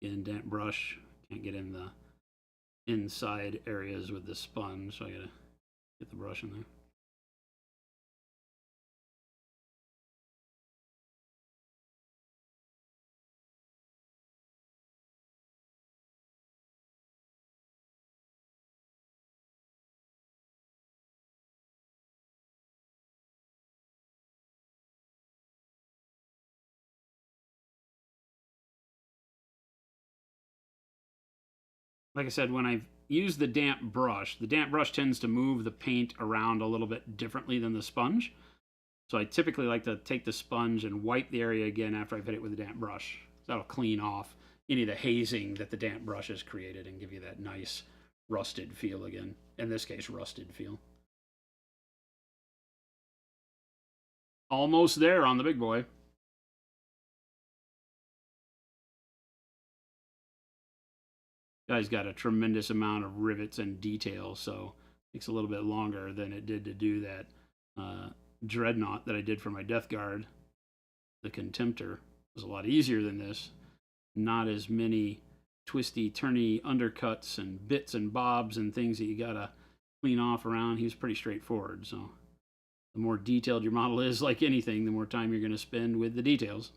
In damp brush, can't get in the inside areas with the sponge, so I gotta get the brush in there. Like I said, when I've used the damp brush tends to move the paint around a little bit differently than the sponge. So I typically like to take the sponge and wipe the area again after I've hit it with the damp brush. That'll clean off any of the hazing that the damp brush has created and give you that nice rusted feel again. In this case, rusted feel. Almost there on the big boy. Guy's got a tremendous amount of rivets and detail, so it takes a little bit longer than it did to do that dreadnought that I did for my Death Guard. The Contemptor was a lot easier than this. Not as many twisty, turny undercuts and bits and bobs and things that you gotta clean off around. He was pretty straightforward, so the more detailed your model is, like anything, the more time you're gonna spend with the details.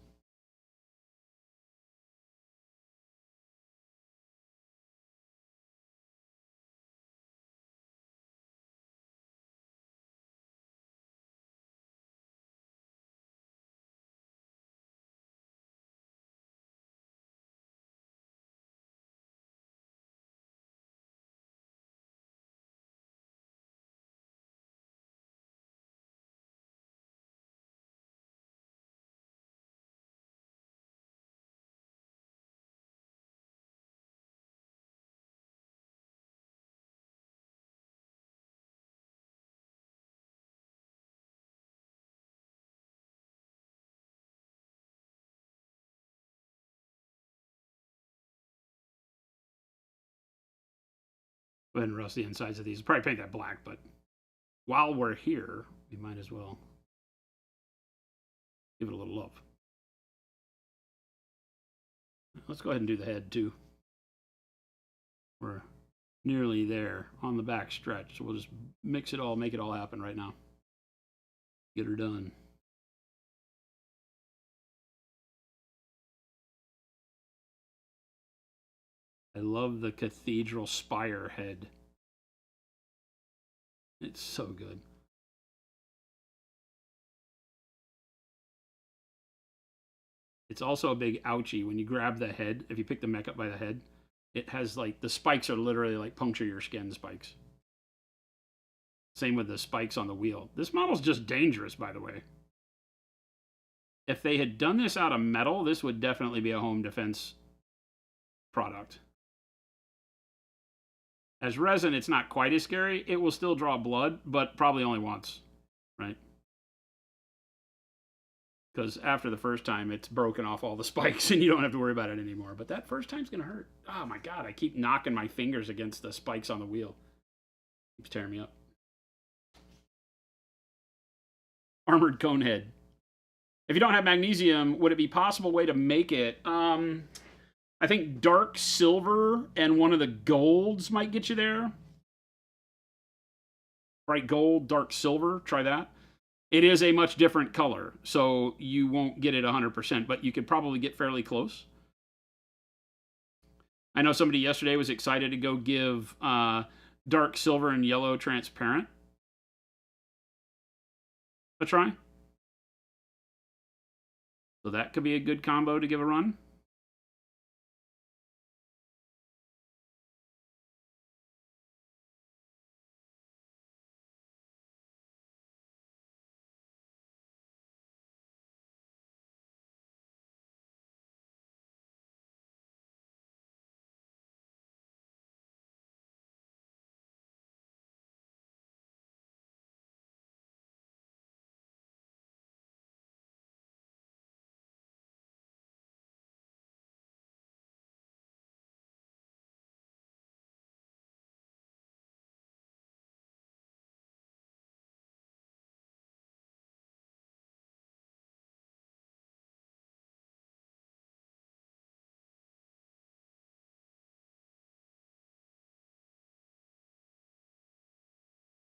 Go ahead and rust the insides of these. Probably paint that black, but while we're here, we might as well give it a little love. Let's go ahead and do the head too. We're nearly there on the back stretch, so we'll just mix it all, make it all happen right now. Get her done. I love the cathedral spire head. It's so good. It's also a big ouchie when you grab the head. If you pick the mech up by the head, it has like the spikes are literally like puncture your skin spikes. Same with the spikes on the wheel. This model's just dangerous, by the way. If they had done this out of metal, this would definitely be a home defense product. As resin, it's not quite as scary. It will still draw blood, but probably only once, right? Because after the first time, it's broken off all the spikes and you don't have to worry about it anymore. But that first time's going to hurt. Oh my God, I keep knocking my fingers against the spikes on the wheel. Keeps tearing me up. Armored cone head. If you don't have magnesium, would it be a possible way to make it? I think dark silver and one of the golds might get you there. Bright gold, dark silver, try that. It is a much different color, so you won't get it 100%, but you could probably get fairly close. I know somebody yesterday was excited to go give dark silver and yellow transparent a try. So that could be a good combo to give a run.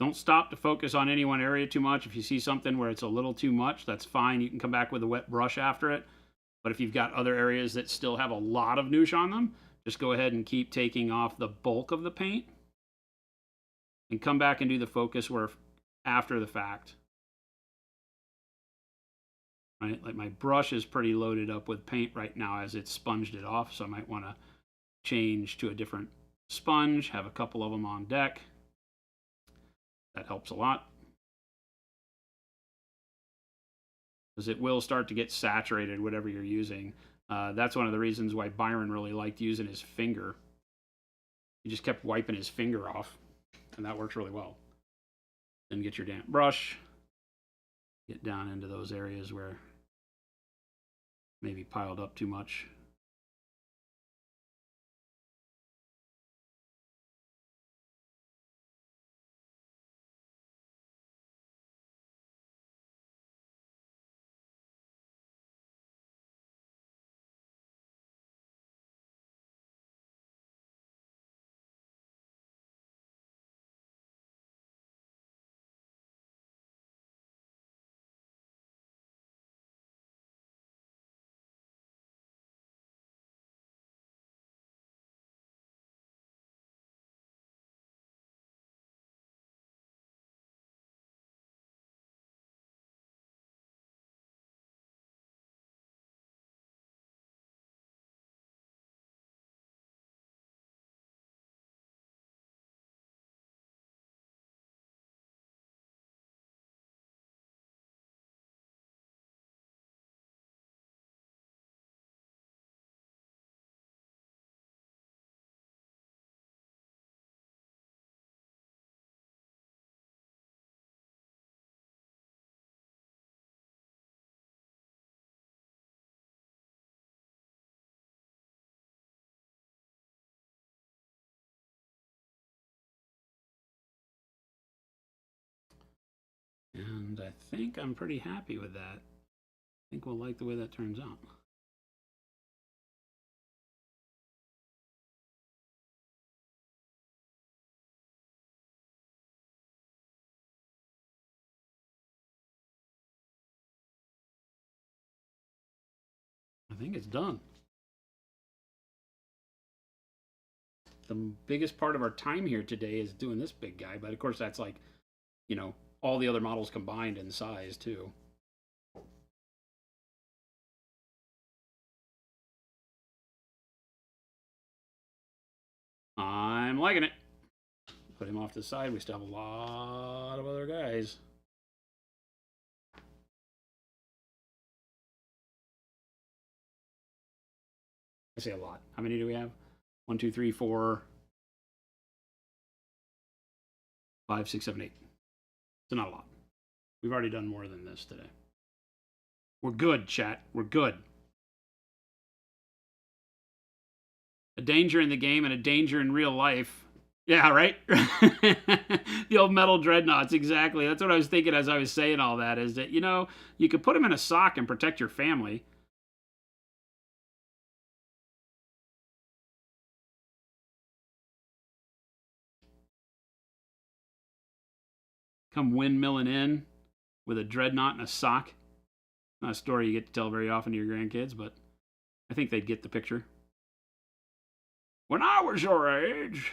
Don't stop to focus on any one area too much. If you see something where it's a little too much, that's fine. You can come back with a wet brush after it. But if you've got other areas that still have a lot of noosh on them, just go ahead and keep taking off the bulk of the paint and come back and do the focus work after the fact. Right? Like my brush is pretty loaded up with paint right now as it's sponged it off, so I might want to change to a different sponge, have a couple of them on deck. That helps a lot. Because it will start to get saturated, whatever you're using. That's one of the reasons why Byron really liked using his finger. He just kept wiping his finger off, and that works really well. Then get your damp brush. Get down into those areas where maybe piled up too much. And I think I'm pretty happy with that. I think we'll like the way that turns out. I think it's done. The biggest part of our time here today is doing this big guy, but of course that's like, you know, all the other models combined in size too. I'm liking it. Put him off to the side. We still have a lot of other guys. I say a lot. How many do we have? 1, 2, 3, 4, 5, 6, 7, 8. So not a lot. We've already done more than this today. We're good, chat. We're good. A danger in the game and a danger in real life. Yeah, right? The old metal dreadnoughts, exactly. That's what I was thinking as I was saying all that, is that, you know, you could put them in a sock and protect your family. Come windmilling in with a dreadnought and a sock. Not a story you get to tell very often to your grandkids, but I think they'd get the picture. When I was your age,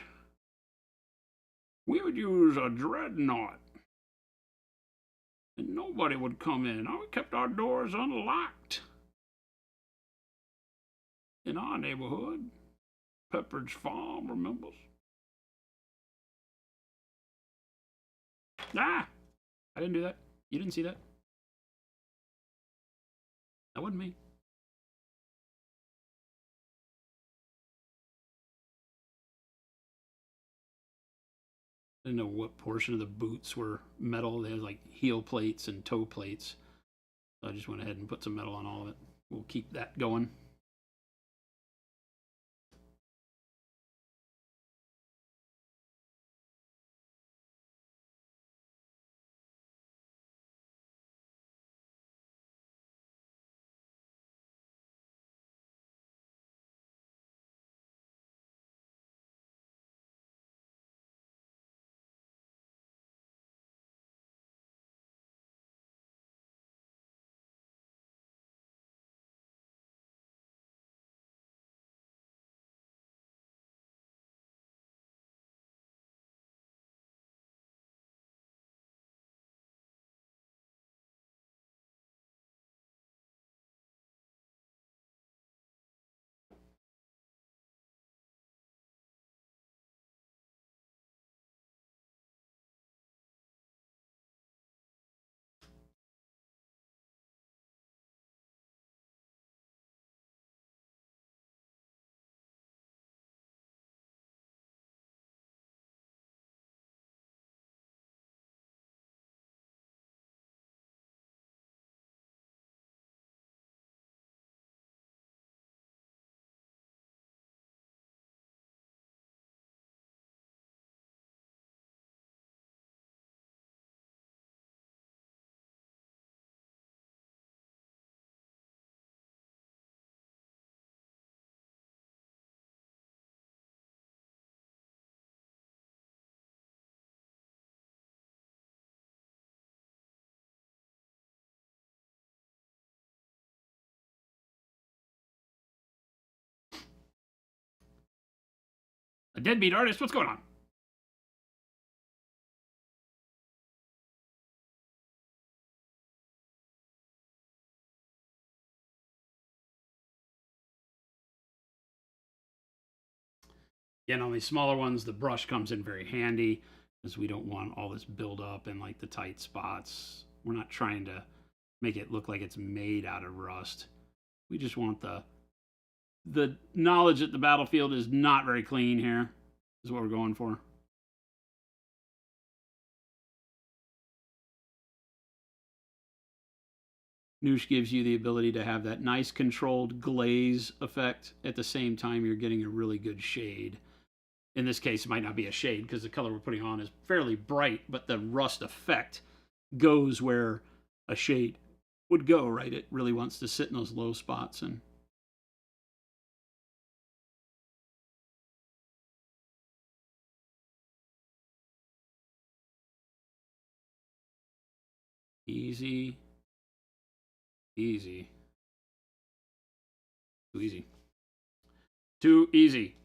we would use a dreadnought. And nobody would come in. We kept our doors unlocked. In our neighborhood, Pepperidge Farm, remembers? Ah! I didn't do that. You didn't see that. That wasn't me. I didn't know what portion of the boots were metal. They had like heel plates and toe plates. So I just went ahead and put some metal on all of it. We'll keep that going. A deadbeat artist? What's going on? Again, on these smaller ones, the brush comes in very handy because we don't want all this build up in like the tight spots. We're not trying to make it look like it's made out of rust. We just want the knowledge that the battlefield is not very clean here is what we're going for. Noosh gives you the ability to have that nice controlled glaze effect at the same time you're getting a really good shade. In this case, it might not be a shade because the color we're putting on is fairly bright, but the rust effect goes where a shade would go, right? It really wants to sit in those low spots. And easy. Easy. Too easy. Too easy.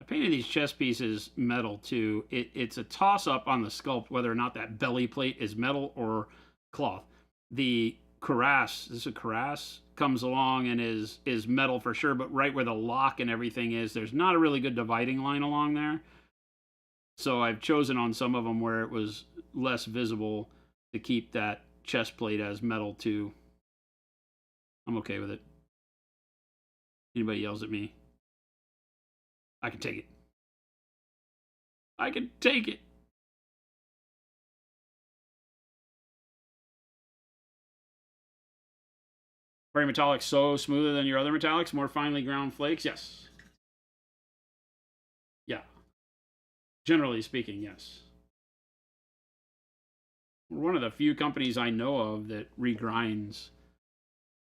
I painted these chest pieces metal too. It's a toss up on the sculpt whether or not that belly plate is metal or cloth. The cuirass, this is a cuirass, comes along and is metal for sure, but right where the lock and everything is, there's not a really good dividing line along there. So I've chosen on some of them where it was less visible to keep that chest plate as metal too. I'm okay with it. Anybody yells at me, I can take it. I can take it. Prairie metallic so smoother than your other metallics, more finely ground flakes. Yes. Yeah. Generally speaking, yes. We're one of the few companies I know of that regrinds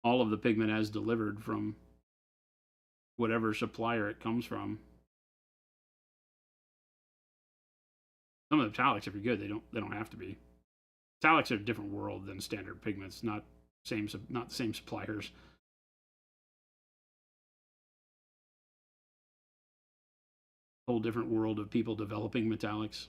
all of the pigment as delivered from whatever supplier it comes from. Some of the metallics, if you're good, they don't have to be. Metallics are a different world than standard pigments, not the same suppliers. Whole different world of people developing metallics.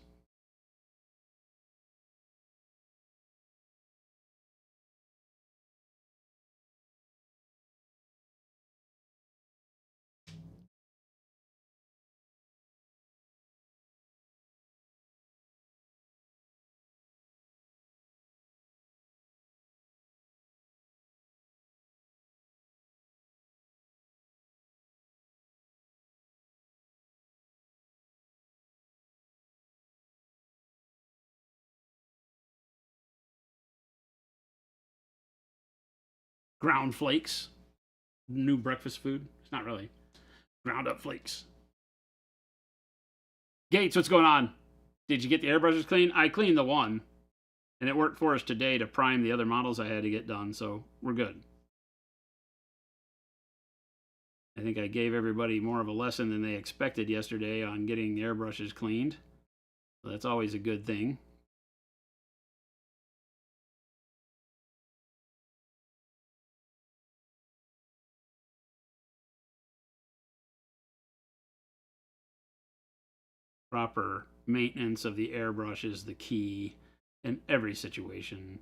Ground flakes. New breakfast food. It's not really. Ground up flakes. Gates, what's going on? Did you get the airbrushes clean? I cleaned the one. And it worked for us today to prime the other models I had to get done, so we're good. I think I gave everybody more of a lesson than they expected yesterday on getting the airbrushes cleaned. So that's always a good thing. Proper maintenance of the airbrush is the key in every situation.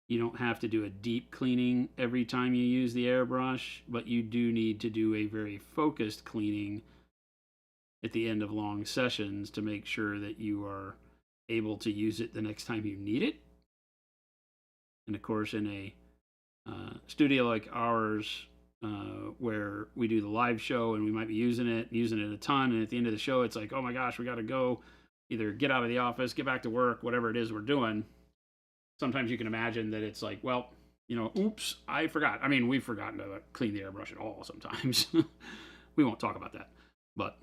You don't have to do a deep cleaning every time you use the airbrush, but you do need to do a very focused cleaning at the end of long sessions to make sure that you are able to use it the next time you need it. And of course, in a studio like ours, where we do the live show and we might be using it a ton, and at the end of the show it's like, oh my gosh, we got to go either get out of the office, get back to work, whatever it is we're doing. Sometimes you can imagine that it's like, well, you know, oops, I forgot. I mean, we've forgotten to clean the airbrush at all sometimes. we won't talk about that. But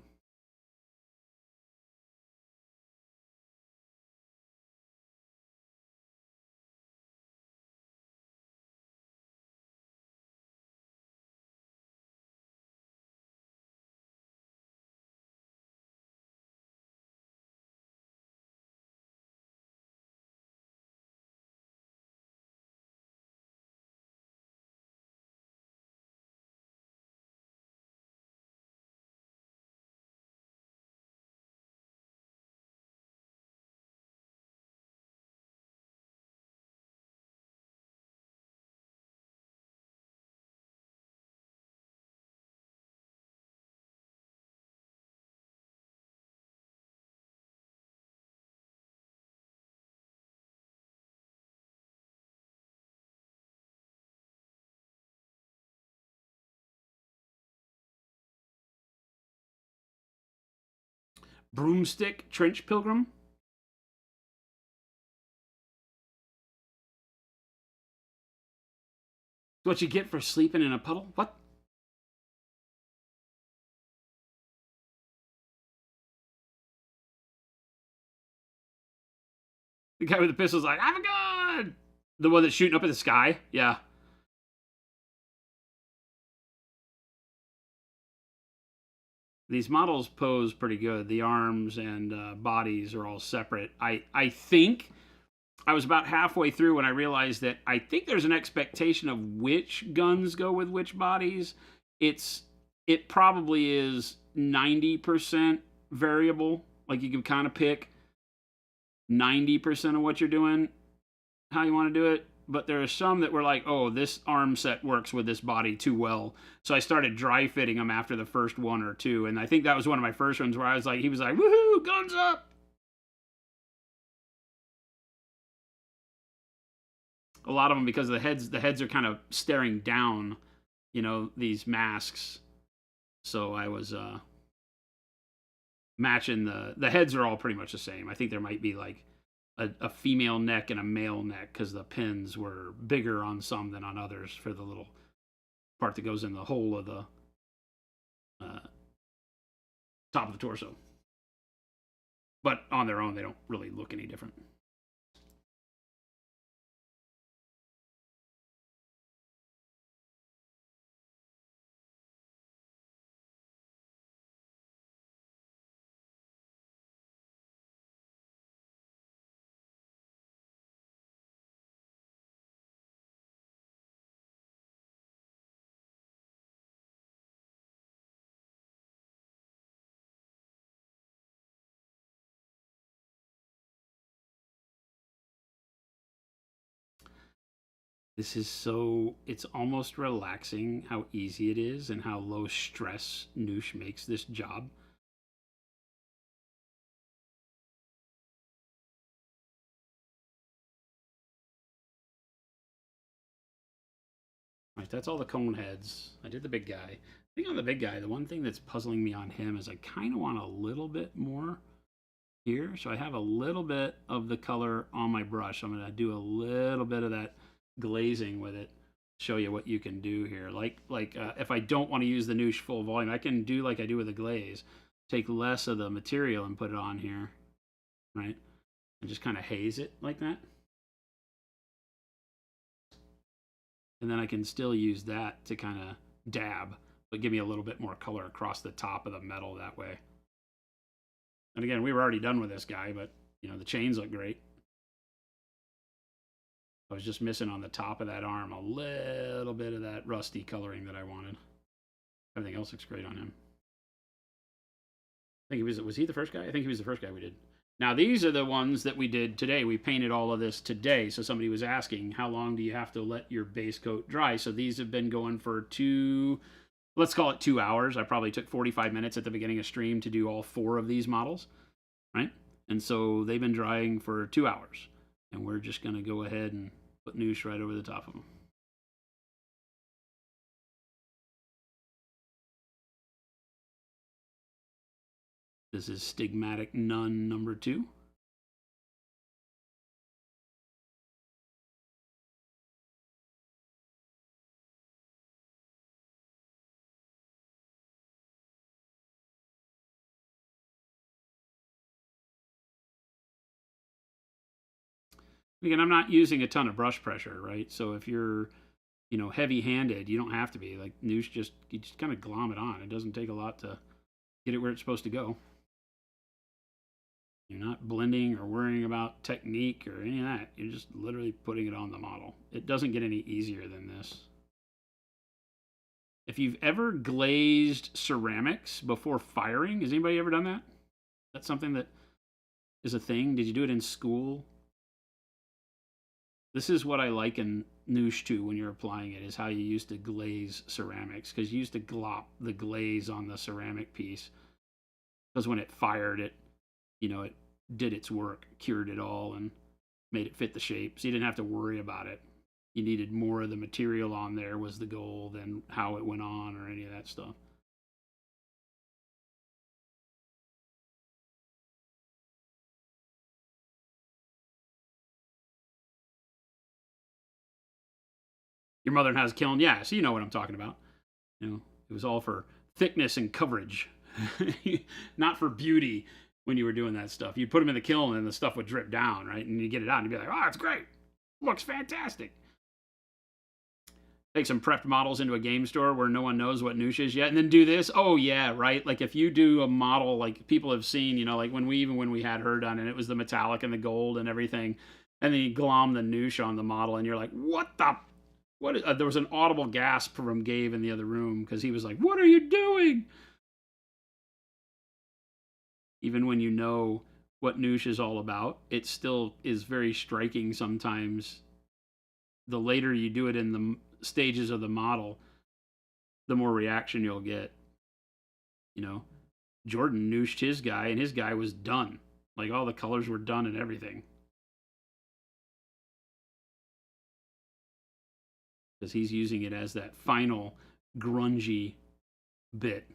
broomstick trench pilgrim. What you get for sleeping in a puddle? What? The guy with the pistol's like, I'm a gun! The one that's shooting up in the sky? Yeah. These models pose pretty good. The arms and bodies are all separate. I think I was about halfway through when I realized that I think there's an expectation of which guns go with which bodies. It probably is 90% variable. Like you can kind of pick 90% of what you're doing, how you want to do it. But there are some that were like, oh, this arm set works with this body too well. So I started dry fitting them after the first one or two. And I think that was one of my first ones where I was like, he was like, woohoo, guns up. A lot of them, because the heads are kind of staring down, you know, these masks. So I was matching the heads are all pretty much the same. I think there might be like a female neck and a male neck because the pins were bigger on some than on others for the little part that goes in the hole of the top of the torso. But on their own, they don't really look any different. This is so, it's almost relaxing how easy it is and how low stress Noosh makes this job. All right, that's all the cone heads. I did the big guy. I think on the big guy, the one thing that's puzzling me on him is I kind of want a little bit more here. So I have a little bit of the color on my brush. I'm going to do a little bit of that glazing with it. Show you what you can do here. Like if I don't want to use the Noosh full volume, I can do like I do with the glaze. Take less of the material and put it on here, right? And just kind of haze it like that. And then I can still use that to kind of dab, but give me a little bit more color across the top of the metal that way. And again, we were already done with this guy, but you know, the chains look great. I was just missing on the top of that arm a little bit of that rusty coloring that I wanted. Everything else looks great on him. I think was he the first guy? I think he was the first guy we did. Now, these are the ones that we did today. We painted all of this today. So somebody was asking, how long do you have to let your base coat dry? So these have been going for let's call it 2 hours. I probably took 45 minutes at the beginning of stream to do all 4 of these models, right? And so they've been drying for 2 hours. And we're just going to go ahead and put Noosh right over the top of them. This is Stigmatic Nun number 2. Again, I'm not using a ton of brush pressure, right? So if you're, heavy-handed, you don't have to be. Like Noosh, you just kind of glom it on. It doesn't take a lot to get it where it's supposed to go. You're not blending or worrying about technique or any of that. You're just literally putting it on the model. It doesn't get any easier than this. If you've ever glazed ceramics before firing, has anybody ever done that? That's something that is a thing. Did you do it in school? This is what I like in Noosh too when you're applying it, is how you used to glaze ceramics, because you used to glop the glaze on the ceramic piece. Because when it fired, it did its work, cured it all, and made it fit the shape. So you didn't have to worry about it. You needed more of the material on there was the goal than how it went on or any of that stuff. Your mother has a kiln, yeah, so you know what I'm talking about. It was all for thickness and coverage, not for beauty. When you were doing that stuff, you'd put them in the kiln and the stuff would drip down, right? And you get it out and you'd be like, oh, it's great. Looks fantastic. Take some prepped models into a game store where no one knows what Noosh is yet, and then do this. Oh yeah, right. Like if you do a model, like people have seen, like when we had her done, and it was the metallic and the gold and everything, and then you glom the Noosh on the model, and you're like, what the? What? There was an audible gasp from Gabe in the other room because he was like, what are you doing? Even when you know what Noosh is all about, it still is very striking sometimes. The later you do it in the stages of the model, the more reaction you'll get. Jordan Nooshed his guy, and his guy was done. Like all the colors were done and everything. Because he's using it as that final grungy bit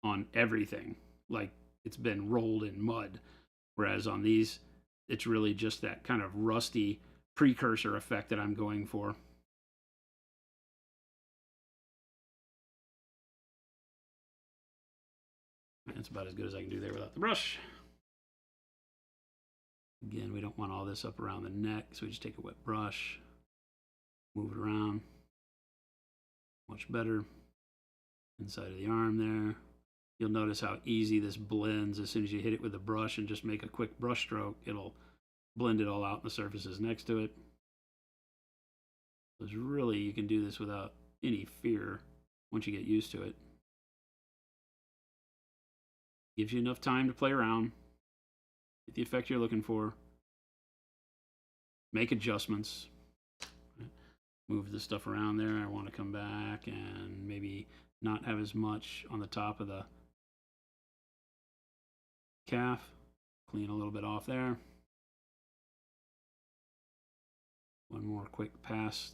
on everything. Like it's been rolled in mud. Whereas on these, it's really just that kind of rusty precursor effect that I'm going for. That's about as good as I can do there without the brush. Again, we don't want all this up around the neck, so we just take a wet brush, move it around. Much better. Inside of the arm there. You'll notice how easy this blends as soon as you hit it with the brush and just make a quick brush stroke. It'll blend it all out in the surfaces next to it. Because really, you can do this without any fear once you get used to it. Gives you enough time to play around, get the effect you're looking for, make adjustments, move the stuff around there. I want to come back and maybe not have as much on the top of the calf. Clean a little bit off there. One more quick pass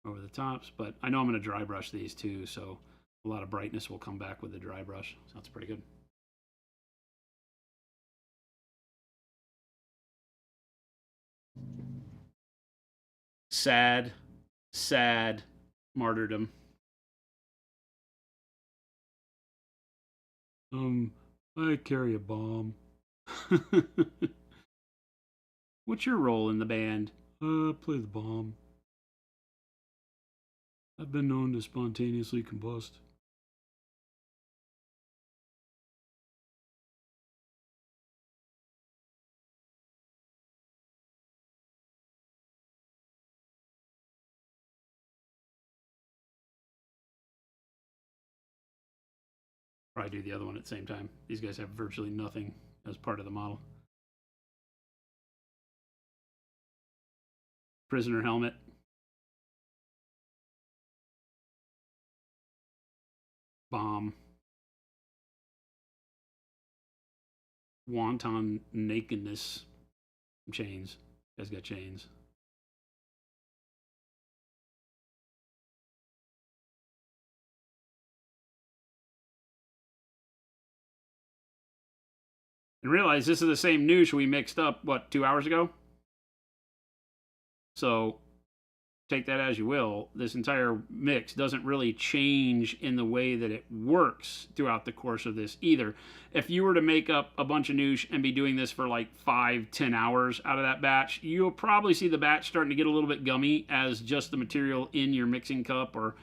over the tops, but I know I'm going to dry brush these too, so a lot of brightness will come back with the dry brush. Sounds pretty good. Sad, sad martyrdom. I carry a bomb. What's your role in the band? Play the bomb. I've been known to spontaneously combust. Probably do the other one at the same time. These guys have virtually nothing as part of the model. Prisoner helmet. Bomb. Wonton nakedness. Chains. Guy's got chains. And realize this is the same Noosh we mixed up, what, 2 hours ago? So take that as you will, this entire mix doesn't really change in the way that it works throughout the course of this either. If you were to make up a bunch of noosh and be doing this for like 5-10 hours out of that batch, you'll probably see the batch starting to get a little bit gummy as just the material in your mixing cup or,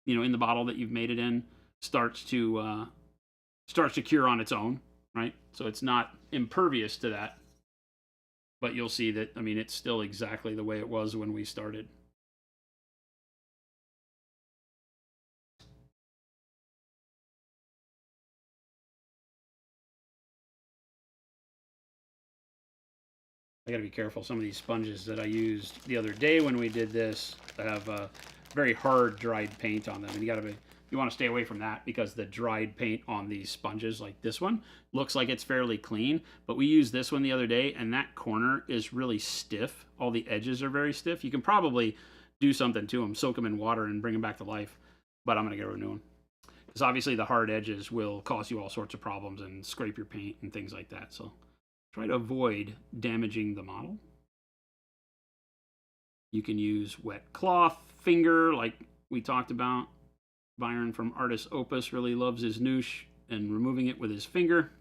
you know, in the bottle that you've made it in starts to cure on its own, right? So it's not impervious to that. But you'll see that, I mean, it's still exactly the way it was when we started. I gotta be careful. Some of these sponges that I used the other day when we did this have very hard dried paint on them, and you want to stay away from that because the dried paint on these sponges, like this one, looks like it's fairly clean. But we used this one the other day, and that corner is really stiff. All the edges are very stiff. You can probably do something to them, soak them in water, and bring them back to life. But I'm gonna get a new one because obviously the hard edges will cause you all sorts of problems and scrape your paint and things like that. So try to avoid damaging the model. You can use wet cloth, finger, like we talked about. Byron from Artist Opus really loves his noosh and removing it with his finger.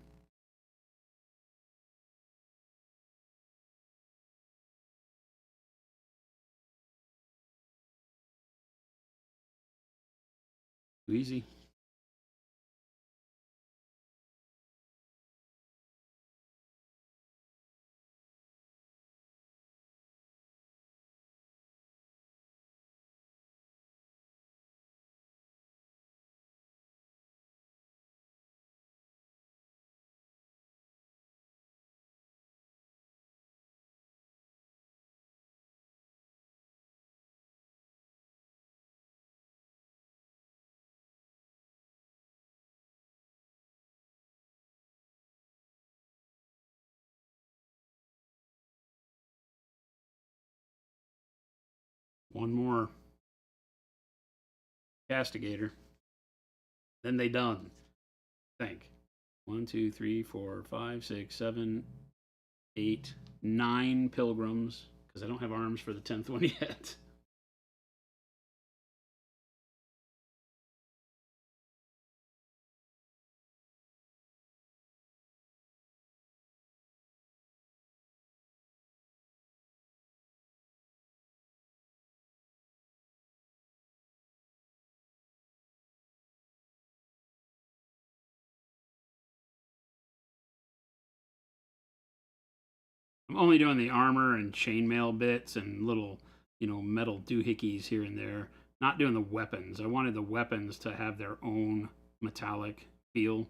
Too easy. One more castigator. Then they done. I think. 1, 2, 3, 4, 5, 6, 7, 8, 9 pilgrims. Because I don't have arms for the 10th one yet. I'm only doing the armor and chainmail bits and little, you know, metal doohickeys here and there. Not doing the weapons. I wanted the weapons to have their own metallic feel.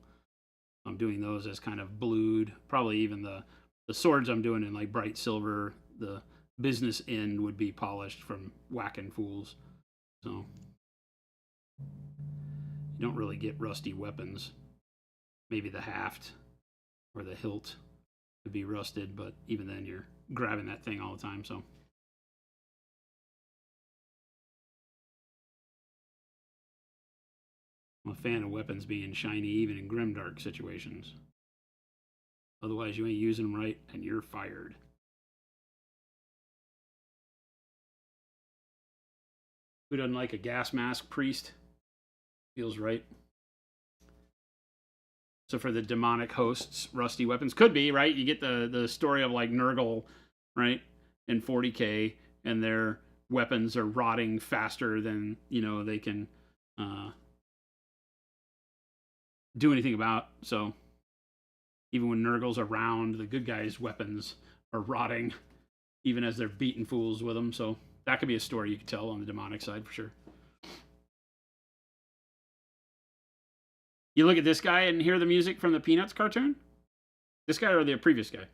I'm doing those as kind of blued. Probably even the swords I'm doing in like bright silver. The business end would be polished from whacking fools. So you don't really get rusty weapons. Maybe the haft or the hilt could be rusted, but even then you're grabbing that thing all the time. So I'm a fan of weapons being shiny even in grimdark situations. Otherwise you ain't using them right and you're fired. Who doesn't like a gas mask priest? Feels right. So for the demonic hosts, rusty weapons could be, right? You get the story of like Nurgle, right? In 40K, and their weapons are rotting faster than, you know, they can do anything about. So even when Nurgle's around, the good guys' weapons are rotting, even as they're beating fools with them. So that could be a story you could tell on the demonic side for sure. You look at this guy and hear the music from the Peanuts cartoon? This guy or the previous guy?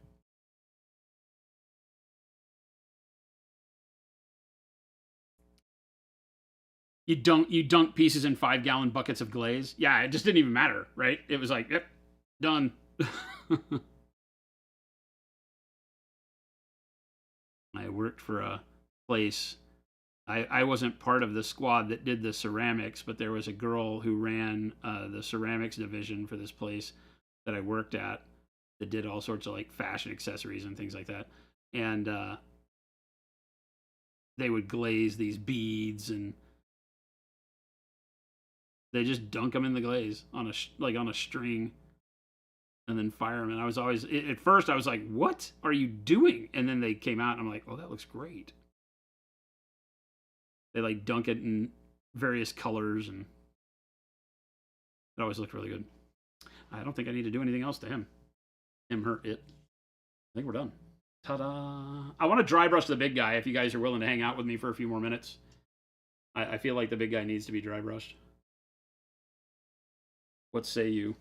You dunk pieces in 5-gallon buckets of glaze. Yeah, it just didn't even matter, right? It was like, yep, done. I worked for a place. I wasn't part of the squad that did the ceramics, but there was a girl who ran the ceramics division for this place that I worked at that did all sorts of like fashion accessories and things like that. And they would glaze these beads, and they just dunk them in the glaze on a string, and then fire them. And I was always, at first I was like, what are you doing? And then they came out and I'm like, oh, that looks great. They like dunk it in various colors, and it always looked really good. I don't think I need to do anything else to him. Him, her, it. I think we're done. Ta-da! I want to dry brush the big guy if you guys are willing to hang out with me for a few more minutes. I feel like the big guy needs to be dry brushed. What say you?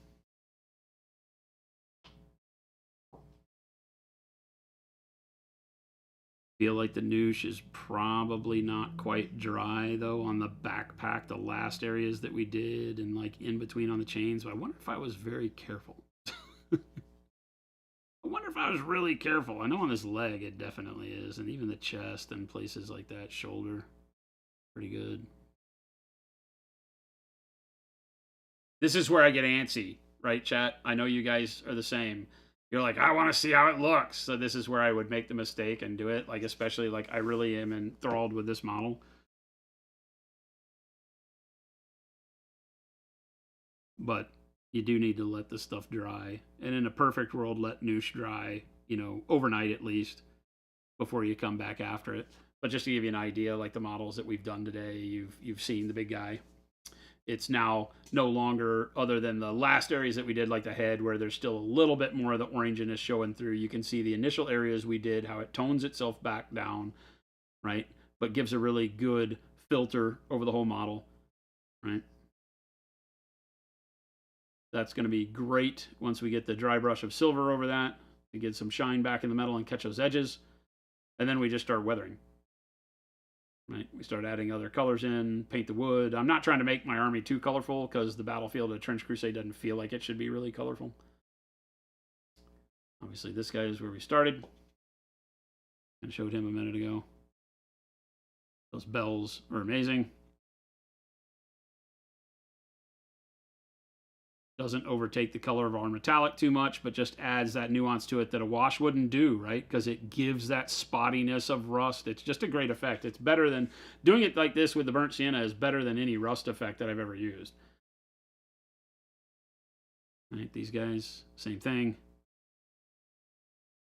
Feel like the noosh is probably not quite dry though on the backpack, the last areas that we did, and like in between on the chains. But I wonder if I was very careful. I wonder if I was really careful. I know on this leg it definitely is, and even the chest and places like that, shoulder, pretty good. This is where I get antsy, right, chat? I know you guys are the same. You're like, I want to see how it looks. So this is where I would make the mistake and do it. Like, especially like I really am enthralled with this model. But you do need to let the stuff dry. And in a perfect world, let noosh dry, you know, overnight at least, before you come back after it. But just to give you an idea, like the models that we've done today, you've seen the big guy. It's now no longer, other than the last areas that we did, like the head, where there's still a little bit more of the oranginess showing through. You can see the initial areas we did, how it tones itself back down, right? But gives a really good filter over the whole model, right? That's going to be great once we get the dry brush of silver over that to get some shine back in the metal and catch those edges. And then we just start weathering. Right? We start adding other colors in, paint the wood. I'm not trying to make my army too colorful because the battlefield of Trench Crusade doesn't feel like it should be really colorful. Obviously, this guy is where we started. I showed him a minute ago. Those bells are amazing. Doesn't overtake the color of our metallic too much, but just adds that nuance to it that a wash wouldn't do, right? Because it gives that spottiness of rust. It's just a great effect. It's better than doing it like this with the burnt sienna is better than any rust effect that I've ever used. Right, these guys, same thing.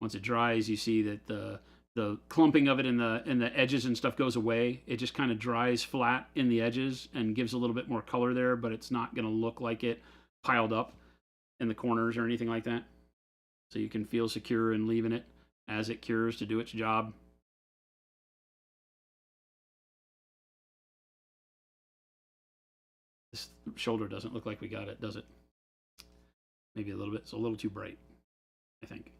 Once it dries, you see that the clumping of it in the edges and stuff goes away. It just kind of dries flat in the edges and gives a little bit more color there, but it's not going to look like it piled up in the corners or anything like that. So you can feel secure in leaving it as it cures to do its job. This shoulder doesn't look like we got it, does it? Maybe a little bit. It's a little too bright, I think.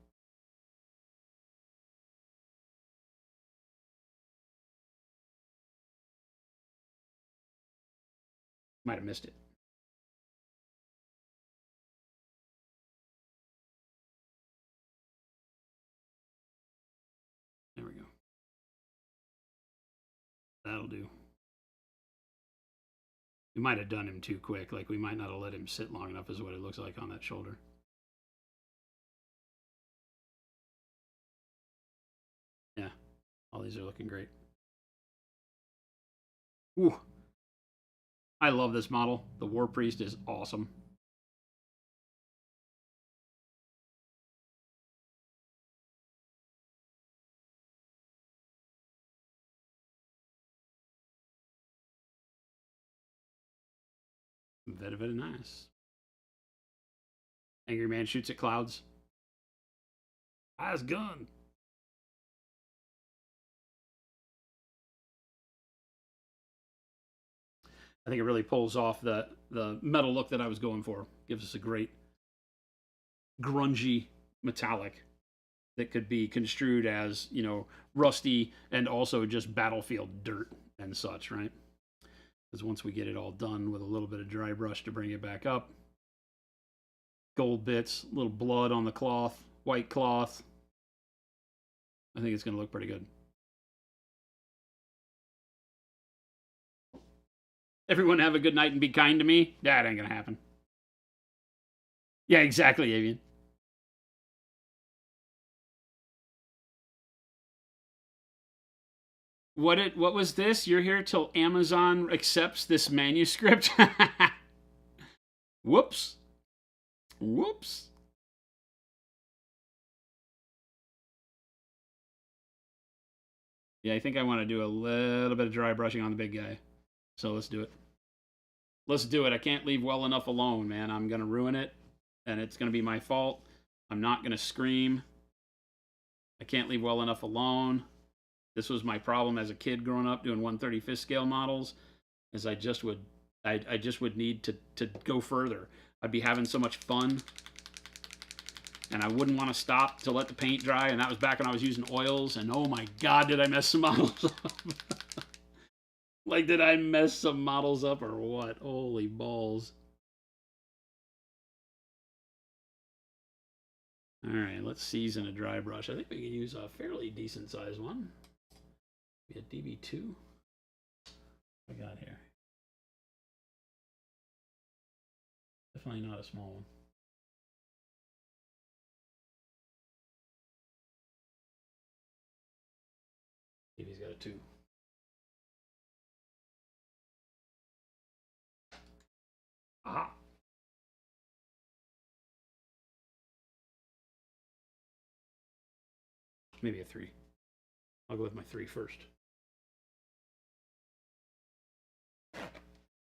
Might have missed it. There we go. That'll do. We might have done him too quick. Like, we might not have let him sit long enough is what it looks like on that shoulder. Yeah. All these are looking great. Ooh. I love this model. The War Priest is awesome. Very, very nice. Angry Man shoots at clouds. Eyes gun. I think it really pulls off the metal look that I was going for. Gives us a great grungy metallic that could be construed as, you know, rusty and also just battlefield dirt and such, right? Because once we get it all done with a little bit of dry brush to bring it back up, gold bits, little blood on the cloth, white cloth, I think it's going to look pretty good. Everyone have a good night and be kind to me? That ain't going to happen. Yeah, exactly, Avian. What was this? You're here till Amazon accepts this manuscript? Whoops. Whoops. Yeah, I think I want to do a little bit of dry brushing on the big guy. So let's do it. Let's do it. I can't leave well enough alone, man. I'm going to ruin it, and it's going to be my fault. I'm not going to scream. I can't leave well enough alone. This was my problem as a kid growing up doing 1/35th scale models, is I just would need to go further. I'd be having so much fun, and I wouldn't want to stop to let the paint dry, and that was back when I was using oils, and oh my god, did I mess some models up. Like, did I mess some models up or what? Holy balls. All right, let's season a dry brush. I think we can use a fairly decent sized one. Be a DB2. What we got here? Definitely not a small one. DB's got a 2. Aha. Maybe a 3. I'll go with my 3 first.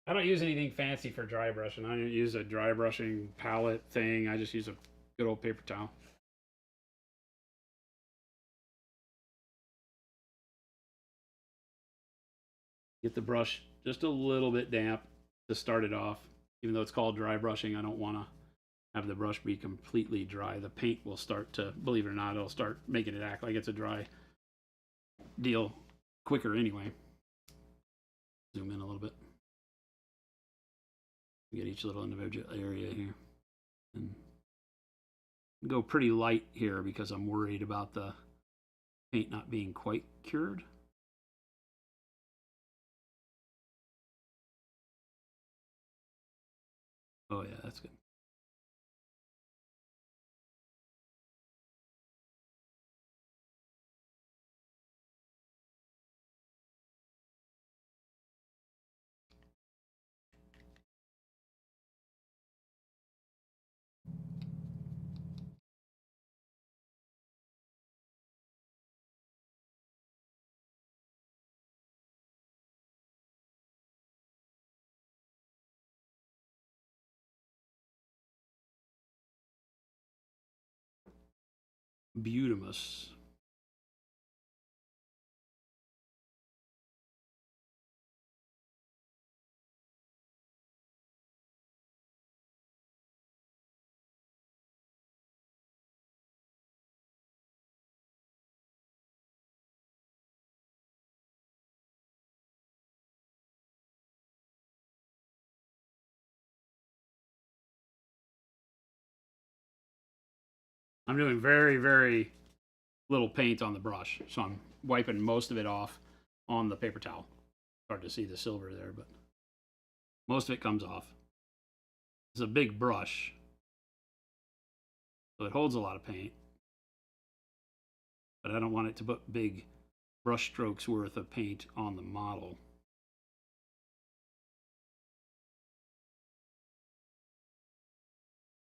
I don't use anything fancy for dry brushing. I don't use a dry brushing palette thing. I just use a good old paper towel. Get the brush just a little bit damp to start it off. Even though it's called dry brushing, I don't want to have the brush be completely dry. The paint will start to, believe it or not, it'll start making it act like it's a dry deal quicker anyway. Zoom in a little bit. Get each little individual area here. And go pretty light here because I'm worried about the paint not being quite cured. Oh yeah, that's good. Beautimus. I'm doing very, very little paint on the brush, so I'm wiping most of it off on the paper towel. Hard to see the silver there, but most of it comes off. It's a big brush, so it holds a lot of paint, but I don't want it to put big brush strokes worth of paint on the model.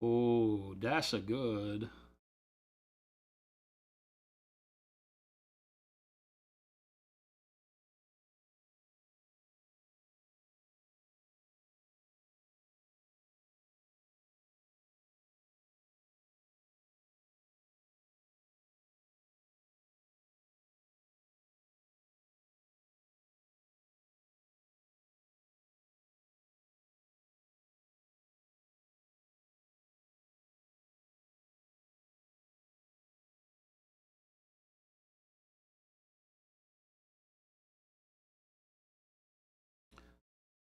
Oh, that's a good.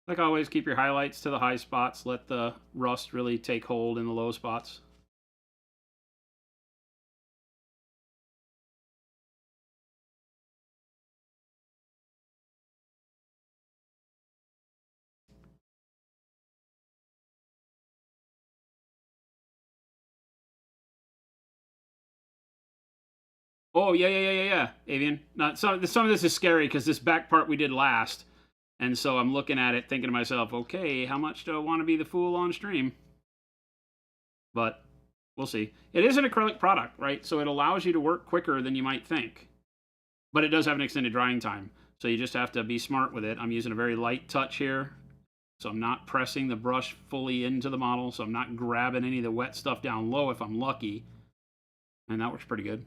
Like always, keep your highlights to the high spots. Let the rust really take hold in the low spots. Oh, yeah, Avian. Not some of this is scary because this back part we did last. And so I'm looking at it thinking to myself, okay, how much do I want to be the fool on stream? But we'll see. It is an acrylic product, right? So it allows you to work quicker than you might think. But it does have an extended drying time. So you just have to be smart with it. I'm using a very light touch here. So I'm not pressing the brush fully into the model. So I'm not grabbing any of the wet stuff down low if I'm lucky. And that works pretty good.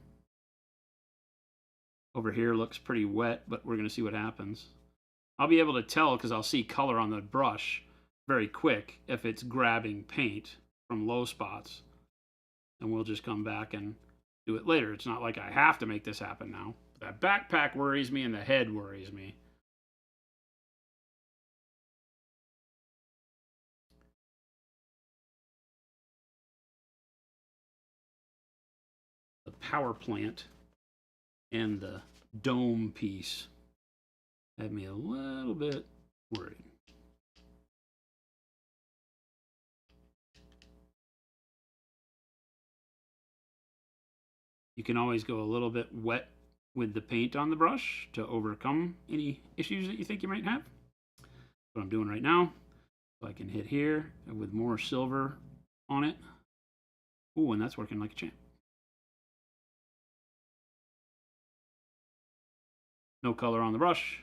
Over here looks pretty wet, but we're going to see what happens. I'll be able to tell because I'll see color on the brush very quick if it's grabbing paint from low spots. And we'll just come back and do it later. It's not like I have to make this happen now. That backpack worries me and the head worries me. The power plant and the dome piece had me a little bit worried. You can always go a little bit wet with the paint on the brush to overcome any issues that you think you might have. That's what I'm doing right now. So I can hit here with more silver on it. Ooh, and that's working like a champ. No color on the brush.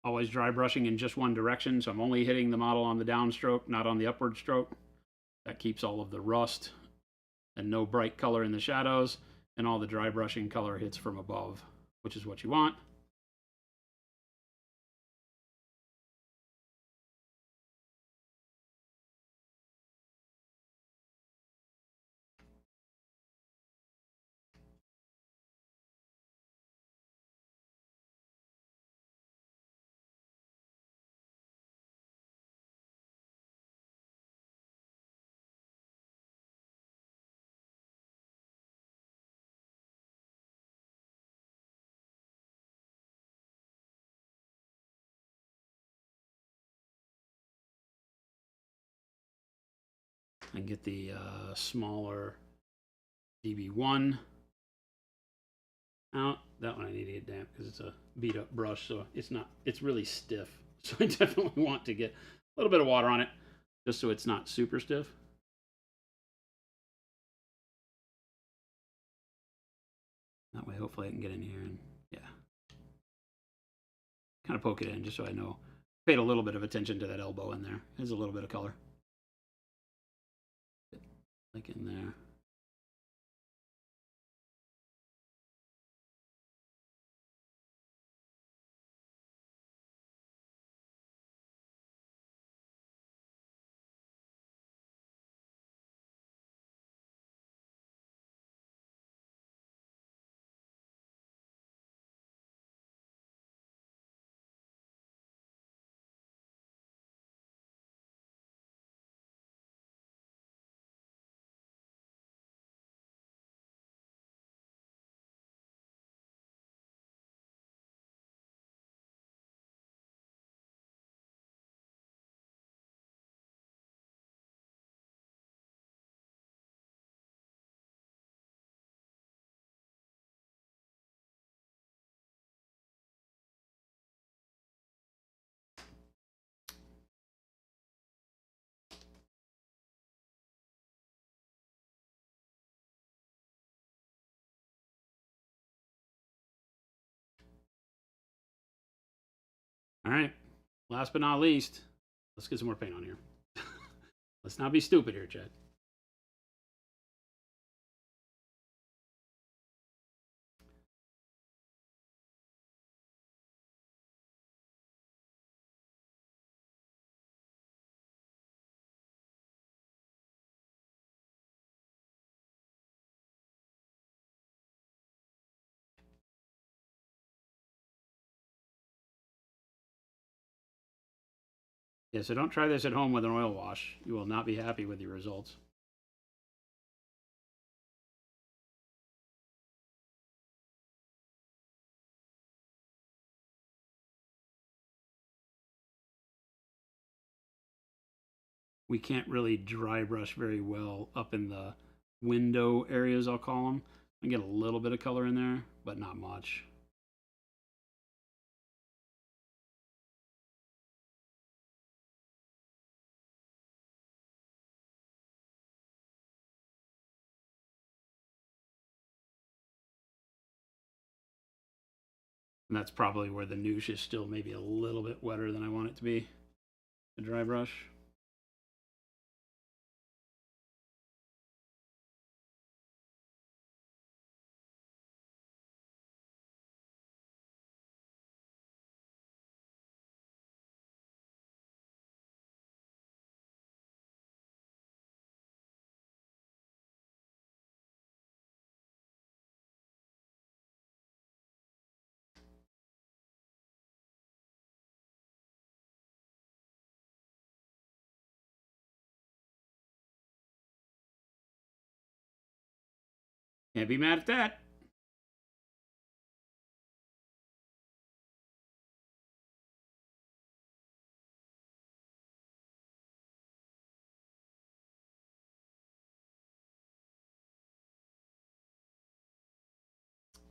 Always dry brushing in just one direction, so I'm only hitting the model on the downstroke, not on the upward stroke. That keeps all of the rust and no bright color in the shadows, and all the dry brushing color hits from above, which is what you want. And get the smaller DB1 out. That one I need to get damp because it's a beat up brush, so it's really stiff. So I definitely want to get a little bit of water on it just so it's not super stiff. That way hopefully I can get in here and yeah. Kind of poke it in just so I know. Paid a little bit of attention to that elbow in there. There's a little bit of color. Like in there. All right. Last but not least, let's get some more paint on here. Let's not be stupid here, Chad. Yeah, so don't try this at home with an oil wash. You will not be happy with your results. we can't really dry brush very well up in the window areas, I'll call them. I get a little bit of color in there, but not much. And that's probably where the noosh is still maybe a little bit wetter than I want it to be, the dry brush. Can't be mad at that.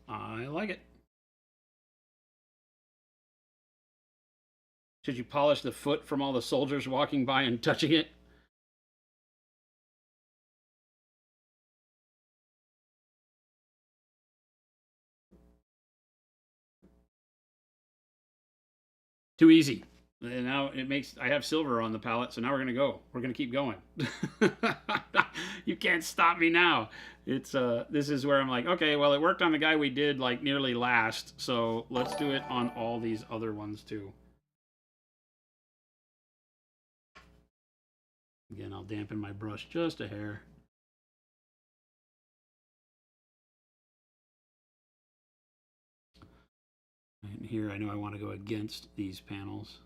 I like it. Should you polish the foot from all the soldiers walking by and touching it? Too easy. And now it makes, I have silver on the palette, so now we're gonna go. We're gonna keep going. You can't stop me now. It's this is where I'm like, okay, well, it worked on the guy we did like nearly last, so let's do it on all these other ones too. Again, I'll dampen my brush just a hair. And here I know I want to go against these panels.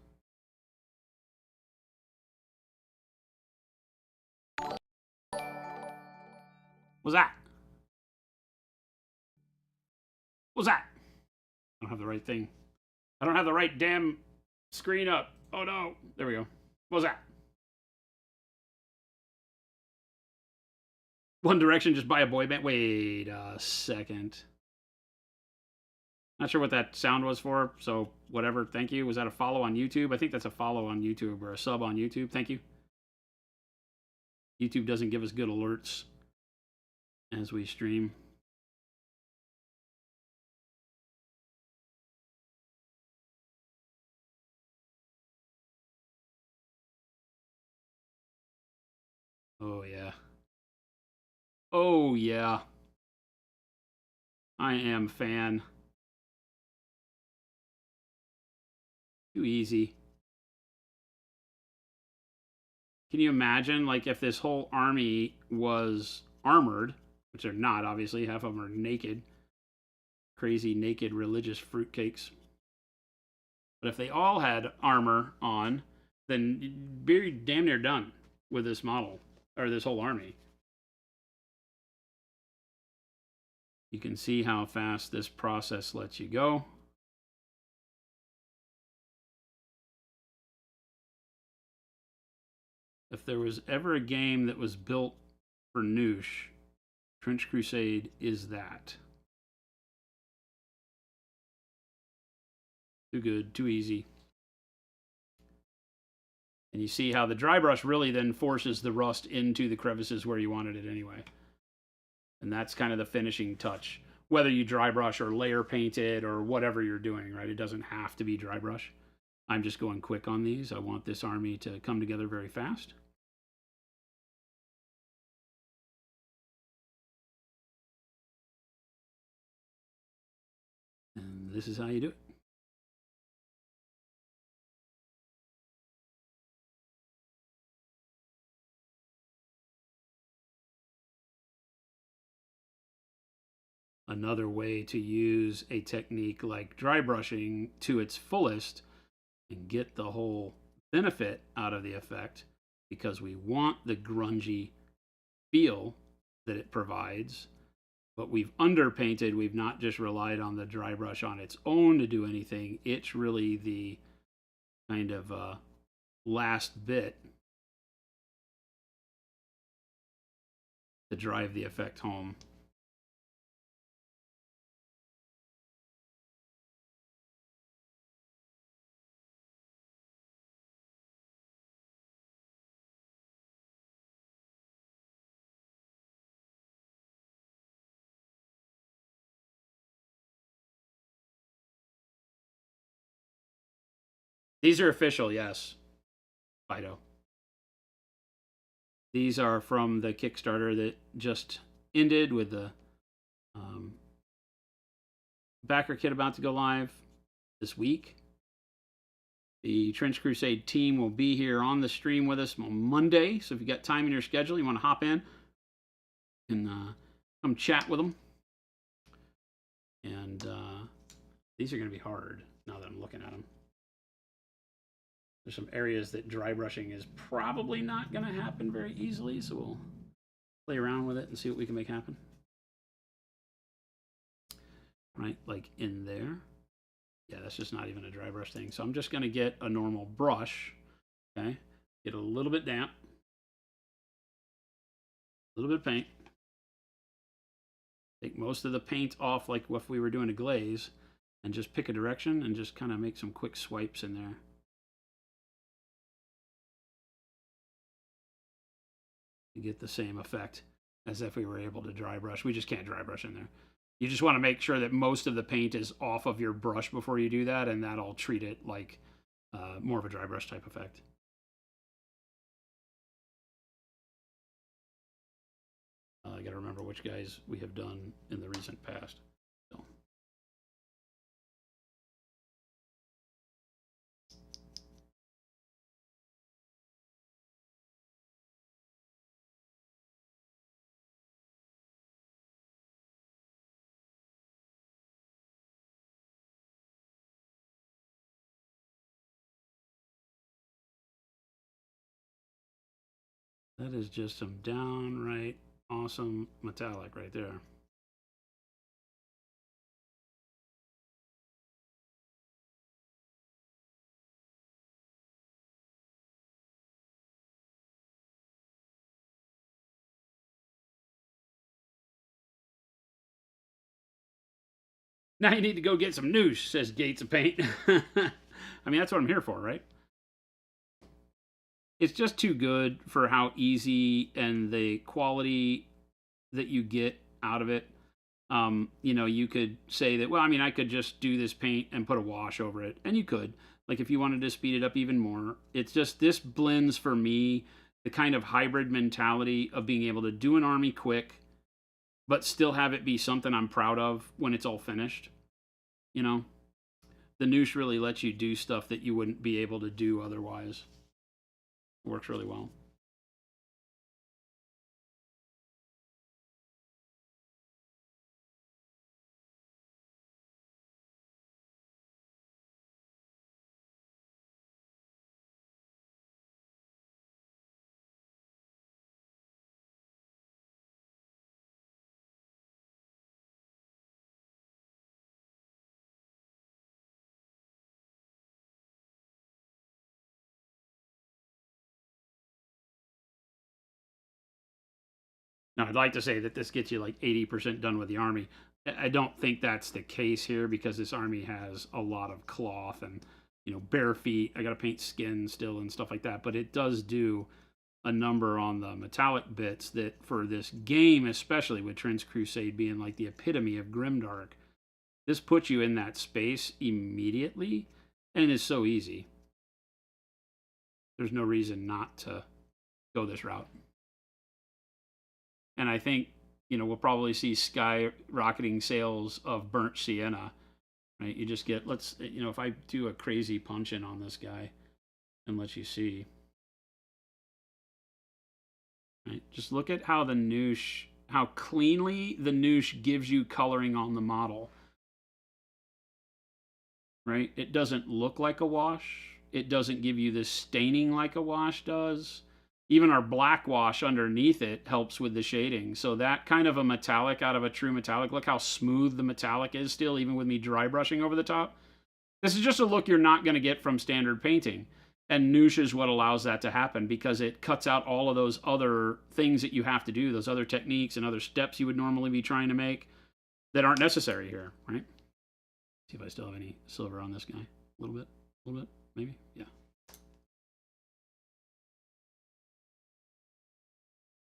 What's that? What's that? I don't have the right thing. I don't have the right damn screen up. Oh no. There we go. What's that? One Direction just buy a boy band. Wait a second. Not sure what that sound was for, so whatever. Thank you. Was that a follow on YouTube? I think that's a follow on YouTube or a sub on YouTube. Thank you. YouTube doesn't give us good alerts as we stream. Oh, yeah. Oh, yeah. I am fan. Too easy. Can you imagine, like, if this whole army was armored, which they're not, obviously. Half of them are naked. Crazy naked religious fruitcakes. But if they all had armor on, then you'd be damn near done with this model, or this whole army. You can see how fast this process lets you go. If there was ever a game that was built for noosh, Trench Crusade is that. Too good, too easy. And you see how the dry brush really then forces the rust into the crevices where you wanted it anyway. And that's kind of the finishing touch. Whether you dry brush or layer paint it or whatever you're doing, right? It doesn't have to be dry brush. I'm just going quick on these. I want this army to come together very fast. And this is how you do it. Another way to use a technique like dry brushing to its fullest and get the whole benefit out of the effect, because we want the grungy feel that it provides, but we've underpainted. We've not just relied on the dry brush on its own to do anything. It's really the kind of last bit to drive the effect home. These are official, yes. Fido. These are from the Kickstarter that just ended with the backer kit about to go live this week. The Trench Crusade team will be here on the stream with us on Monday. So if you got time in your schedule, you want to hop in and come chat with them. And these are going to be hard now that I'm looking at them. There's some areas that dry brushing is probably not going to happen very easily, so we'll play around with it and see what we can make happen. Right, like in there. Yeah, that's just not even a dry brush thing. So I'm just going to get a normal brush, okay? Get a little bit damp. A little bit of paint. Take most of the paint off like if we were doing a glaze, and just pick a direction and just kind of make some quick swipes in there. You get the same effect as if we were able to dry brush. We just can't dry brush in there. You just want to make sure that most of the paint is off of your brush before you do that, and that'll treat it like more of a dry brush type effect. I got to remember which guys we have done in the recent past. So. That is just some downright awesome metallic right there. Now you need to go get some noosh, says Gates of Paint. I mean, that's what I'm here for, right? It's just too good for how easy and the quality that you get out of it. You know, you could say that, well, I mean, I could just do this paint and put a wash over it. And you could. Like, if you wanted to speed it up even more. It's just, this blends for me the kind of hybrid mentality of being able to do an army quick, but still have it be something I'm proud of when it's all finished. You know? The noosh really lets you do stuff that you wouldn't be able to do otherwise. It works really well. Now, I'd like to say that this gets you like 80% done with the army. I don't think that's the case here because this army has a lot of cloth and, you know, bare feet. I got to paint skin still and stuff like that. But it does do a number on the metallic bits that for this game, especially with Trench Crusade being like the epitome of grimdark, this puts you in that space immediately and is so easy. There's no reason not to go this route. And I think, you know, we'll probably see skyrocketing sales of burnt sienna, right? You just get, let's, you know, if I do a crazy punch in on this guy and let you see, right? Just look at how the noosh, how cleanly the noosh gives you coloring on the model, right? It doesn't look like a wash. It doesn't give you this staining like a wash does. Even our black wash underneath it helps with the shading. So that kind of a metallic out of a true metallic, look how smooth the metallic is still, even with me dry brushing over the top. This is just a look you're not going to get from standard painting. And Noosh is what allows that to happen because it cuts out all of those other things that you have to do, those other techniques and other steps you would normally be trying to make that aren't necessary here, right? See if I still have any silver on this guy. A little bit, maybe? Yeah.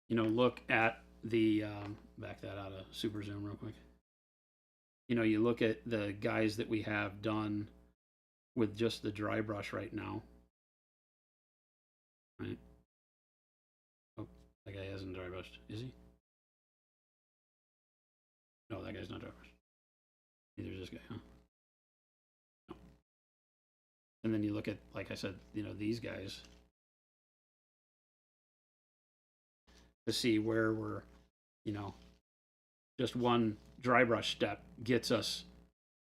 You know, look at the, back that out of super zoom real quick. You know, you look at the guys that we have done with just the dry brush right now. Right? Oh, that guy hasn't dry brushed, is he? No, that guy's not dry brushed. Neither is this guy, huh? No. And then you look at, like I said, you know, these guys to see where we're, you know, just one dry brush step gets us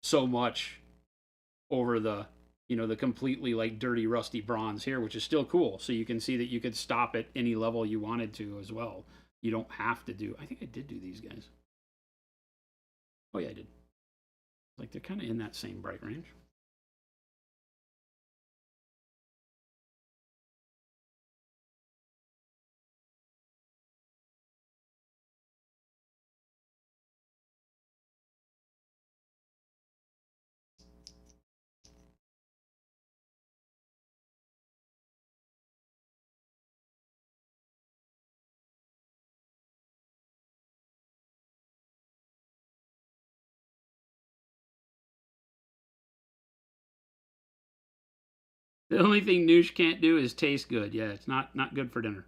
so much over the, you know, the completely like dirty, rusty bronze here, which is still cool. So you can see that you could stop at any level you wanted to as well. You don't have to do, I think I did do these guys. Oh yeah, I did. Like they're kind of in that same bright range. The only thing Noosh can't do is taste good. Yeah, it's not good for dinner.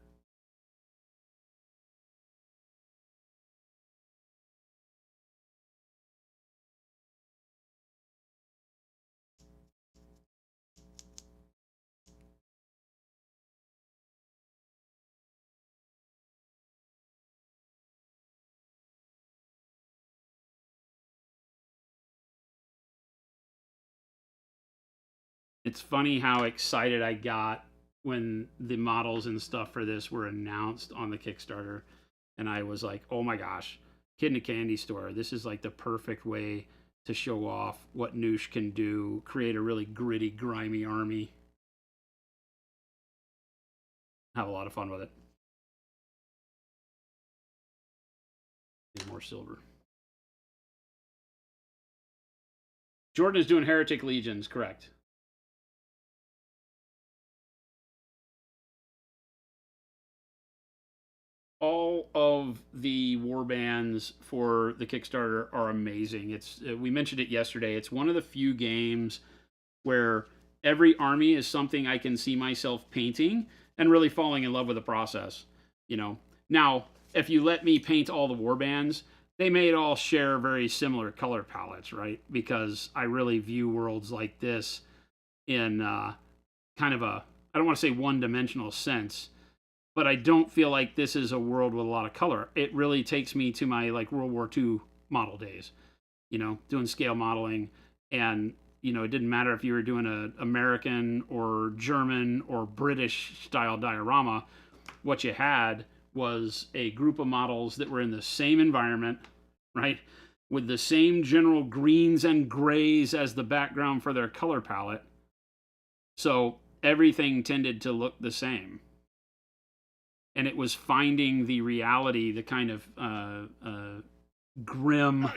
It's funny how excited I got when the models and stuff for this were announced on the Kickstarter. And I was like, oh my gosh, Kid in a Candy Store. This is like the perfect way to show off what Noosh can do, create a really gritty, grimy army. Have a lot of fun with it. Need more silver. Jordan is doing Heretic Legions, correct. All of the warbands for the Kickstarter are amazing. It's we mentioned it yesterday. It's one of the few games where every army is something I can see myself painting and really falling in love with the process. You know, now if you let me paint all the warbands, they may all share very similar color palettes, right? Because I really view worlds like this in kind of a, I don't want to say one-dimensional sense, but I don't feel like this is a world with a lot of color. It really takes me to my like World War II model days, you know, doing scale modeling. And, you know, it didn't matter if you were doing an American or German or British style diorama. What you had was a group of models that were in the same environment, right? With the same general greens and grays as the background for their color palette. So everything tended to look the same. And it was finding the reality, the kind of grim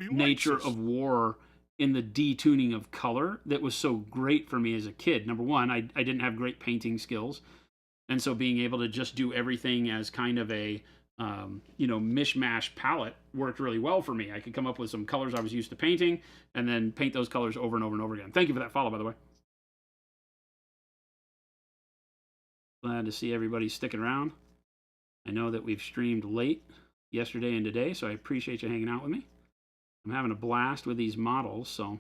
nature of war in the detuning of color that was so great for me as a kid. Number one, I didn't have great painting skills. And so being able to just do everything as kind of a, you know, mishmash palette worked really well for me. I could come up with some colors I was used to painting and then paint those colors over and over and over again. Thank you for that follow, by the way. Glad to see everybody sticking around. I know that we've streamed late yesterday and today, so I appreciate you hanging out with me. I'm having a blast with these models, so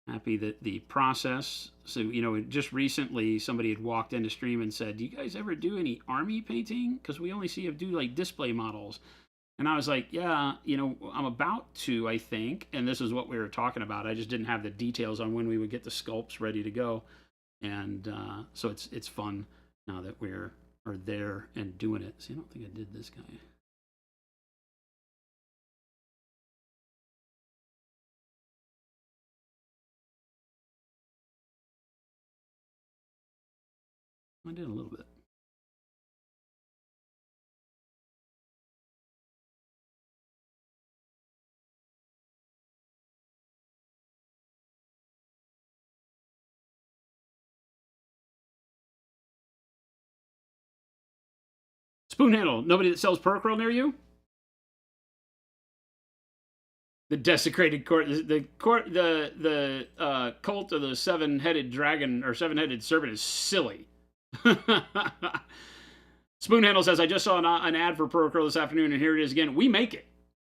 happy that the process. So, you know, just recently somebody had walked into stream and said, do you guys ever do any army painting? Because we only see you do like display models. And I was like, yeah, you know, I'm about to, I think. And this is what we were talking about. I just didn't have the details on when we would get the sculpts ready to go. And so it's fun now that we're there and doing it. See, I don't think I did this guy. I did a little bit. Spoon handle. Nobody that sells Percroll near you? The desecrated court, the cult of the seven-headed dragon or seven-headed serpent is silly. Spoon handle says, I just saw an ad for Percroll this afternoon, and here it is again. We make it.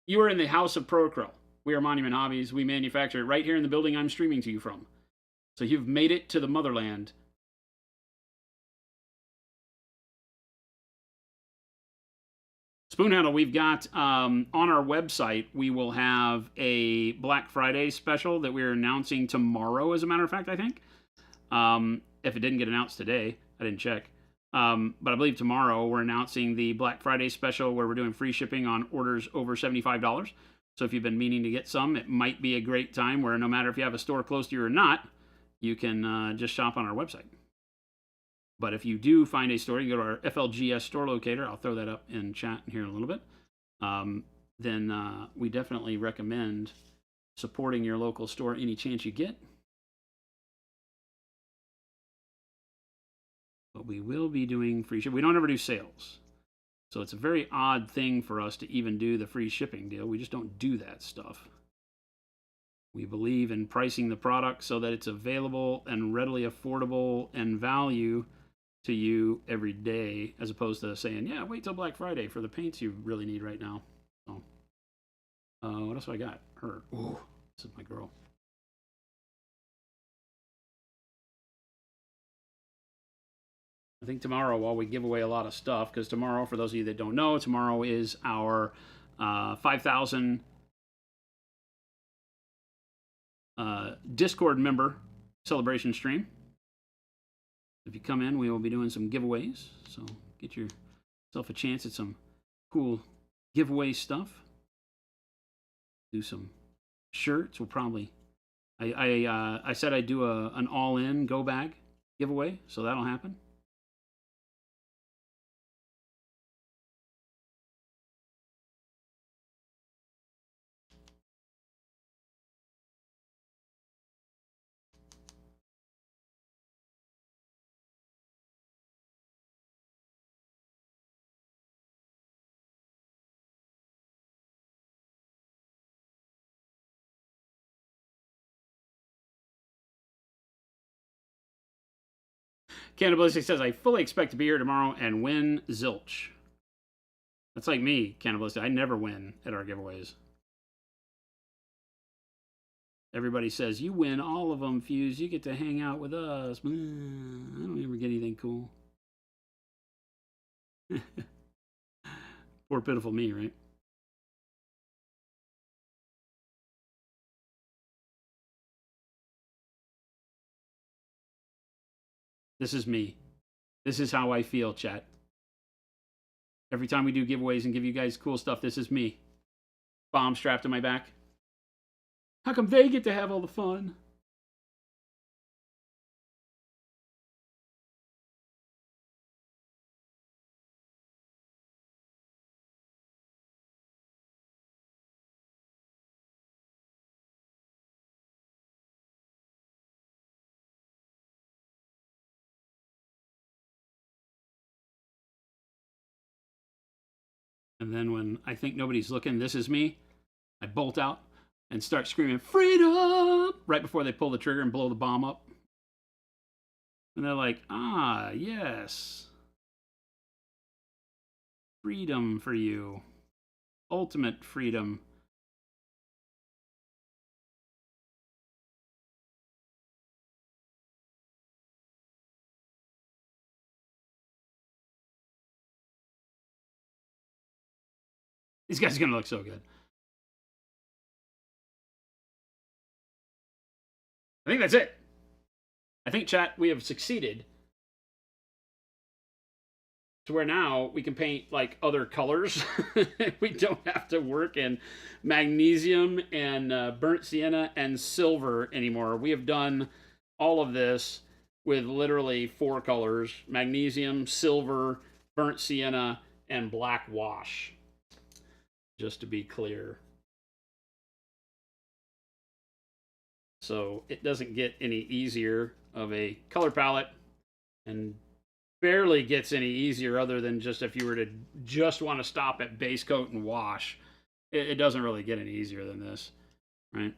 You are in the house of Percroll. We are Monument Hobbies. We manufacture it right here in the building I'm streaming to you from. So you've made it to the motherland. Spoon handle, we've got on our website, we will have a Black Friday special that we're announcing tomorrow, as a matter of fact, I think. If it didn't get announced today, I didn't check. But I believe tomorrow we're announcing the Black Friday special where we're doing free shipping on orders over $75. So if you've been meaning to get some, it might be a great time where no matter if you have a store close to you or not, you can just shop on our website. But if you do find a store, you go to our FLGS store locator. I'll throw that up in chat here in a little bit. Then we definitely recommend supporting your local store any chance you get. But we will be doing free shipping. We don't ever do sales. So it's a very odd thing for us to even do the free shipping deal. We just don't do that stuff. We believe in pricing the product so that it's available and readily affordable and value to you every day, as opposed to saying, yeah, wait till Black Friday for the paints you really need right now. So, what else do I got? Her. Ooh, this is my girl. I think tomorrow, while we give away a lot of stuff, because tomorrow, for those of you that don't know, tomorrow is our 5,000 Discord member celebration stream. If you come in, we will be doing some giveaways. So get yourself a chance at some cool giveaway stuff. Do some shirts. We'll probably. I said I'd do an all-in go bag giveaway, so that'll happen. Cannibalistic says, I fully expect to be here tomorrow and win zilch. That's like me, Cannibalistic. I never win at our giveaways. Everybody says, you win all of them, Fuse. You get to hang out with us. I don't ever get anything cool. Poor pitiful me, right? This is me. This is how I feel, chat. Every time we do giveaways and give you guys cool stuff, this is me. Bomb strapped to my back. How come they get to have all the fun? And then when I think nobody's looking, this is me. I bolt out and start screaming, freedom! Right before they pull the trigger and blow the bomb up. And they're like, ah, yes. Freedom for you. Ultimate freedom. These guys are going to look so good. I think that's it. I think, chat, we have succeeded to where now we can paint like other colors. We don't have to work in magnesium and burnt sienna and silver anymore. We have done all of this with literally 4 colors: magnesium, silver, burnt sienna, and black wash. Just to be clear. So it doesn't get any easier of a color palette, and barely gets any easier other than just if you were to just want to stop at base coat and wash. It doesn't really get any easier than this, right?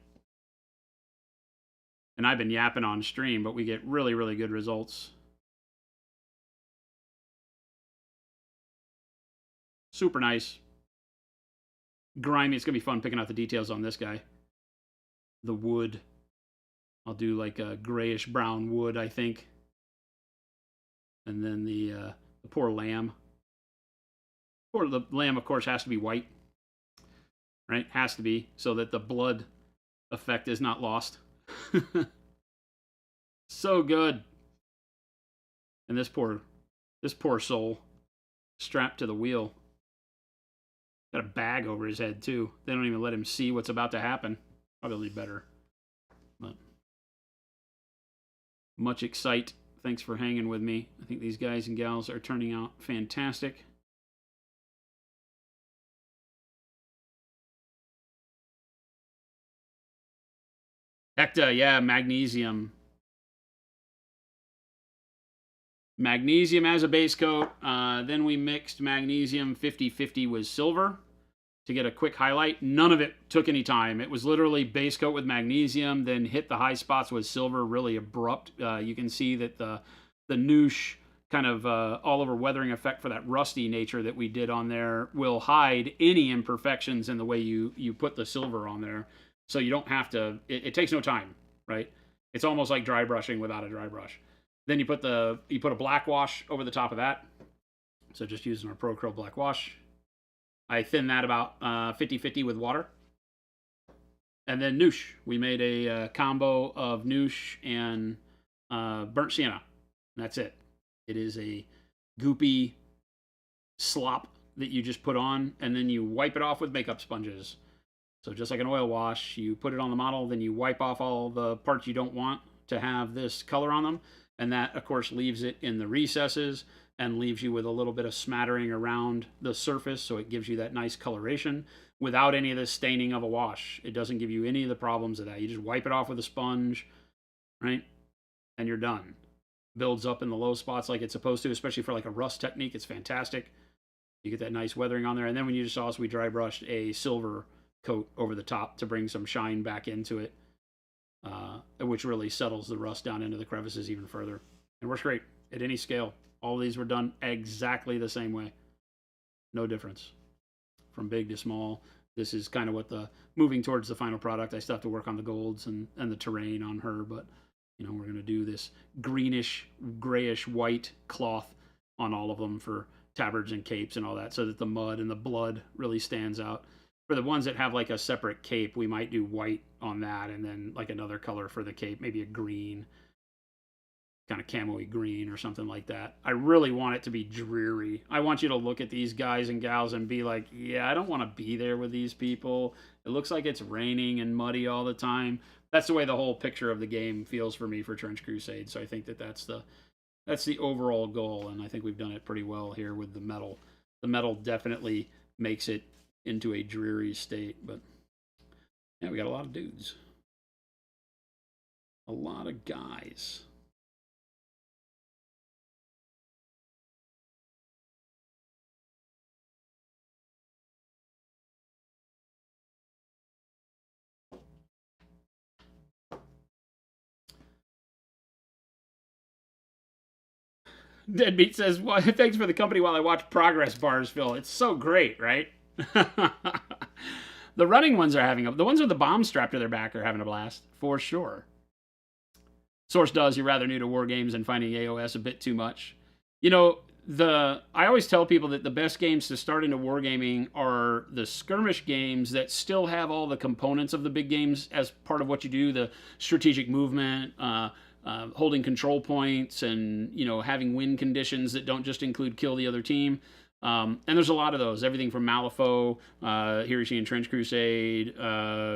And I've been yapping on stream, but we get really, really good results. Super nice. Grimy. It's going to be fun picking out the details on this guy. The wood. I'll do like a grayish brown wood, I think. And then the poor lamb. The lamb, of course, has to be white. Right? Has to be, so that the blood effect is not lost. So good. And this poor soul strapped to the wheel. Got a bag over his head too. They don't even let him see what's about to happen. Probably better. But much excite. Thanks for hanging with me. I think these guys and gals are turning out fantastic. Hecta, yeah, magnesium. Magnesium as a base coat. Then we mixed magnesium 50-50 with silver to get a quick highlight. None of it took any time. It was literally base coat with magnesium, then hit the high spots with silver, really abrupt. You can see that the noosh kind of all over weathering effect for that rusty nature that we did on there will hide any imperfections in the way you put the silver on there. So you don't have to, it takes no time, right? It's almost like dry brushing without a dry brush. Then you put a black wash over the top of that. So just using our Pro Curl black wash. I thin that about 50-50 with water. And then noosh. We made a combo of noosh and burnt sienna. And that's it. It is a goopy slop that you just put on, and then you wipe it off with makeup sponges. So just like an oil wash, you put it on the model, then you wipe off all the parts you don't want to have this color on them. And that, of course, leaves it in the recesses and leaves you with a little bit of smattering around the surface, so it gives you that nice coloration without any of the staining of a wash. It doesn't give you any of the problems of that. You just wipe it off with a sponge, right? And you're done. Builds up in the low spots like it's supposed to, especially for like a rust technique. It's fantastic. You get that nice weathering on there. And then when you just saw us, we dry brushed a silver coat over the top to bring some shine back into it, which really settles the rust down into the crevices even further. And works great at any scale. All of these were done exactly the same way. No difference. From big to small. This is kind of what moving towards the final product. I still have to work on the golds and the terrain on her, but you know, we're going to do this greenish, grayish white cloth on all of them for tabards and capes and all that, so that the mud and the blood really stands out. For the ones that have like a separate cape, we might do white on that, and then like another color for the cape, maybe a green, kind of camo-y green or something like that. I really want it to be dreary. I want you to look at these guys and gals and be like, yeah, I don't want to be there with these people. It looks like it's raining and muddy all the time. That's the way the whole picture of the game feels for me for Trench Crusade. So I think that's the overall goal, and I think we've done it pretty well here with the metal. The metal definitely makes it into a dreary state, but yeah, we got a lot of dudes. A lot of guys. Deadbeat says, well, thanks for the company while I watch progress bars, Phil. It's so great, right? The running ones are the ones with the bomb strapped to their back are having a blast, for sure. Source does, you're rather new to war games and finding AOS a bit too much. You know, I always tell people that the best games to start into wargaming are the skirmish games that still have all the components of the big games as part of what you do, the strategic movement, holding control points, and you know, having win conditions that don't just include kill the other team. And there's a lot of those. Everything from Malifaux, here you see in Trench Crusade,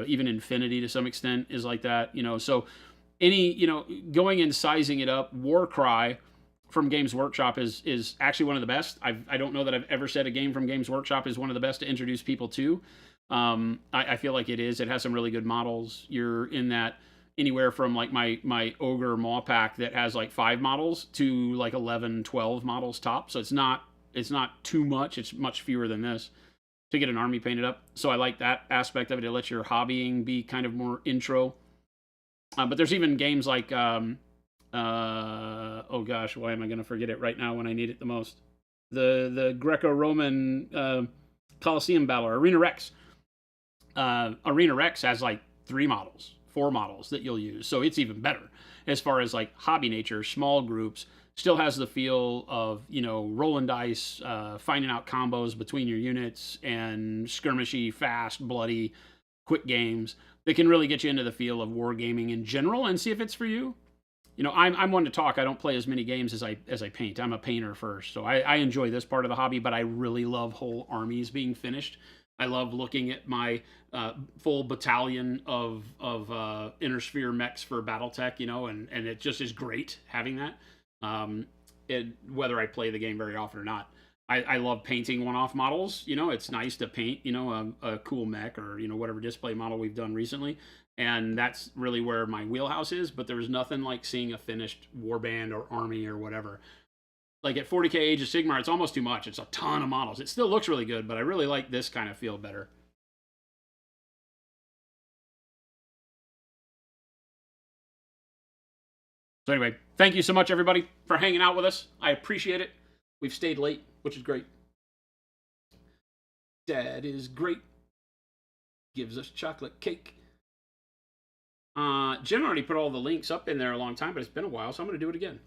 even Infinity to some extent is like that. You know, so going and sizing it up. Warcry from Games Workshop is actually one of the best. I don't know that I've ever said a game from Games Workshop is one of the best to introduce people to. I feel like it is. It has some really good models. You're in that anywhere from like my Ogre Maw pack that has like 5 models to like 11, 12 models top. So it's not too much. It's much fewer than this to get an army painted up. So I like that aspect of it. It lets your hobbying be kind of more intro. But there's even games like, oh gosh, why am I going to forget it right now when I need it the most? The Greco-Roman Colosseum battle, Arena Rex. Arena Rex has like 3 models, 4 models that you'll use. So it's even better as far as like hobby nature, small groups. Still has the feel of, rolling dice, finding out combos between your units, and skirmishy, fast, bloody, quick games that can really get you into the feel of wargaming in general and see if it's for you. I'm one to talk. I don't play as many games as I paint. I'm a painter first. So I enjoy this part of the hobby, but I really love whole armies being finished. I love looking at my full battalion of inner sphere mechs for Battletech, and it just is great having that. Whether I play the game very often or not. I love painting one-off models. It's nice to paint, a cool mech or, whatever display model we've done recently. And that's really where my wheelhouse is. But there's nothing like seeing a finished warband or army or whatever. Like at 40K Age of Sigmar, it's almost too much. It's a ton of models. It still looks really good, but I really like this kind of feel better. So anyway, thank you so much, everybody, for hanging out with us. I appreciate it. We've stayed late, which is great. Dad is great. Gives us chocolate cake. Jen already put all the links up in there a long time, but it's been a while, so I'm going to do it again.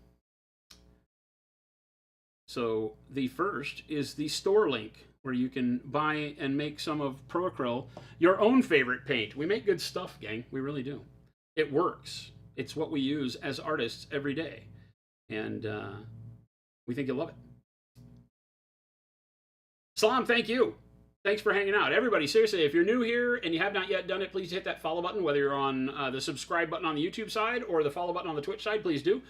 So the first is the store link, where you can buy and make some of Proacryl your own favorite paint. We make good stuff, gang. We really do. It works. It's what we use as artists every day. And we think you'll love it. Salam, thank you. Thanks for hanging out. Everybody, seriously, if you're new here and you have not yet done it, please hit that follow button, whether you're on the subscribe button on the YouTube side or the follow button on the Twitch side, please do.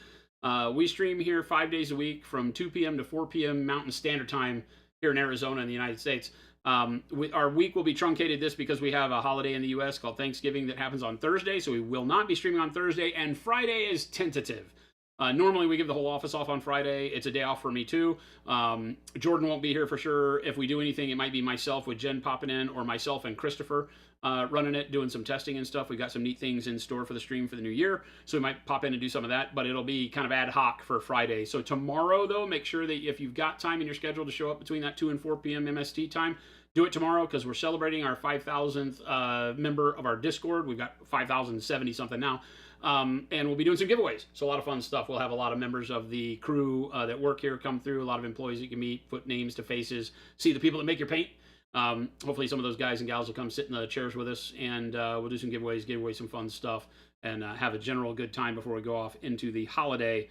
We stream here 5 days a week from 2 p.m. to 4 p.m. Mountain Standard Time here in Arizona in the United States. Our week will be truncated this because we have a holiday in the U.S. called Thanksgiving that happens on Thursday, so we will not be streaming on Thursday, and Friday is tentative. Normally, we give the whole office off on Friday. It's a day off for me, too. Jordan won't be here for sure. If we do anything, it might be myself with Jen popping in, or myself and Christopher running it, doing some testing and stuff. We got some neat things in store for the stream for the new year, so we might pop in and do some of that, but it'll be kind of ad hoc for Friday. So tomorrow, though, make sure that if you've got time in your schedule to show up between that 2 and 4 p.m. MST time, do it tomorrow, because we're celebrating our 5,000th member of our Discord. We've got 5,070 something now. And we'll be doing some giveaways. So a lot of fun stuff. We'll have a lot of members of the crew that work here come through, a lot of employees that you can meet, put names to faces, see the people that make your paint. Hopefully some of those guys and gals will come sit in the chairs with us, and we'll do some giveaways, give away some fun stuff, and have a general good time before we go off into the holiday.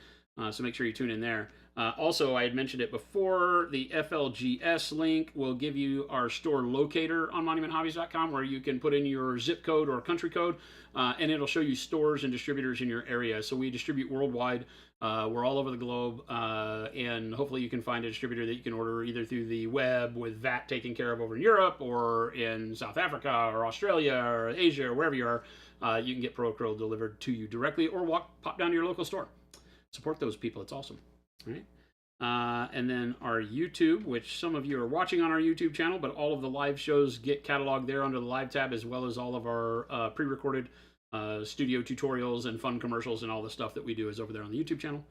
So make sure you tune in there. Also, I had mentioned it before, the FLGS link will give you our store locator on monumenthobbies.com, where you can put in your zip code or country code, and it'll show you stores and distributors in your area. So we distribute worldwide. We're all over the globe, and hopefully you can find a distributor that you can order either through the web with VAT taken care of over in Europe, or in South Africa or Australia or Asia or wherever you are. You can get Proacryl delivered to you directly, or pop down to your local store. Support those people. It's awesome. All right. And then our YouTube, which some of you are watching on our YouTube channel, but all of the live shows get cataloged there under the live tab, as well as all of our pre-recorded studio tutorials and fun commercials, and all the stuff that we do is over there on the YouTube channel.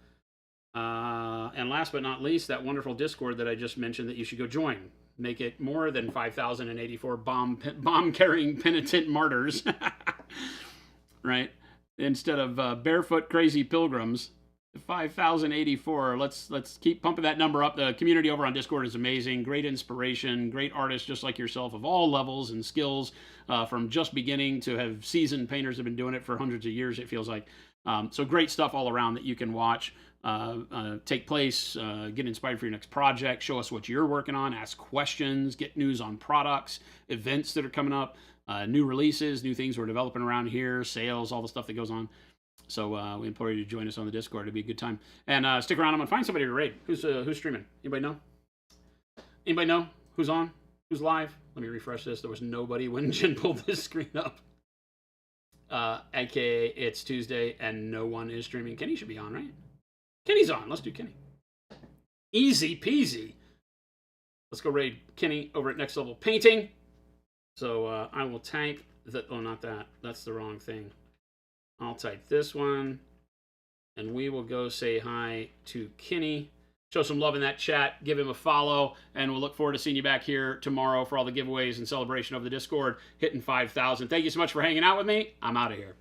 And last but not least, that wonderful Discord that I just mentioned that you should go join. Make it more than 5,084 bomb-carrying penitent martyrs. Right? Instead of barefoot crazy pilgrims. 5,084. Let's keep pumping that number up. The community over on Discord is amazing. Great inspiration. Great artists just like yourself of all levels and skills, from just beginning to have seasoned painters have been doing it for hundreds of years, it feels like. So great stuff all around that you can watch take place, get inspired for your next project, show us what you're working on, ask questions, get news on products, events that are coming up, new releases, new things we're developing around here, sales, all the stuff that goes on. So we implore you to join us on the Discord. It'd be a good time. And stick around. I'm gonna find somebody to raid. Who's streaming? Anybody know? Anybody know who's on? Who's live? Let me refresh this. There was nobody when Jin pulled this screen up. AKA it's Tuesday and no one is streaming. Kenny should be on, right? Kenny's on. Let's do Kenny. Easy peasy. Let's go raid Kenny over at Next Level Painting. So I will type that. Oh, not that. That's the wrong thing. I'll type this one. And we will go say hi to Kenny. Show some love in that chat. Give him a follow. And we'll look forward to seeing you back here tomorrow for all the giveaways and celebration of the Discord. Hitting 5,000. Thank you so much for hanging out with me. I'm out of here.